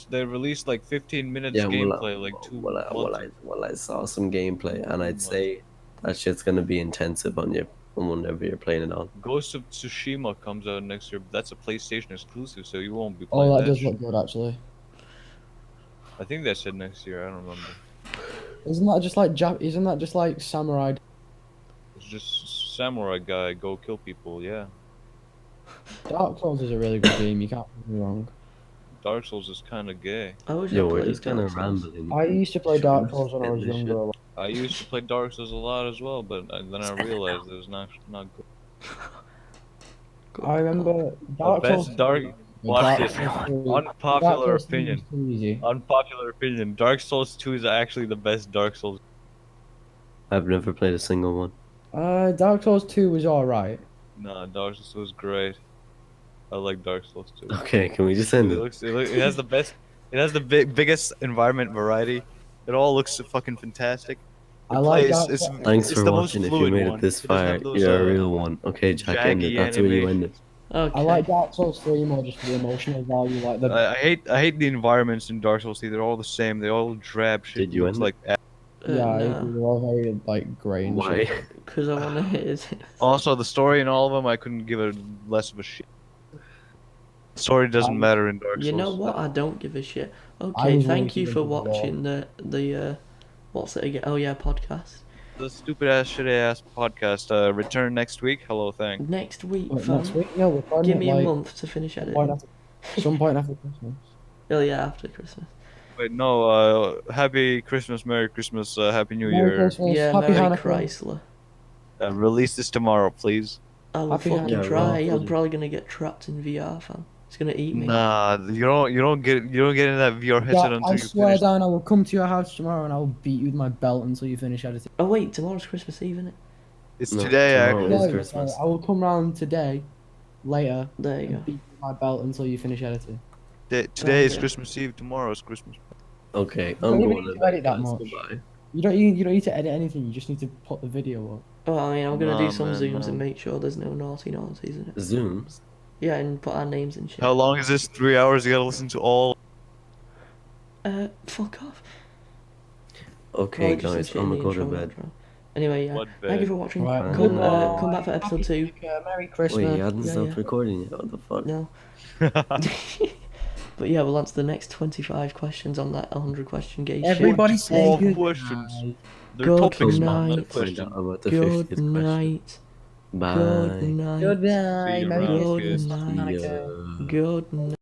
Speaker 3: They released like 15 minutes
Speaker 1: Yeah,
Speaker 3: gameplay like 2
Speaker 1: well, I saw some gameplay, and I'd
Speaker 3: months.
Speaker 1: say that shit's gonna be intensive on you whenever you're playing it on.
Speaker 3: Ghost of Tsushima comes out next year, but that's a PlayStation exclusive, so you won't be playing
Speaker 2: Oh, that
Speaker 3: that
Speaker 2: does
Speaker 3: shit.
Speaker 2: look good actually.
Speaker 3: I think they said next year, I don't remember.
Speaker 2: Isn't that just like Isn't that just like Samurai?
Speaker 3: It's just samurai guy, go kill people, yeah.
Speaker 2: Dark Souls is a really good game. You can't get me wrong.
Speaker 3: Dark Souls is kind of gay.
Speaker 4: I wish
Speaker 1: Yo,
Speaker 4: I
Speaker 1: we're
Speaker 4: played
Speaker 1: just kind
Speaker 4: Dark
Speaker 1: of
Speaker 4: Souls.
Speaker 1: rambling.
Speaker 2: I used to play Dark
Speaker 1: Should we
Speaker 2: Souls when I
Speaker 1: end
Speaker 2: was
Speaker 1: this
Speaker 2: younger.
Speaker 3: I used to play Dark Souls a lot as well, but then I realized it was not good.
Speaker 2: I remember
Speaker 3: The
Speaker 2: Dark Souls.
Speaker 3: best Dark... Watch this.
Speaker 2: Souls 2
Speaker 3: Unpopular
Speaker 2: Dark Souls 2
Speaker 3: opinion.
Speaker 2: was too easy.
Speaker 3: Unpopular opinion. Dark Souls 2 is actually the best Dark Souls.
Speaker 1: I've never played a single one.
Speaker 2: Dark Souls 2 was alright.
Speaker 3: Nah, Dark Souls was great. I like Dark Souls 2.
Speaker 1: Okay, can we just end it?
Speaker 3: It has the best. It has the biggest environment variety. It all looks fucking fantastic. The
Speaker 2: I like
Speaker 3: place
Speaker 2: Dark
Speaker 3: is-
Speaker 2: Souls.
Speaker 1: Thanks
Speaker 3: it's
Speaker 1: for
Speaker 3: the most
Speaker 1: watching. If you
Speaker 3: fluid
Speaker 1: made
Speaker 3: one.
Speaker 1: it this
Speaker 3: It doesn't
Speaker 1: far,
Speaker 3: have those,
Speaker 1: you're a real one. Okay, Jack, end it.
Speaker 3: jaggy
Speaker 1: That's where you end it.
Speaker 4: Okay.
Speaker 2: I like Dark Souls 3 more just for the emotional value. Like the
Speaker 3: I hate the environments in Dark Souls 3. They're all the same. They all drab shit.
Speaker 1: Did you
Speaker 3: looks
Speaker 1: end it?
Speaker 3: like.
Speaker 2: yeah, I agree,
Speaker 4: No.
Speaker 2: they're all very like grey and
Speaker 1: Why?
Speaker 2: shit.
Speaker 4: Because I want to hit his.
Speaker 3: Also, the story in all of them, I couldn't give it less of a shit. Story doesn't matter in Dark Souls.
Speaker 4: You know what? I don't give a shit.
Speaker 2: I
Speaker 4: Okay,
Speaker 2: was
Speaker 4: thank you
Speaker 2: waiting
Speaker 4: for
Speaker 2: for the wall.
Speaker 4: watching the what's it again? Oh yeah, podcast.
Speaker 3: The stupid ass, shitty ass podcast. Return next week. Hello, thanks.
Speaker 4: Next week,
Speaker 2: Wait,
Speaker 4: fam.
Speaker 2: next week? No, we're recording
Speaker 4: Give
Speaker 2: it,
Speaker 4: me a
Speaker 2: like,
Speaker 4: month to finish
Speaker 2: some
Speaker 4: editing.
Speaker 2: point after, some point after Christmas.
Speaker 4: Oh yeah, after Christmas.
Speaker 3: Wait, no. Happy Christmas, Merry Christmas, Happy New
Speaker 2: Merry
Speaker 3: Year.
Speaker 2: Christmas,
Speaker 4: Yeah,
Speaker 2: Happy
Speaker 4: Merry
Speaker 2: Hanukkah.
Speaker 4: Chrysler.
Speaker 3: Release this tomorrow, please.
Speaker 4: I will
Speaker 2: Happy
Speaker 4: fucking
Speaker 2: Halloween.
Speaker 1: Yeah,
Speaker 4: try.
Speaker 1: Ralph
Speaker 4: I'm
Speaker 1: would-
Speaker 4: probably gonna get trapped in VR, fam. It's gonna eat me.
Speaker 3: Nah, you don't get in that VR headset
Speaker 2: Yeah,
Speaker 3: until
Speaker 2: I
Speaker 3: you
Speaker 2: swear
Speaker 3: finish.
Speaker 2: down, I will come to your house tomorrow and I will beat you with my belt until you finish editing.
Speaker 4: Oh wait, tomorrow's Christmas Eve, isn't it?
Speaker 3: It's
Speaker 1: No,
Speaker 3: today
Speaker 1: tomorrow
Speaker 3: actually.
Speaker 1: is
Speaker 2: No,
Speaker 1: Christmas.
Speaker 2: I will come round today, later,
Speaker 4: There you
Speaker 2: and
Speaker 4: go.
Speaker 2: beat you with my belt until you finish editing.
Speaker 3: Today is
Speaker 4: yeah.
Speaker 3: Christmas Eve. Tomorrow is Christmas.
Speaker 1: Okay,
Speaker 2: You
Speaker 1: I'm
Speaker 2: don't even
Speaker 1: going
Speaker 2: need
Speaker 1: to
Speaker 2: to edit that
Speaker 1: guys.
Speaker 2: much.
Speaker 1: Goodbye.
Speaker 2: You don't need to edit anything. You just need to put the video up.
Speaker 4: Oh, I mean, I'm gonna do
Speaker 3: Nah,
Speaker 4: some
Speaker 3: man,
Speaker 4: zooms
Speaker 3: no.
Speaker 4: and make sure there's no naughties in it.
Speaker 1: Zooms.
Speaker 4: Yeah, and put our names and shit.
Speaker 3: How long is this? 3 hours? You gotta listen to all.
Speaker 4: Fuck off.
Speaker 1: Okay,
Speaker 4: Probably just some
Speaker 1: guys,
Speaker 4: shit in
Speaker 1: I'm
Speaker 4: the
Speaker 1: gonna go to
Speaker 4: intro and
Speaker 1: bed.
Speaker 4: outro. Anyway, yeah.
Speaker 3: What
Speaker 4: Thank you
Speaker 3: bed?
Speaker 4: for watching.
Speaker 2: Right.
Speaker 1: Fine.
Speaker 4: Come
Speaker 1: Bye.
Speaker 4: come back for episode 2.
Speaker 2: Merry Christmas.
Speaker 1: Wait, you hadn't
Speaker 4: Yeah,
Speaker 1: stopped
Speaker 4: yeah.
Speaker 1: recording yet? What the fuck?
Speaker 4: No. But yeah, we'll answer the next 25 questions on that 100 question gauge.
Speaker 2: Everybody say
Speaker 3: 24
Speaker 2: good
Speaker 3: questions.
Speaker 2: night.
Speaker 3: They're
Speaker 4: Good
Speaker 3: topics, man,
Speaker 4: night.
Speaker 3: not
Speaker 1: Find
Speaker 3: questions.
Speaker 1: out about the
Speaker 4: Good
Speaker 1: 50th question.
Speaker 4: night.
Speaker 1: Bye.
Speaker 4: Good night.
Speaker 2: Good night.
Speaker 3: See you
Speaker 2: Merry
Speaker 3: around,
Speaker 2: Christmas.
Speaker 3: kids.
Speaker 2: Happy
Speaker 1: See
Speaker 2: Hanukkah.
Speaker 1: ya.
Speaker 4: Good night.